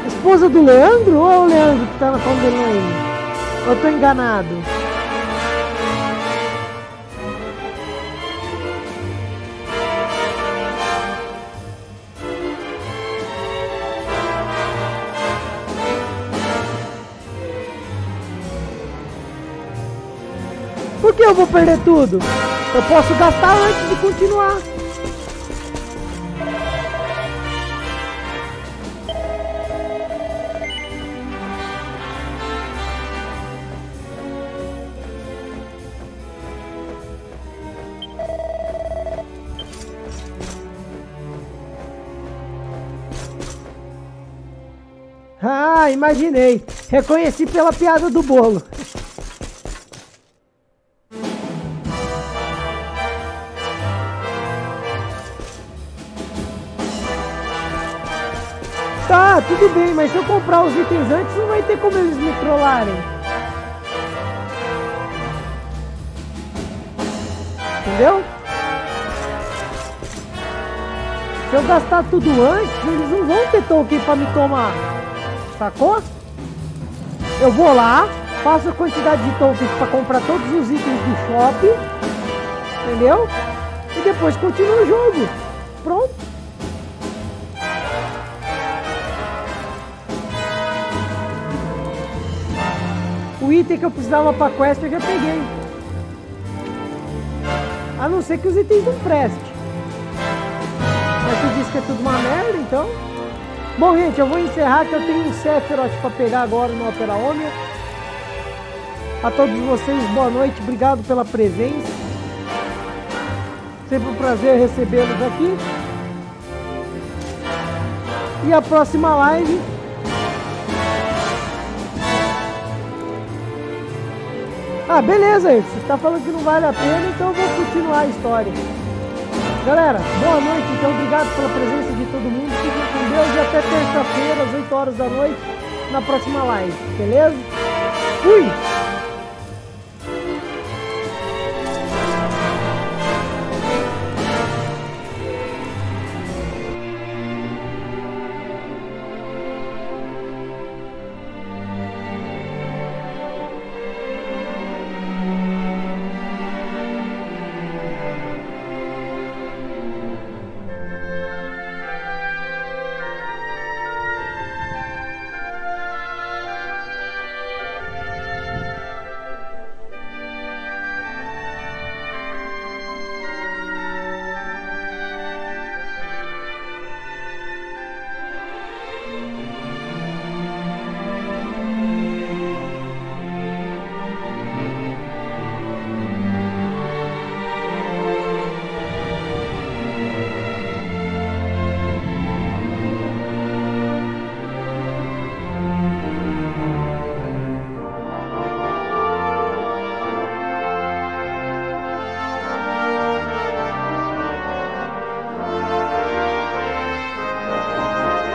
Esposa do Leandro? Ou é o Leandro que tá na conta da Elaine? Eu tô enganado. Por que eu vou perder tudo? Eu posso gastar antes de continuar. Ah, imaginei. Reconheci pela piada do bolo. Tá, tudo bem, mas se eu comprar os itens antes, não vai ter como eles me trollarem. Entendeu? Se eu gastar tudo antes, eles não vão ter token pra me tomar. Sacou? Eu vou lá, faço a quantidade de tokens pra comprar todos os itens do shopping. Entendeu? E depois continuo o jogo. Pronto. O item que eu precisava pra quest eu já peguei. A não ser que os itens não prestem. Mas você disse que é tudo uma merda, então. Bom, gente, eu vou encerrar que eu tenho um Sephiroth pra pegar agora no Opera Omnia. A todos vocês, boa noite. Obrigado pela presença. Sempre um prazer recebê-los aqui. E a próxima live... Ah, beleza, você tá falando que não vale a pena, então eu vou continuar a história. Galera, boa noite, então obrigado pela presença de todo mundo. Fiquem com Deus e até terça-feira, às 8 horas da noite, na próxima live, beleza? Fui!